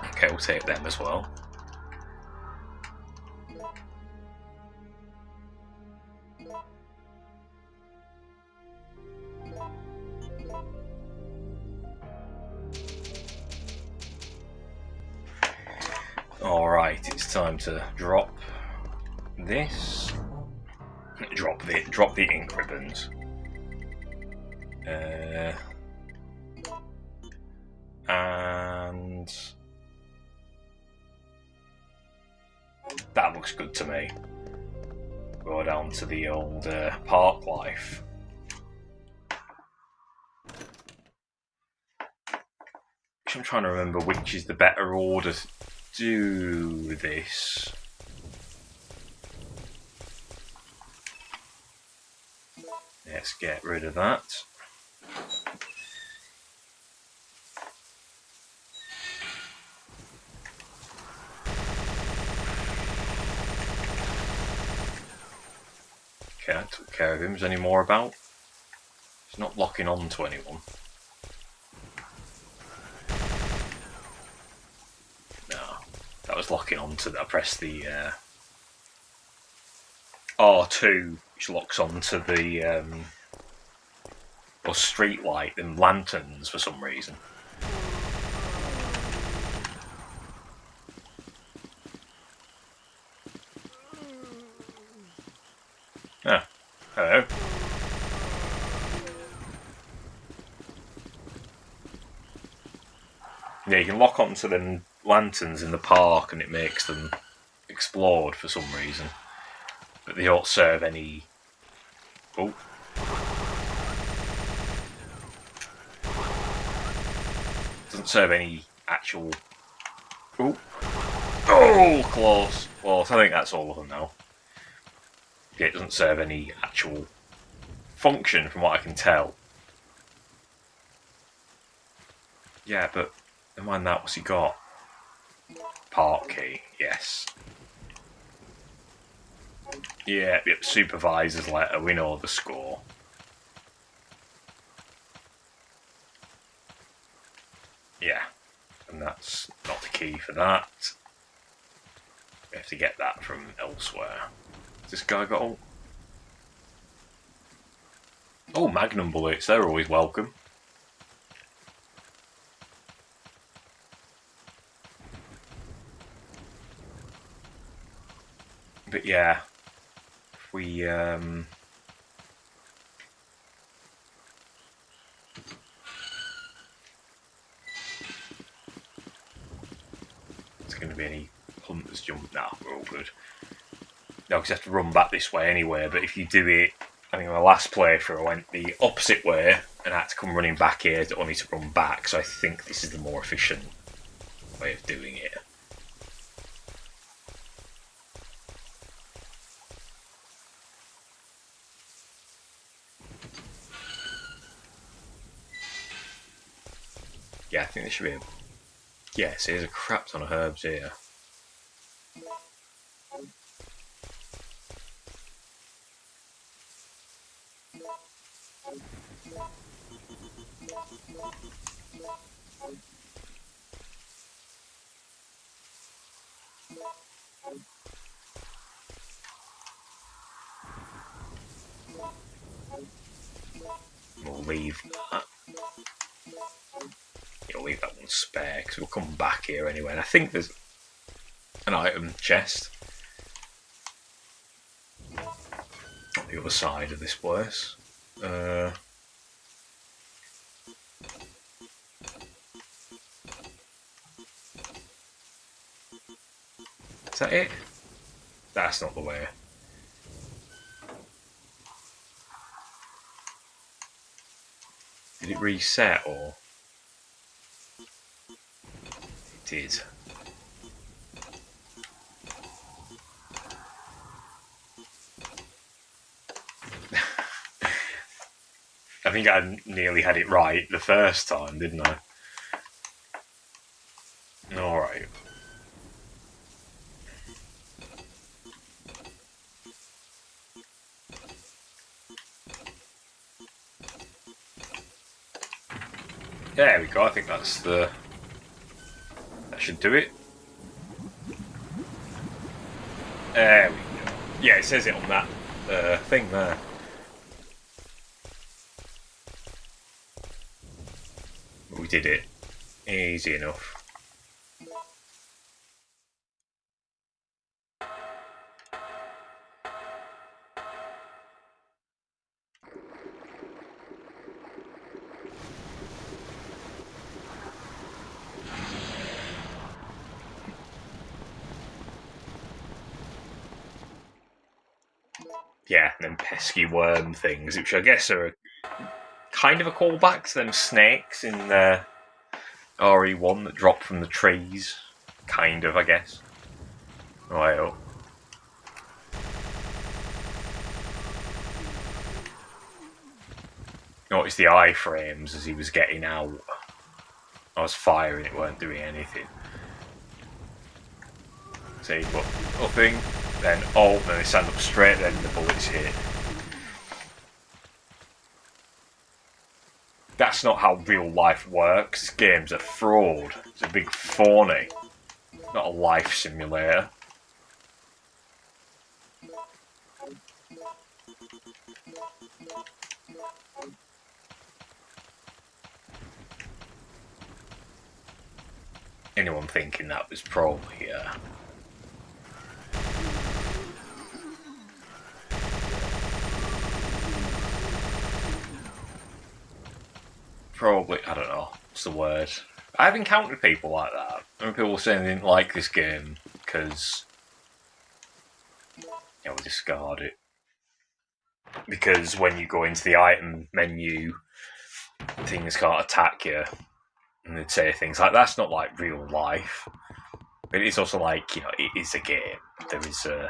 Okay, we'll take them as well. Alright, it's time to drop this. Drop the ink ribbons. And that looks good to me. Go down to the old park life. I'm trying to remember which is the better order to do this. Let's get rid of that. Okay, I took care of him. Is there any more about? He's not locking on to anyone. No, that was locking on to that. I pressed the R2, which locks onto the or street light and lanterns for some reason. Ah, hello. Yeah, you can lock onto them lanterns in the park and it makes them explode for some reason. But they don't serve any... Oh. Doesn't serve any actual... Oh. Oh, close. Close. I think that's all of them now. Yeah, it doesn't serve any actual function from what I can tell. Yeah, but never mind that. What's he got? Park key. Yes. Yeah, yep, supervisor's letter. We know the score. Yeah, and that's not the key for that. We have to get that from elsewhere. Has this guy got all... Oh, magnum bullets. They're always welcome. But yeah, if we there's going to be any hunters jump. No, we're all good. No, because you have to run back this way anyway. But if you do it, I think my last playthrough I went the opposite way and I had to come running back here to only to run back. So I think this is the more efficient way of doing it. Yeah, I think there should be a... Yes, there's a crap ton of herbs here. We'll leave that. You'll leave that one spare because we'll come back here anyway. And I think there's an item chest on the other side of this place. Is that it? That's not the way. Did it reset or? It did. think I nearly had it right the first time, didn't I? Alright. There we go, I think that's the... That should do it. There we go. Yeah, it says it on that thing there. We did it. Easy enough. Yeah, and then pesky worm things, which I guess are kind of a callback to them snakes in RE1 that drop from the trees. Kind of, I guess. Right up. Noticed the iframes as he was getting out. I was firing, it weren't doing anything. See, but upping, then alt, then they stand up straight, then the bullets hit. That's not how real life works. This game's a fraud. It's a big phony. Not a life simulator. Anyone thinking that was probably probably, I don't know, what's the word? I've encountered people like that. I mean, people saying they didn't like this game because, yeah, we'll discard it. Because when you go into the item menu, things can't attack you. And they'd say things like, that's not like real life. But it's also like, you know, it is a game. There is a...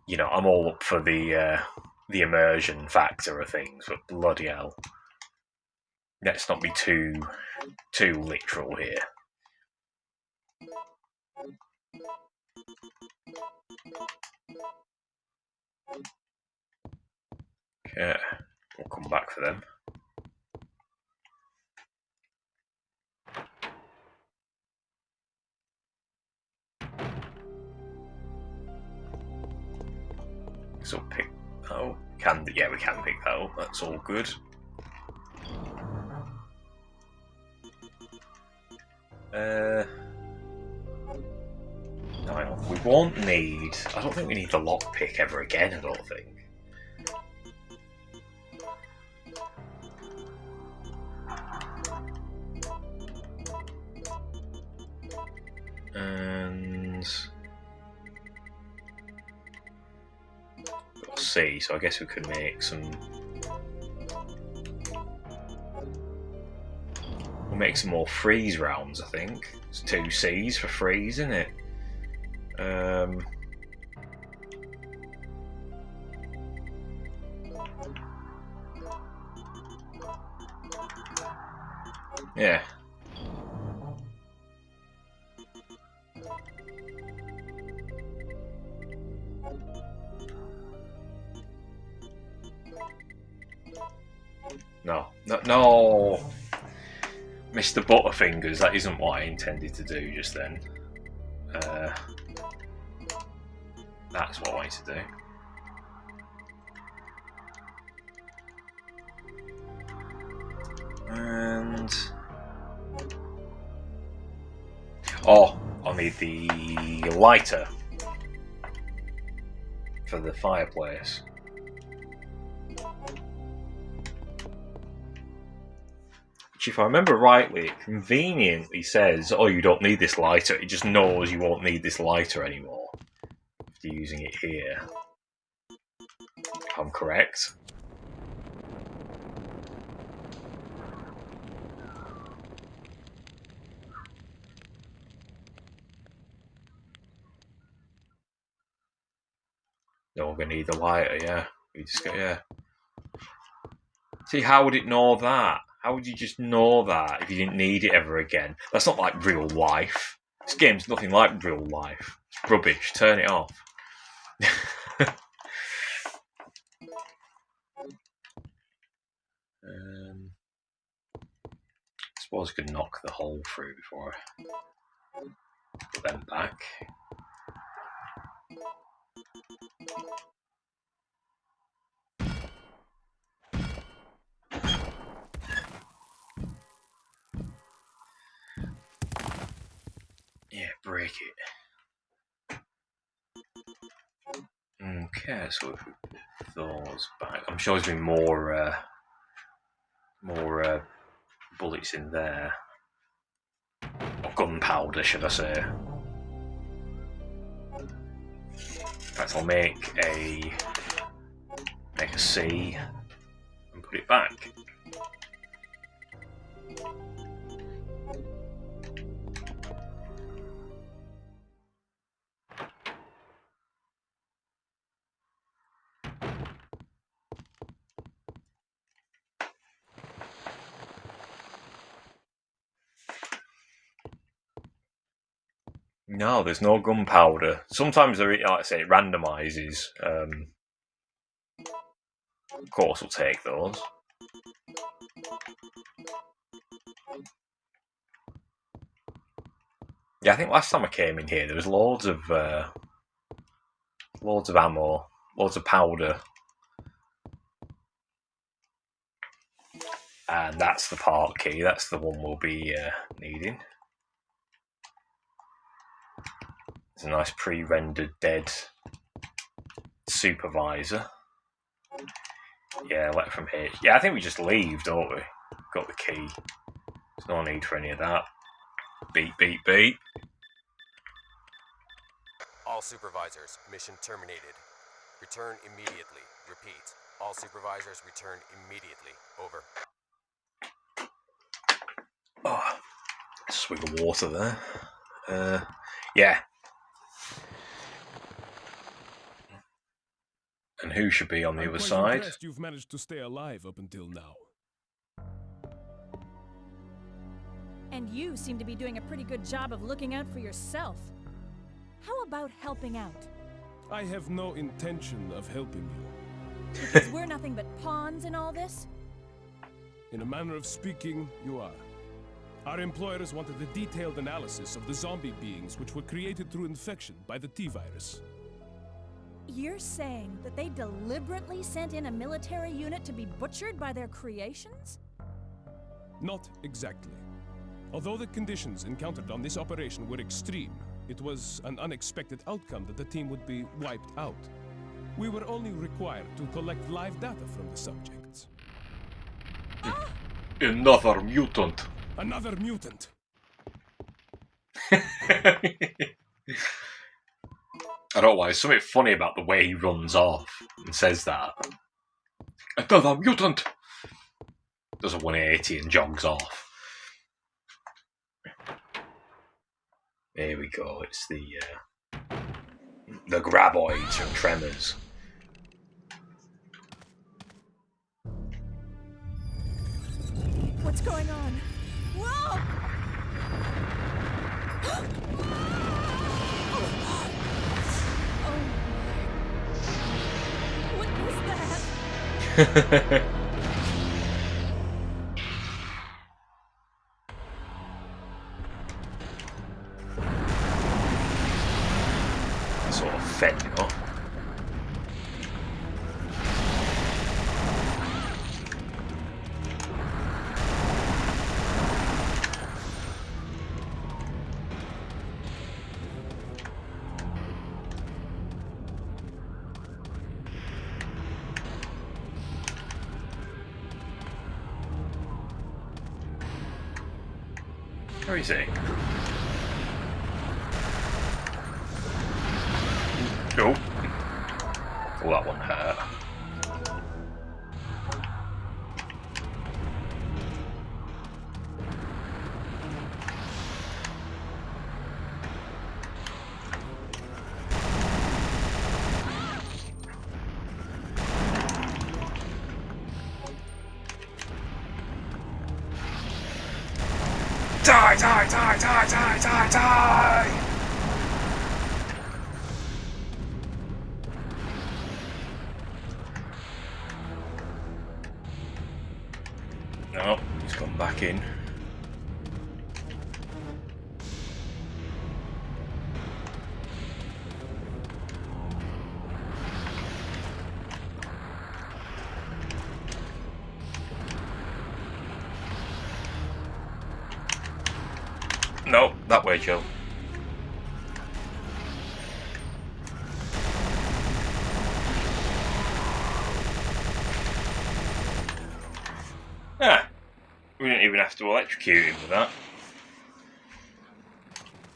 You know, I'm all up for the immersion factor of things, but bloody hell. Let's not be too literal here. Okay, we'll come back for them. So pick... Oh, yeah, we can pick that up. That's all good. No, we won't need... I don't think we need the lockpick ever again, I don't think. And... got C, so I guess we could make some... We'll make some more freeze rounds, I think. It's 2 C's for freeze, isn't it? Yeah. No! Mr. Butterfingers, that isn't what I intended to do just then. That's what I wanted to do. And... oh, I'll need the lighter for the fireplace. Which, if I remember rightly, it conveniently says, oh, you don't need this lighter. It just knows you won't need this lighter anymore after using it here. If I'm correct. No, we're gonna need the lighter, yeah. We just got, yeah. See, how would it know that? How would you just know that if you didn't need it ever again? That's not like real life. This game's nothing like real life. It's rubbish. Turn it off. I suppose I could knock the hole through before I put them back. Yeah, break it. Okay, so if we put those back, I'm sure there's been more bullets in there. Or gunpowder, should I say. In fact, I'll make a C and put it back. No, there's no gunpowder. Sometimes, like I say, it randomises. Of course, we'll take those. Yeah, I think last time I came in here, there was loads of ammo, loads of powder, and that's the part key. That's the one we'll be needing. It's a nice pre-rendered dead supervisor. Yeah, let from here. Yeah, I think we just leave, don't we? Got the key. There's no need for any of that. Beep, beep, beep. All supervisors, mission terminated. Return immediately. Repeat. All supervisors return immediately. Over. Oh, swig of water there. Yeah. And who should be on the other side? Impressed you've managed to stay alive up until now. And you seem to be doing a pretty good job of looking out for yourself. How about helping out? I have no intention of helping you. Because we're nothing but pawns in all this? In a manner of speaking, you are. Our employers wanted a detailed analysis of the zombie beings which were created through infection by the T-virus. You're saying that they deliberately sent in a military unit to be butchered by their creations? Not exactly. Although the conditions encountered on this operation were extreme, it was an unexpected outcome that the team would be wiped out. We were only required to collect live data from the subjects. Another mutant. Another mutant! I don't know why, there's something funny about the way he runs off and says that. Another mutant! Does a 180 and jogs off. Here we go, it's the graboids from Tremors. What's going on? Whoa! What was that? Sort of fending off. Where is he? Oh. Oh, that one hurt. Die, die, die, die, die, die, die! No, he's gone back in. No, that way, Joe. Ah, we didn't even have to electrocute him with that.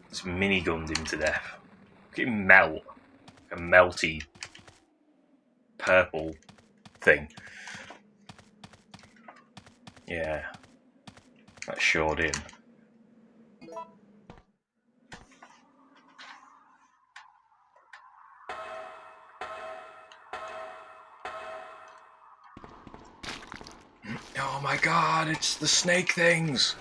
Just minigunned him to death. Look at him melt. A melty purple thing. Yeah, that shored him. Oh my god, it's the snake things!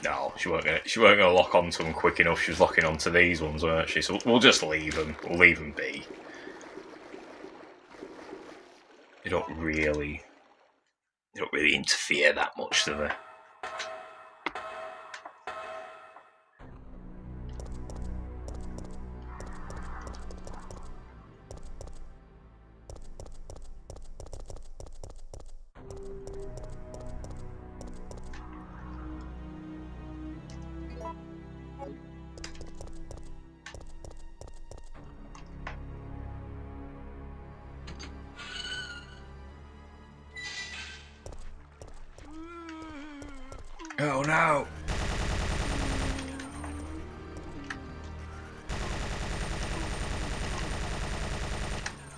No, she weren't gonna lock onto them quick enough. She was locking onto these ones, weren't she? So we'll just leave them. We'll leave them be. They don't really interfere that much, do they? Oh no!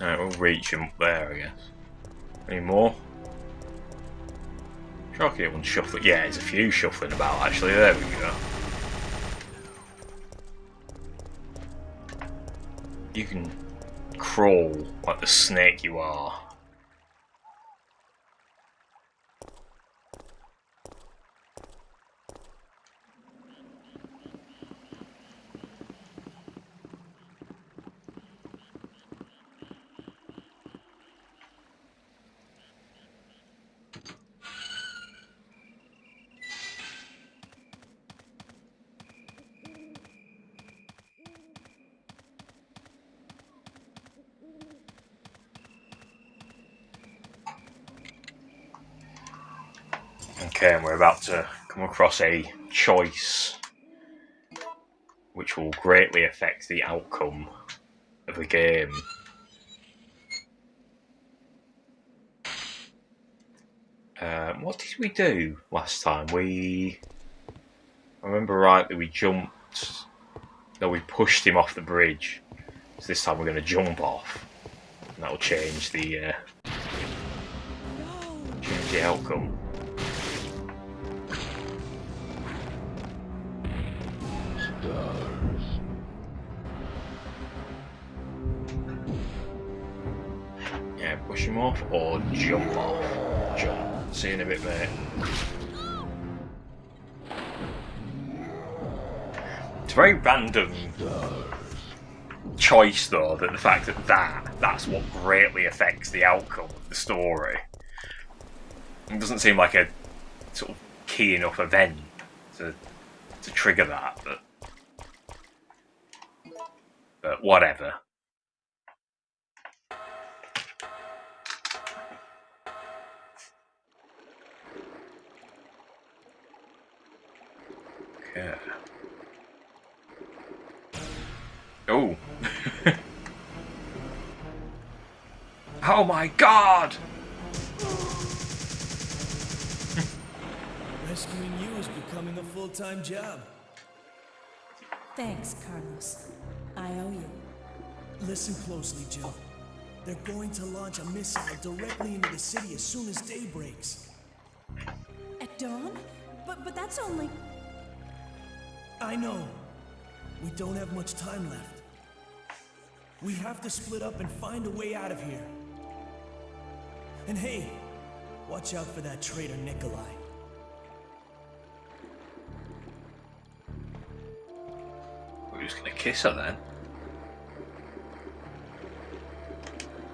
Alright, we'll reach him up there, I guess. Any more? Sure I can get one shuffling. Yeah, there's a few shuffling about actually. There we go. You can crawl like the snake you are. Okay, and we're about to come across a choice which will greatly affect the outcome of the game. What did we do last time? I remember rightly, we jumped. No, we pushed him off the bridge. So this time we're going to jump off, and that will change the outcome. Yeah, push him off or jump off. Jump. See you in a bit, mate. It's a very random choice, though, that the fact that's what greatly affects the outcome of the story. It doesn't seem like a sort of key enough event to trigger that, but whatever. Okay. Oh. Oh my god! Rescuing you is becoming a full-time job. Thanks, Carlos. I owe you. Listen closely, Jill. They're going to launch a missile directly into the city as soon as day breaks. At dawn? But that's only... I know. We don't have much time left. We have to split up and find a way out of here. And hey, watch out for that traitor Nikolai. was going to kiss her then.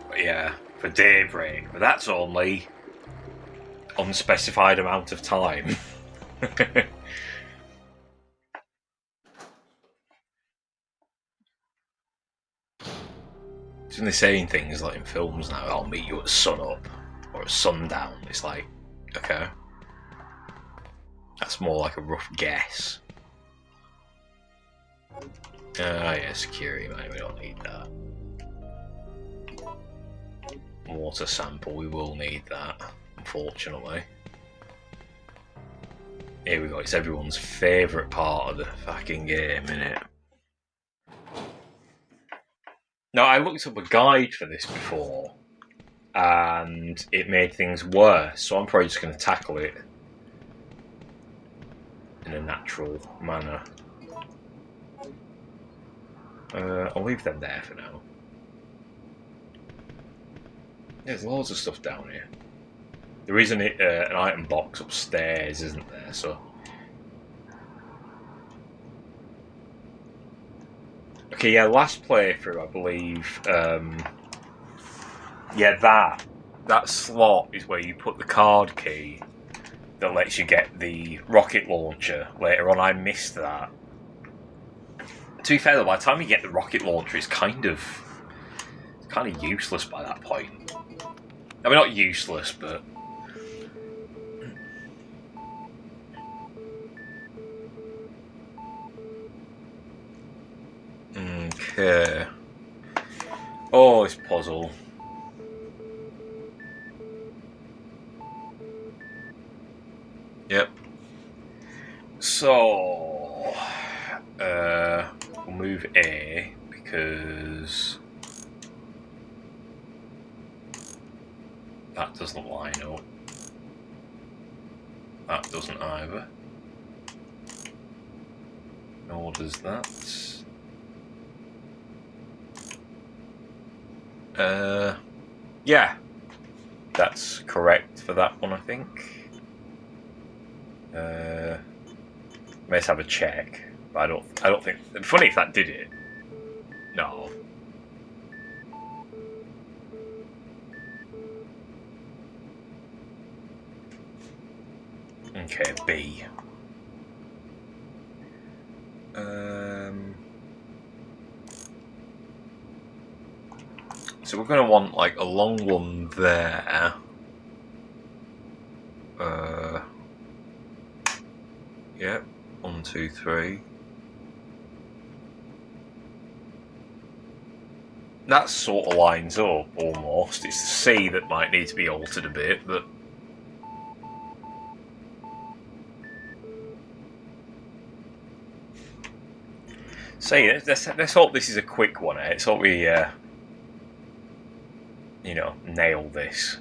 But yeah, for daybreak. But that's only unspecified amount of time. Isn't they saying things like in films now, I'll meet you at sunup or at sundown? It's like, okay. That's more like a rough guess. Yeah, security, man, we don't need that. Water sample, we will need that, unfortunately. Here we go, it's everyone's favourite part of the fucking game, innit? Now, I looked up a guide for this before, and it made things worse, so I'm probably just going to tackle it in a natural manner. I'll leave them there for now. There's loads of stuff down here. There isn't an item box upstairs, isn't there? So, okay, yeah. Last playthrough, I believe. Yeah, that slot is where you put the card key that lets you get the rocket launcher. Later on, I missed that. To be fair, though, by the time you get the rocket launcher, it's kind of useless by that point. I mean, not useless, but okay. Oh, this puzzle. Yep. So, we'll move A because that doesn't line up. That doesn't either. Nor does that. Yeah, that's correct for that one, I think. Let's have a check. But I don't think. It'd be funny if that did it. No. Okay, B. So we're going to want like a long one there. Yep, 1, 2, 3. That sort of lines up almost. It's the C that might need to be altered a bit, but see, let's hope this is a quick one. Let's hope we, nail this.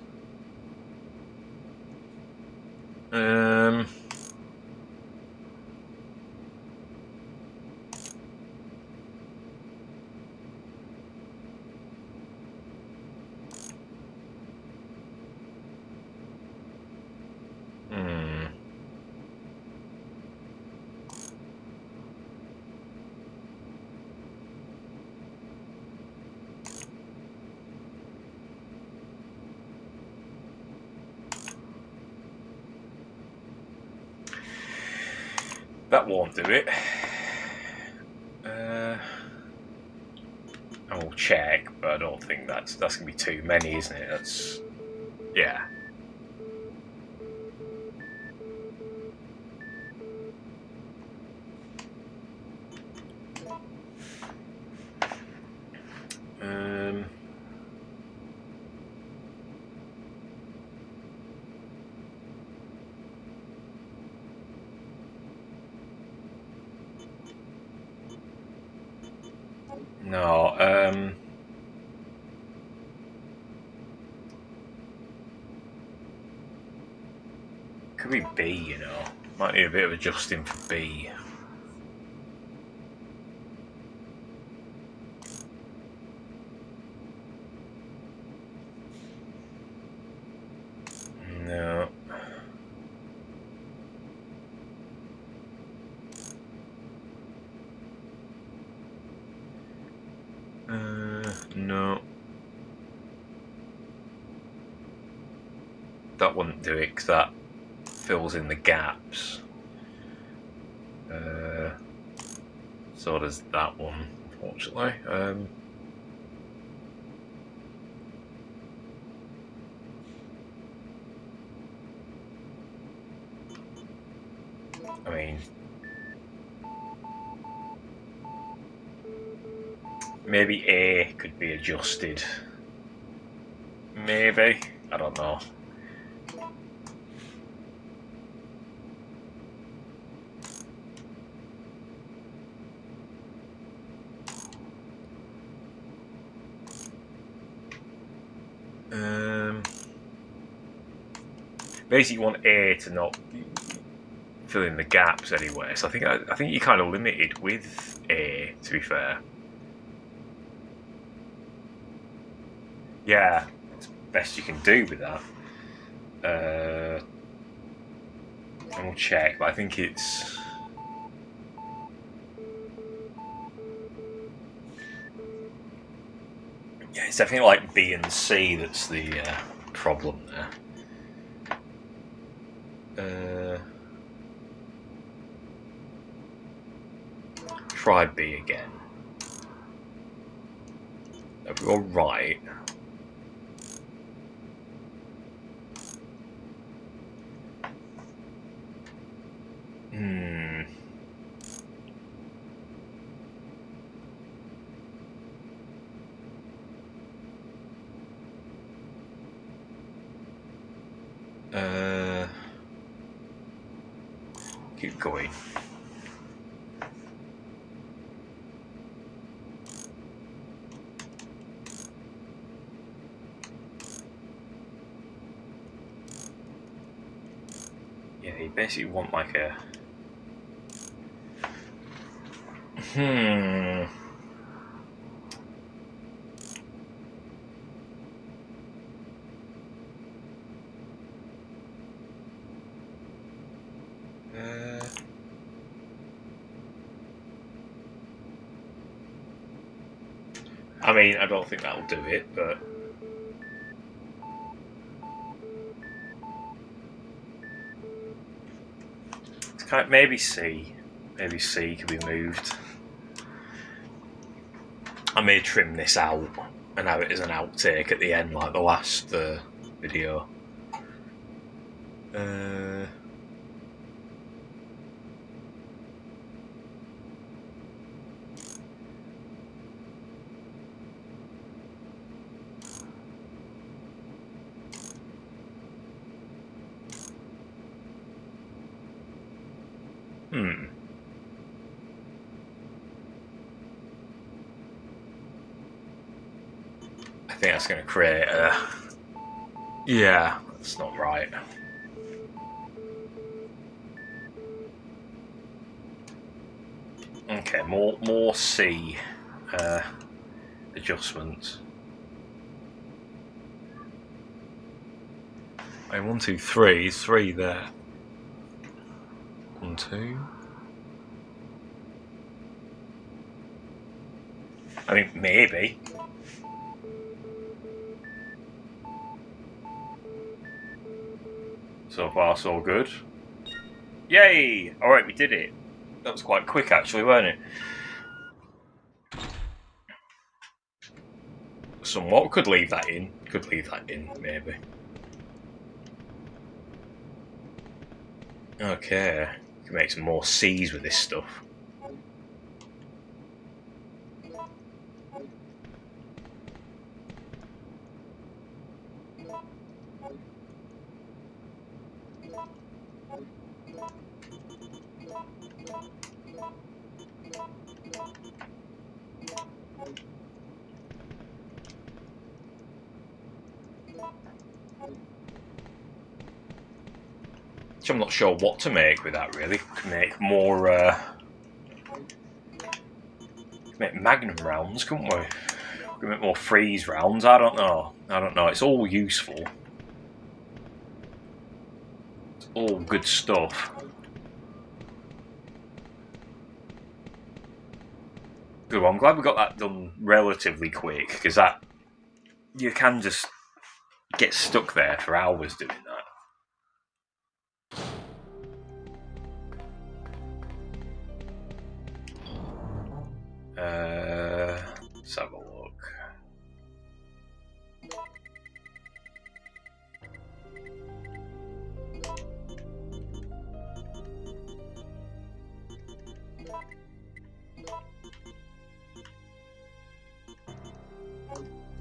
That won't do it. I will check, but I don't think that's gonna be too many, isn't it? That's yeah. No, could be B, you know. Might need a bit of adjusting for B. No. that wouldn't do it because that fills in the gaps. So does that one, unfortunately. I mean, maybe A could be adjusted. Maybe, I don't know. Basically, you want A to not fill in the gaps anyway. So I think you're kind of limited with A. To be fair, yeah, it's best you can do with that. And we'll check, but I think it's. Yeah, it's definitely like B and C that's the problem there. Try B again. If we go right. Keep going. Yeah, you basically want like a. I mean, I don't think that'll do it, but. It's kind of, maybe C. Maybe C could be moved. I may trim this out and have it as an outtake at the end, like the last video. I think that's going to create a. Yeah, that's not right. Okay, more C adjustments. I mean, 1, 2, 3. 3 there. 1, 2. I mean, maybe. So far, so good. Yay! Alright, we did it. That was quite quick, actually, wasn't it? Somewhat. Could leave that in. Could leave that in, maybe. Okay. Can make some more C's with this stuff. I'm not sure what to make with that, really. Could make more, make magnum rounds, couldn't we? Could make more freeze rounds, I don't know. It's all useful. It's all good stuff. Good, well, I'm glad we got that done relatively quick, because that... You can just get stuck there for hours doing that. Let's have a look.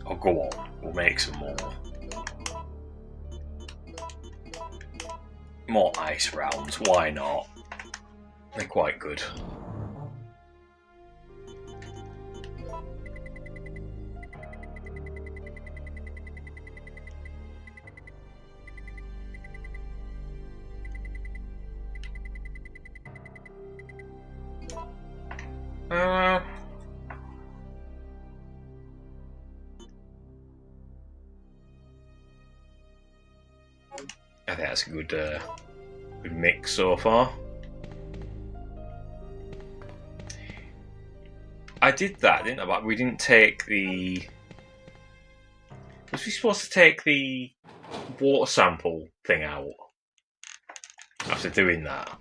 Oh, go on. We'll make some more. More ice rounds. Why not? They're quite good. I think that's a good mix so far. I did that, didn't I? But we didn't take the... Was we supposed to take the water sample thing out after doing that?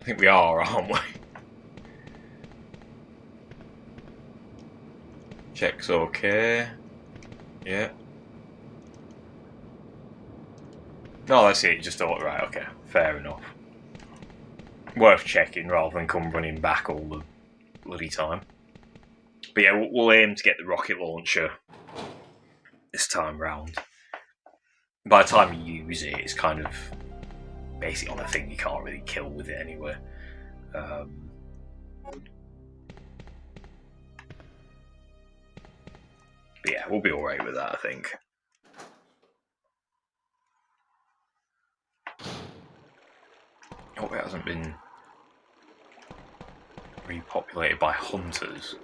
I think we are, aren't we? Check's okay. Yeah. No, that's it. Just thought, right, okay, fair enough. Worth checking rather than come running back all the bloody time. But yeah, we'll aim to get the rocket launcher this time round. By the time you use it, it's kind of basically on a thing you can't really kill with it anyway. But yeah, we'll be alright with that, I think. Hope it hasn't been repopulated by hunters.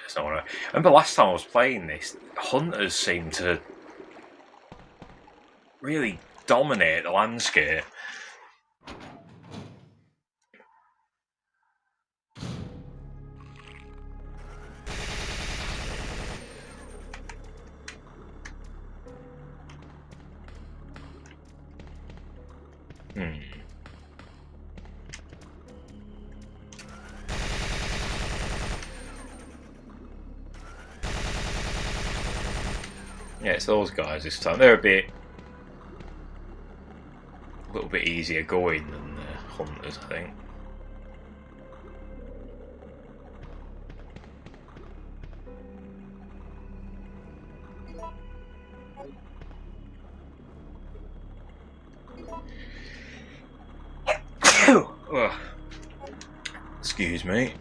It's not what I remember last time I was playing this, hunters seemed to really dominate the landscape. Yeah, it's those guys this time. They're a little bit easier going than the hunters, I think. Excuse me.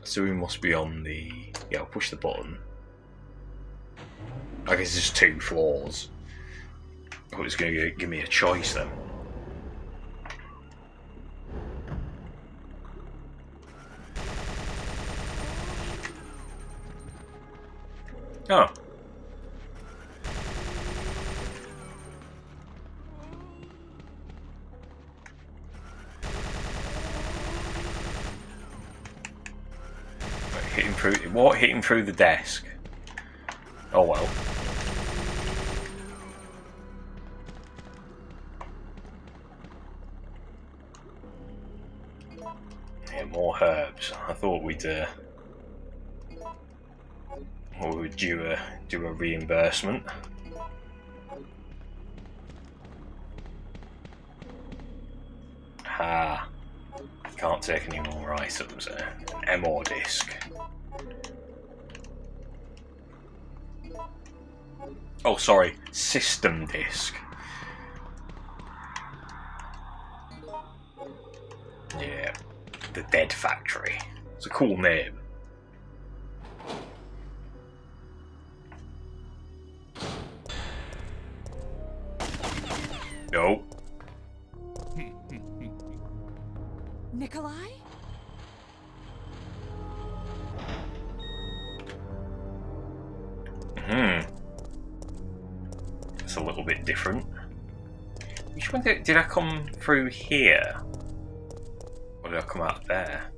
So we must be on the... Yeah, I'll push the button. I guess there's 2 floors. I thought it was going to give me a choice then. Oh. Hitting through... What? Hitting through the desk? Oh well. Yeah, more herbs. I thought we'd... Or we would do a reimbursement. Ah, can't take any more items there. An MO disc. Oh, sorry, system disc. Yeah, the Dead Factory. It's a cool name. No. Nikolai? It's a little bit different. Which one did I come through here? Or did I come out there?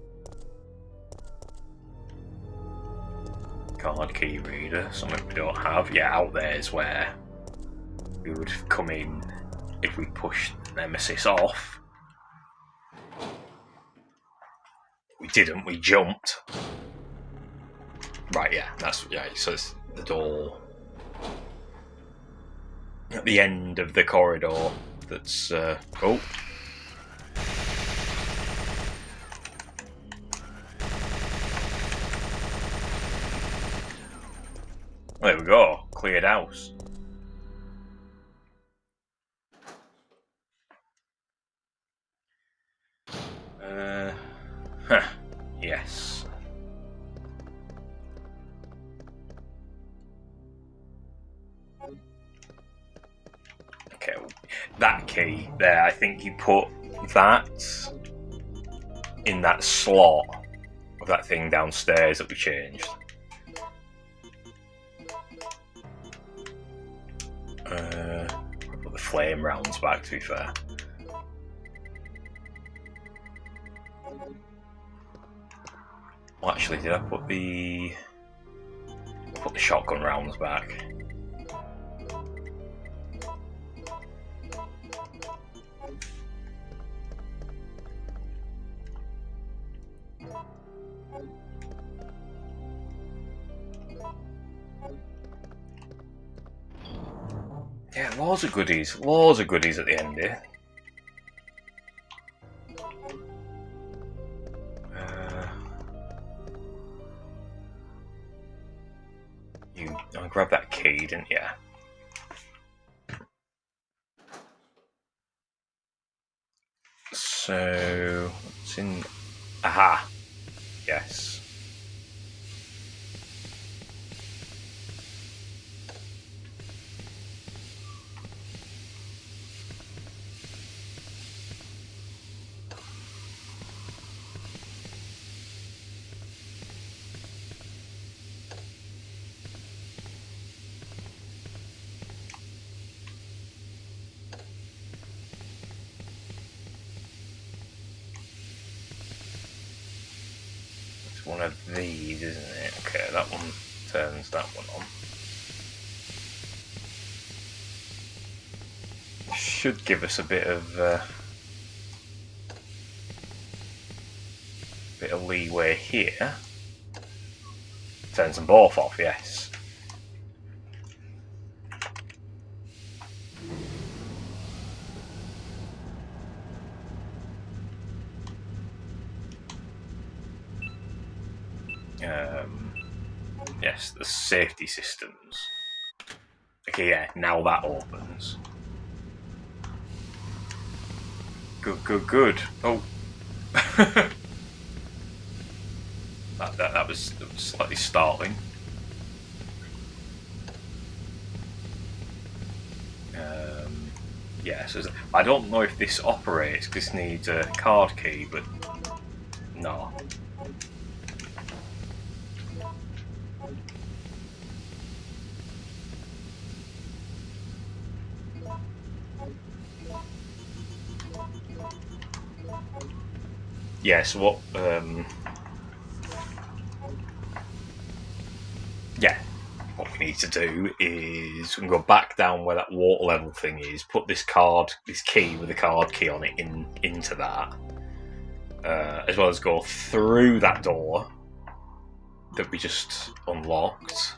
Card key reader, something we don't have. Yeah, out there is where we would come in if we pushed Nemesis off. We didn't, we jumped. Right, yeah, that's right. So it's the door at the end of the corridor that's. Oh. There we go, cleared house. Yes. Okay, that key there, I think you put that in that slot of that thing downstairs that we changed. Put the flame rounds back, to be fair. Well, actually, did I put the shotgun rounds back? Yeah, loads of goodies at the end here. I grabbed that key, didn't you? So it's in. Aha! Yes. One of these, isn't it? Okay, that one turns that one on. Should give us a bit of leeway here. Turns them both off, yes. Yes, the safety systems. Okay, yeah, now that opens. Good. Oh. that was slightly startling. Yeah, so I don't know if this operates, because this needs a card key, but no. Yeah, so what what we need to do is we can go back down where that water level thing is, put this key with the card key on it into that, as well as go through that door that we just unlocked.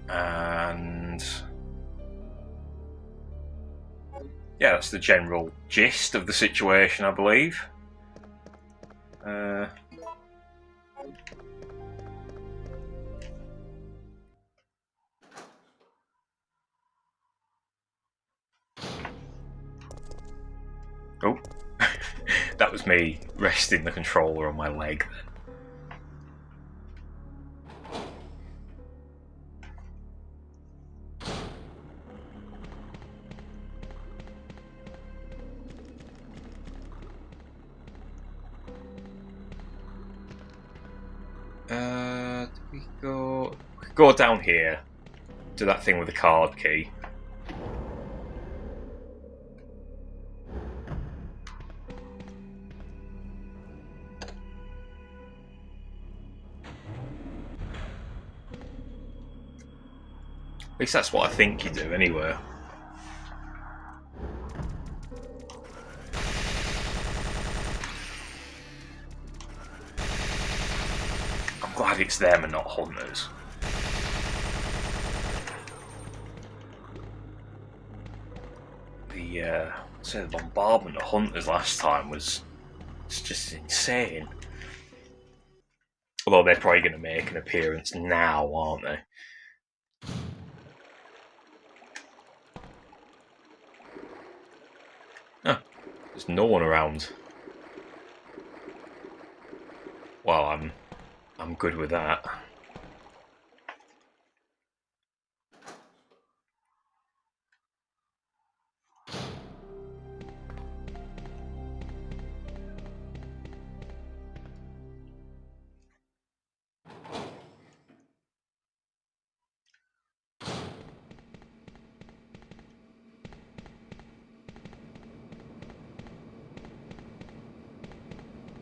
And yeah, that's the general gist of the situation, I believe. Oh, that was me resting the controller on my leg then. Did we go? go down here, do that thing with the card key. At least that's what I think you do, anyway. I'm glad it's them and not hunters. The bombardment of hunters last time was just insane. Although they're probably going to make an appearance now, aren't they? Oh, there's no one around. Well, I'm good with that.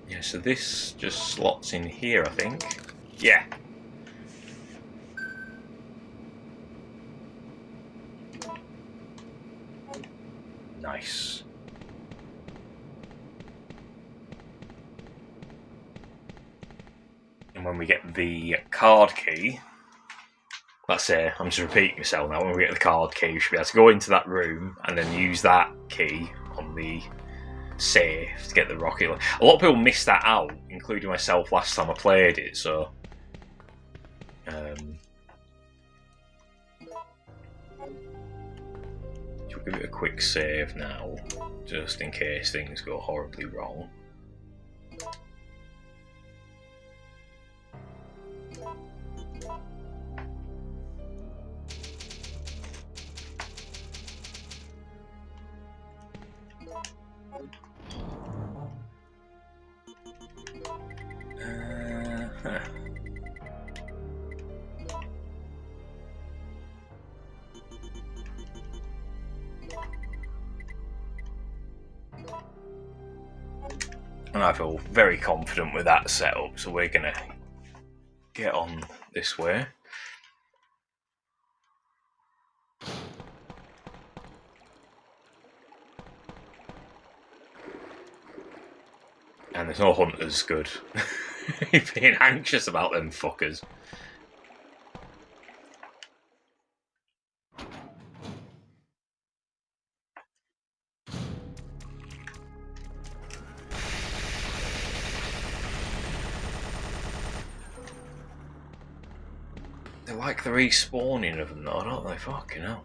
Yeah, so this just slots in here, I think. Yeah. Nice. And when we get the card key, let's say, I'm just repeating myself now, when we get the card key, we should be able to go into that room and then use that key on the safe to get the rocket. A lot of people missed that out, including myself last time I played it, so we'll give it a quick save now, just in case things go horribly wrong. And I feel very confident with that setup, so we're gonna get on this way. And there's no hunters, good. Being anxious about them fuckers. They're like the respawning of them though, aren't they? Fucking hell.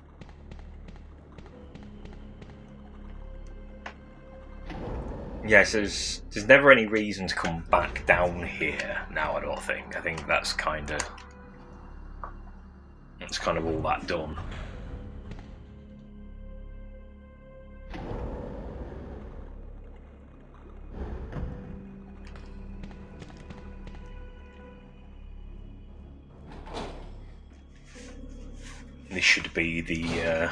Yes, there's never any reason to come back down here now, I don't think. I think that's kind of all that done. This should be the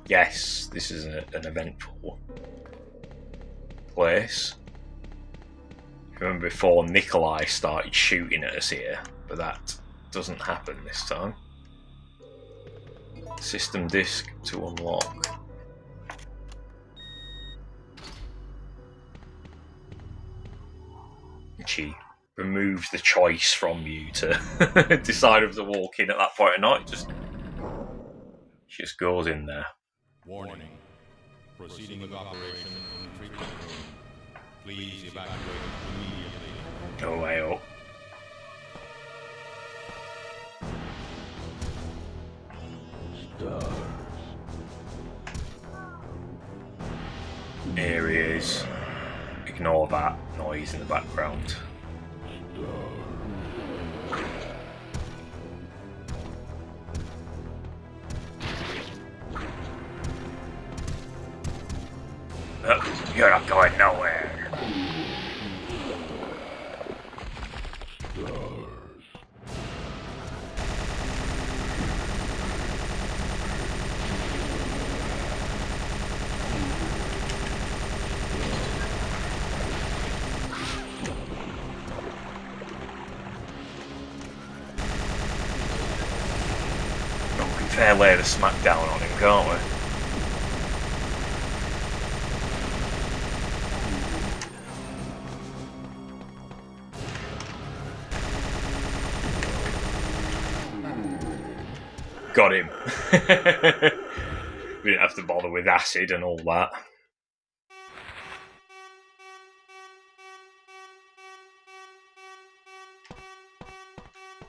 yes, this is an eventful place. Remember before Nikolai started shooting at us here, but that doesn't happen this time. System disk to unlock. She removes the choice from you to decide if to walk in at that point or not. She just goes in there. Warning. Proceeding with operation in treatment room. Please evacuate immediately. Go way up. Here he is. Ignore that noise in the background. You're not going nowhere. fair lay the smack down on him, can't we? Got him. We didn't have to bother with acid and all that.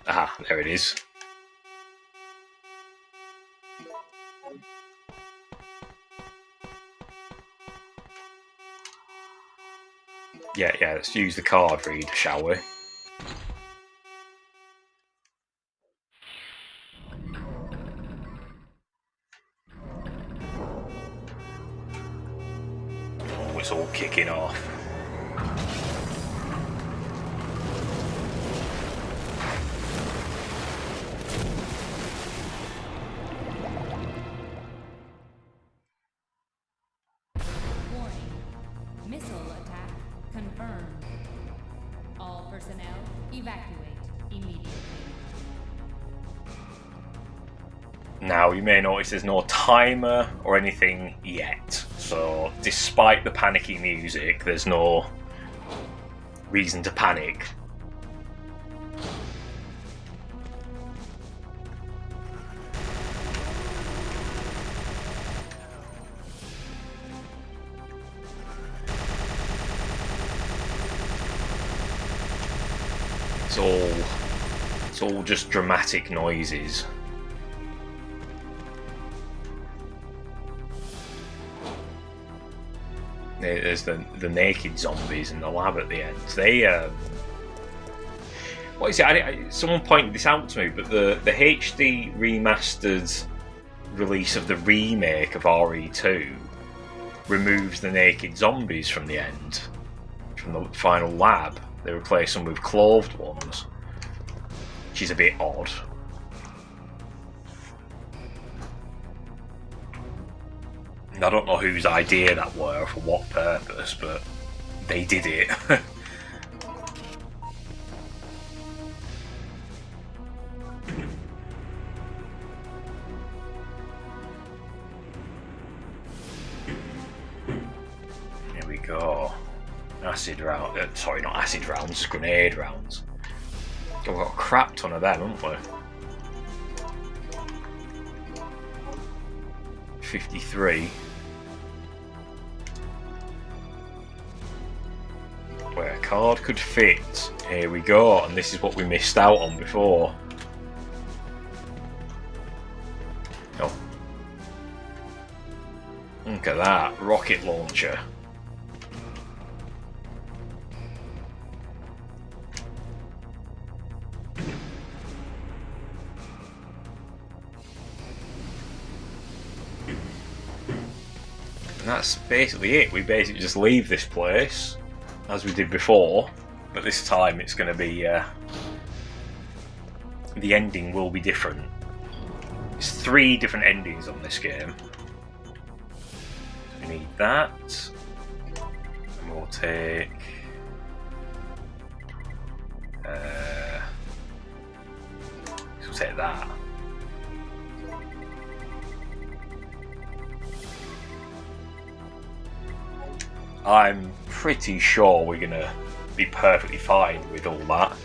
Aha, there it is. Yeah, let's use the card reader, shall we? Oh, it's all kicking off. Now, you may notice there's no timer or anything yet, so despite the panicky music, there's no reason to panic. It's all just dramatic noises. There's the naked zombies in the lab at the end. They what is it? Someone pointed this out to me, but the HD remastered release of the remake of RE2 removes the naked zombies from the end, from the final lab. They replace them with clothed ones, which is a bit odd. I don't know whose idea that were, for what purpose, but they did it. Here we go. Acid round. Sorry, not acid rounds, grenade rounds. We've got a crap ton of them, haven't we? 53. Where a card could fit. Here we go, and this is what we missed out on before. Oh. Look at that, rocket launcher. And that's basically it. We basically just leave this place as we did before, but this time it's going to be the ending will be different. There's 3 different endings on this game. So we need that, and we'll take that. I'm pretty sure we're gonna be perfectly fine with all that.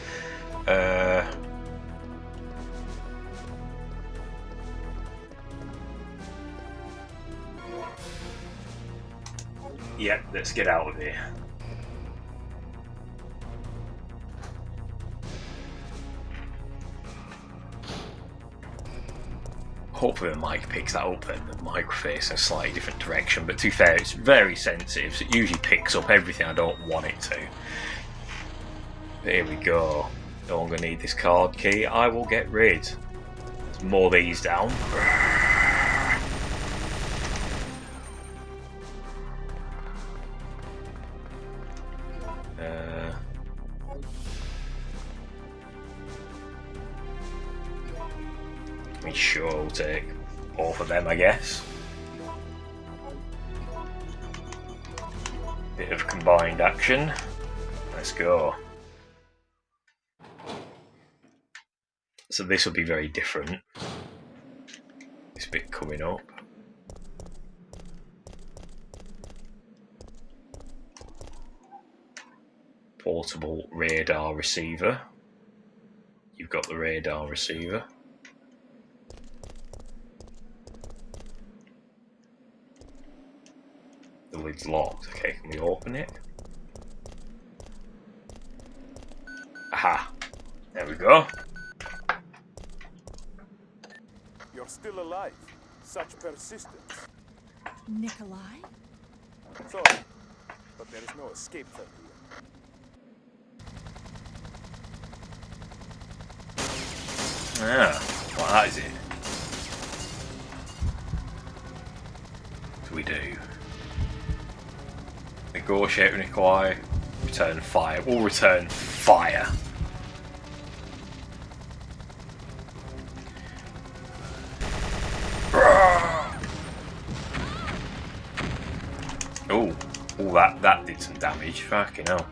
Yep, let's get out of here. Hopefully the mic picks that up then, the mic face in a slightly different direction, but to be fair, it's very sensitive, so it usually picks up everything I don't want it to. But here we go. No longer need this card key. I will get rid. Let's mow these down. Sure, we'll take both of them, I guess. Bit of combined action. Let's go. So this will be very different. next bit coming up. Portable radar receiver. You've got the radar receiver. The lid's locked. Okay, can we open it? Aha! There we go. You're still alive. Such persistence. Nikolai? Sorry, but there is no escape from here. Ah, well, that is it. What do we do? Negotiate with Nikolai. Return fire. We'll return fire. Oh, that did some damage. Fucking hell.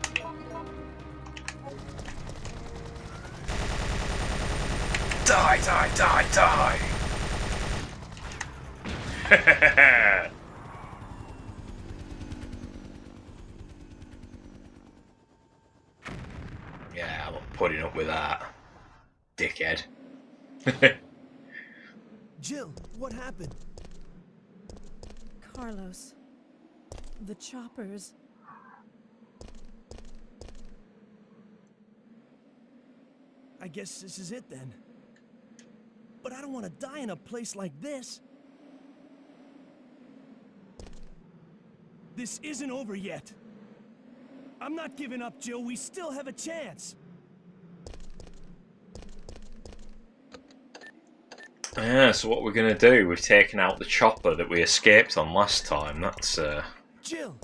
Die, die, die, die! Yeah, I'm not putting up with that. Dickhead. Jill, what happened? Carlos. The choppers. I guess this is it then. But I don't want to die in a place like this. This isn't over yet. I'm not giving up, Jill. We still have a chance. Yeah, so what we're going to do, we've taken out the chopper that we escaped on last time. That's Jill,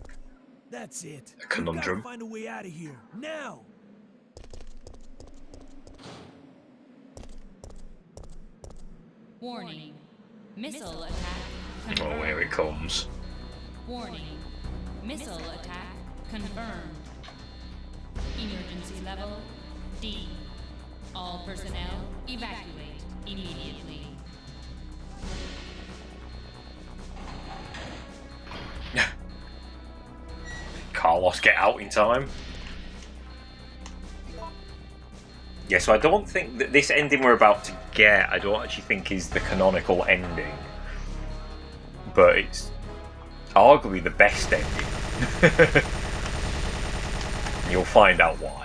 that's it. A conundrum. We've got to find a way out of here, now! Warning. Missile attack confirmed. Oh, here it comes. Warning. Missile attack confirmed. Emergency level D. All personnel evacuate immediately. Carlos, get out in time. Yeah, so I don't think that this ending we're about to get, I don't actually think is the canonical ending. But it's arguably the best ending. You'll find out why.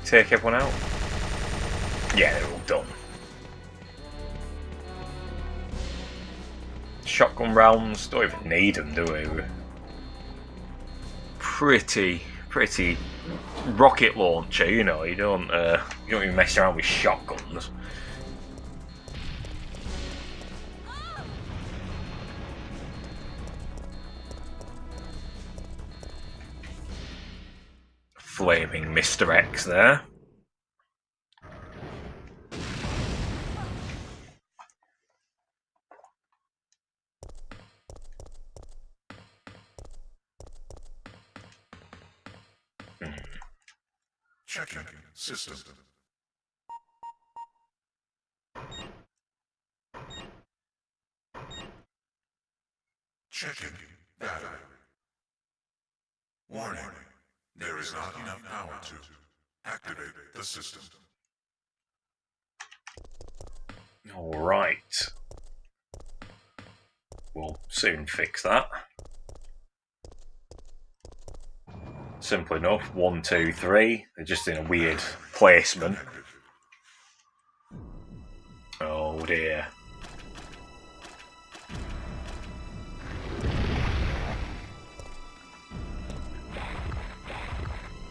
Take everyone out? Yeah, they're all done. Shotgun rounds, don't even need them, do we? Pretty rocket launcher, you know. You don't even mess around with shotguns. Flaming Mr. X there. Checking system. Checking battery. Warning. There is not enough power to activate the system. Alright. We'll soon fix that. Simple enough. 1, 2, 3. They're just in a weird placement. Oh dear.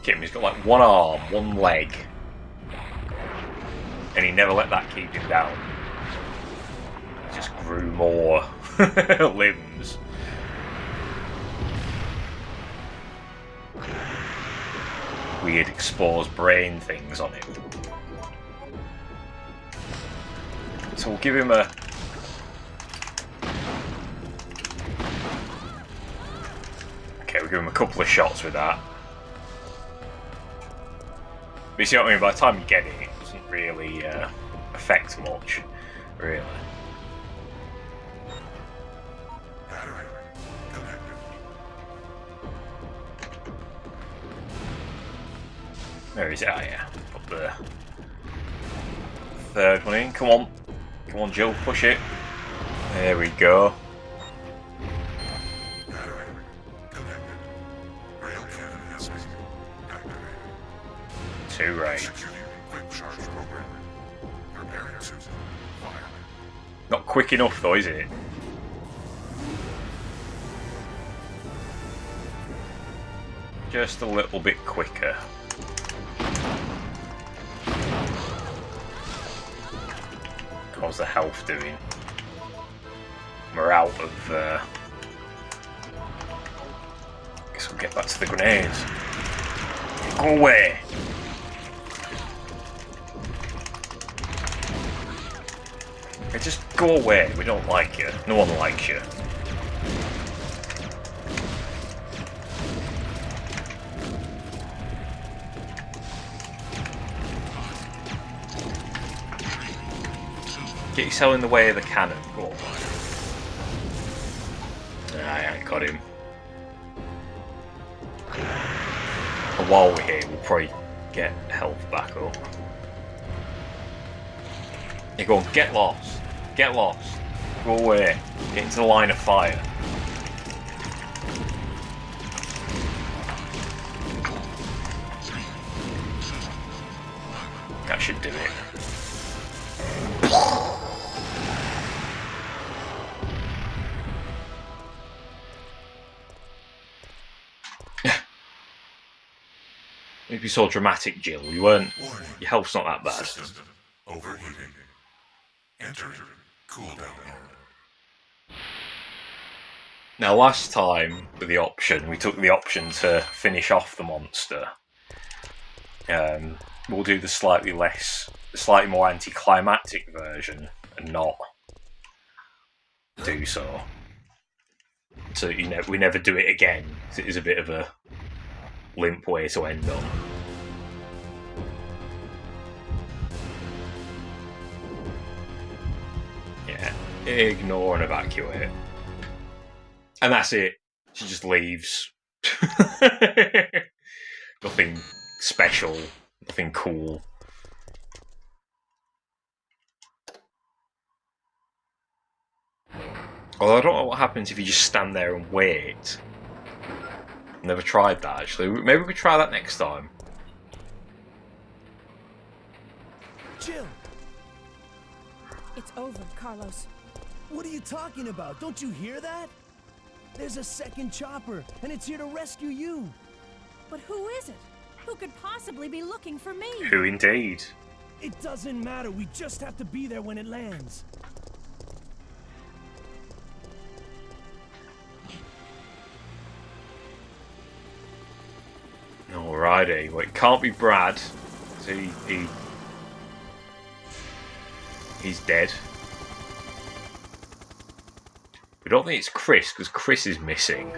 He's got like one arm, one leg. And he never let that keep him down. He just grew more limbs. Weird exposed brain things on him. So we'll give him a give him a couple of shots with that. But you see what I mean? By the time you get it, it doesn't really affect much, really. Where is it? Oh yeah, up there. Third one in. Come on. Come on, Jill. Push it. There we go. Too right. Not quick enough though, is it? Just a little bit quicker. How's the health doing? We're out of. Guess we'll get back to the grenades. Go away! Hey, just go away. We don't like you. No one likes you. Get yourself in the way of the cannon. Go on. Nah, I ain't got him. And while we're here, we'll probably get health back up. You go on, get lost. Get lost. Go away. Get into the line of fire. That should do it. It'd be so dramatic, Jill. You weren't. Your health's not that bad. System overheating. Enter cooldown mode. Now, last time with the option, we took the option to finish off the monster. We'll do the slightly more anticlimactic version and not do so. So we never do it again. It is a bit of a limp way to end on. Yeah, ignore and evacuate. And that's it. She just leaves. Nothing special, nothing cool. Although I don't know what happens if you just stand there and wait. Never tried that, actually. Maybe we try that next time. Jill! It's over, Carlos. What are you talking about? Don't you hear that? There's a second chopper, and it's here to rescue you. But who is it? Who could possibly be looking for me? Who indeed? It doesn't matter. We just have to be there when it lands. Alrighty, well, it can't be Brad. So he's dead. We don't think it's Chris, because Chris is missing.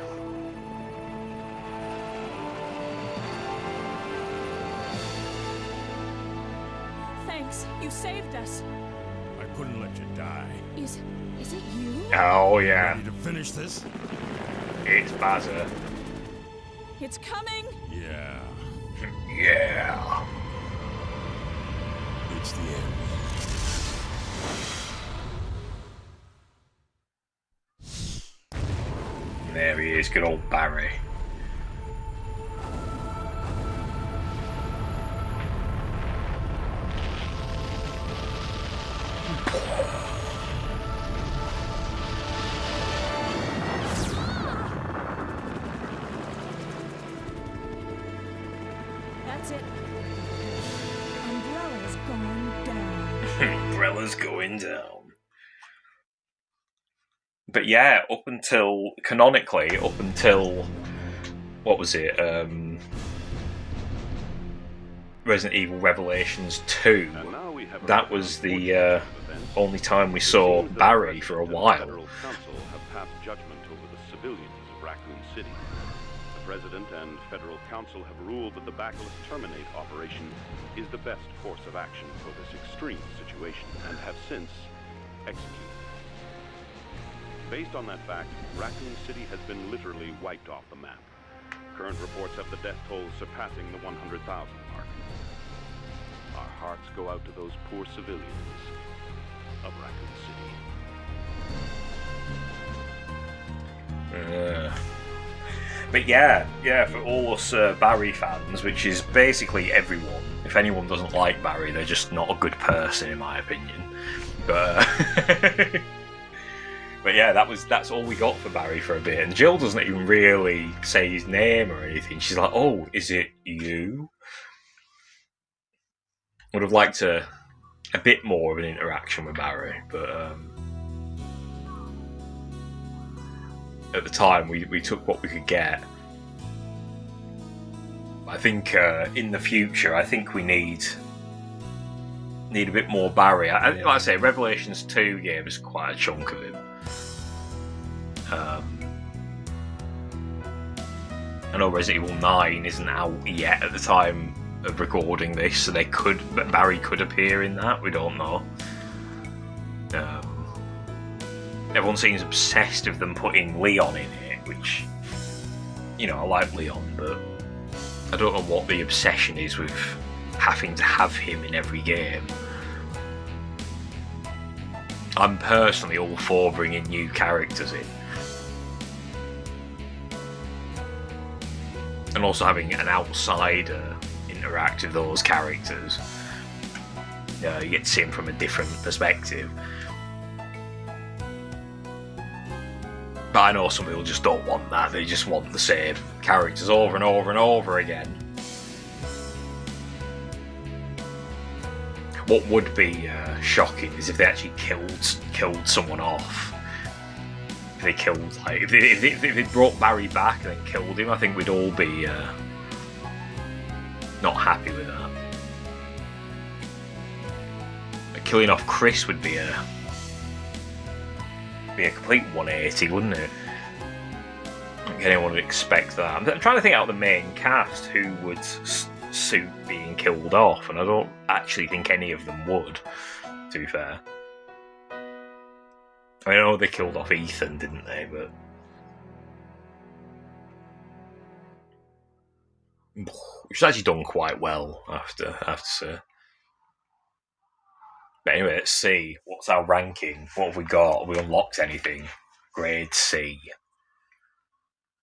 Thanks, you saved us. I couldn't let you die. Is it you? Oh yeah. Ready to finish this? It's Bazza. It's coming. Yeah. Yeah. It's the end. There he is, good old Barry. That's it. Umbrella's going down. Umbrella's going down. But yeah, canonically, up until, what was it, Resident Evil Revelations 2, that was the only time we saw Barry for a while. Federal Council have passed judgment over the civilians of Raccoon City. President and Federal Council have ruled that the Bacillus Terminate operation is the best course of action for this extreme situation, and have since executed. Based on that fact, Raccoon City has been literally wiped off the map. Current reports have the death toll surpassing the 100,000 mark. Our hearts go out to those poor civilians of Raccoon City. But yeah, for all us Barry fans, which is basically everyone. If anyone doesn't like Barry, they're just not a good person, in my opinion. But but yeah, that's all we got for Barry for a bit. And Jill doesn't even really say his name or anything. She's like, "Oh, is it you?" Would have liked a bit more of an interaction with Barry, but at the time we took what we could get. I think in the future, I think we need a bit more Barry. Like I say, Revelations 2 gave us quite a chunk of him. I know Resident Evil 9 isn't out yet at the time of recording this, so Barry could appear in that. We don't know. Everyone seems obsessed with them putting Leon in it, which, you know, I like Leon, but I don't know what the obsession is with having to have him in every game. I'm personally all for bringing new characters in. And also having an outsider interact with those characters. You get to see them from a different perspective. But I know some people just don't want that. They just want the same characters over and over and over again. What would be shocking is if they actually killed someone off. If they killed, like, if they brought Barry back and then killed him, I think we'd all be not happy with that. Killing off Chris would be a complete 180, wouldn't it? I think anyone would expect that. I'm trying to think out the main cast who would suit being killed off, and I don't actually think any of them would, to be fair. I know they killed off Ethan, didn't they? But which has actually done quite well, I have to say. But anyway, let's see. What's our ranking? What have we got? Have we unlocked anything? Grade C.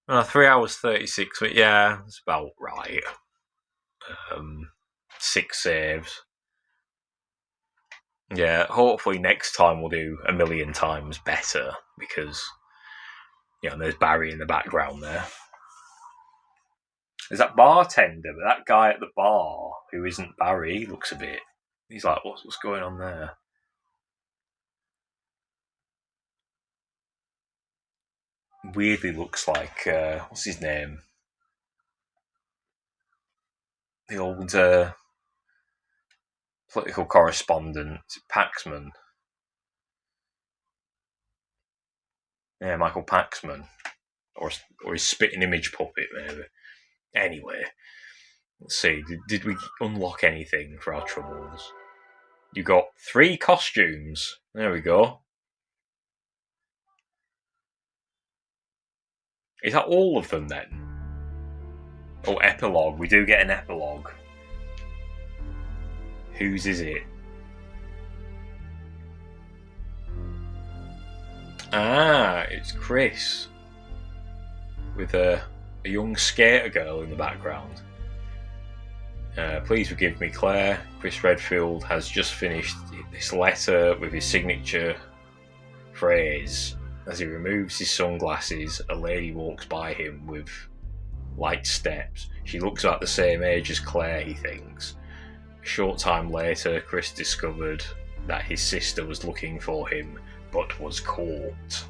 3 hours 36, but yeah, that's about right. 6 saves. Yeah, hopefully next time we'll do a million times better, because, you know, there's Barry in the background there. There's that bartender, but that guy at the bar who isn't Barry, he looks a bit... He's like, what's going on there? Weirdly looks like, what's his name? The old political correspondent, Paxman. Yeah, Michael Paxman. Or his spitting image puppet, maybe. Anyway, let's see. Did we unlock anything for our troubles? You got 3 costumes. There we go. Is that all of them then? Oh, epilogue. We do get an epilogue. Whose is it? Ah, it's Chris. With a young skater girl in the background. Please forgive me, Claire. Chris Redfield has just finished this letter with his signature phrase. As he removes his sunglasses, a lady walks by him with light steps. She looks about the same age as Claire, he thinks. A short time later, Chris discovered that his sister was looking for him, but was caught.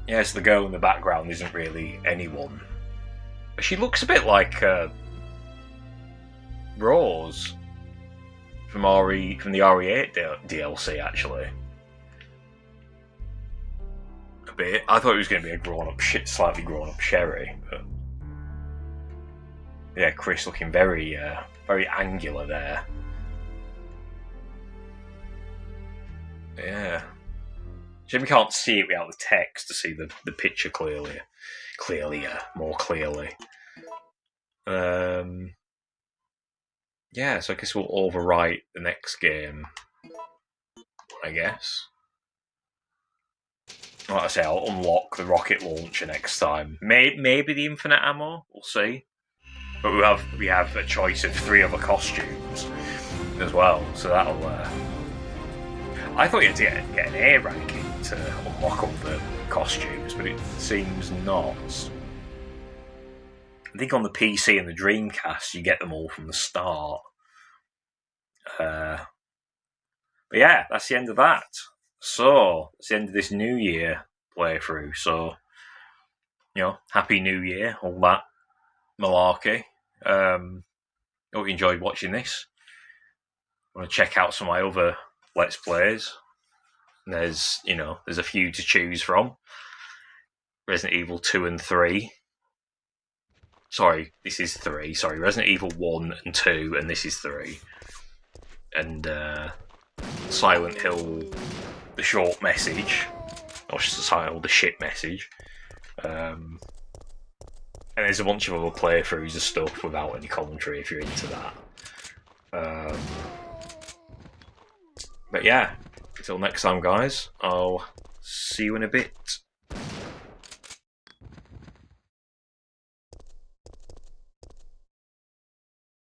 Yes, the girl in the background isn't really anyone. But she looks a bit like Rose from the RE8 DLC, actually. bit. I thought it was going to be a grown-up, slightly grown-up Sherry, but yeah, Chris looking very, very angular there. Yeah. Shame we can't see it without the text to see the picture more clearly. Yeah, so I guess we'll overwrite the next game, I guess. Like I say, I'll unlock the rocket launcher next time. Maybe the infinite ammo, we'll see. But we have a choice of 3 other costumes as well, so that'll... I thought you had to get an A ranking to unlock all the costumes, but it seems not. I think on the PC and the Dreamcast, you get them all from the start. But yeah, that's the end of that. So, it's the end of this New Year playthrough. So, Happy New Year, all that malarkey. Hope you enjoyed watching this. Want to check out some of my other Let's Plays? There's a few to choose from. Resident Evil 2 and 3. Sorry, this is 3. Sorry, Resident Evil 1 and 2, and this is 3. And Silent Hill, the short message. Or Silent Hill, the shit message. And there's a bunch of other playthroughs of stuff without any commentary if you're into that. But yeah, until next time, guys, I'll see you in a bit.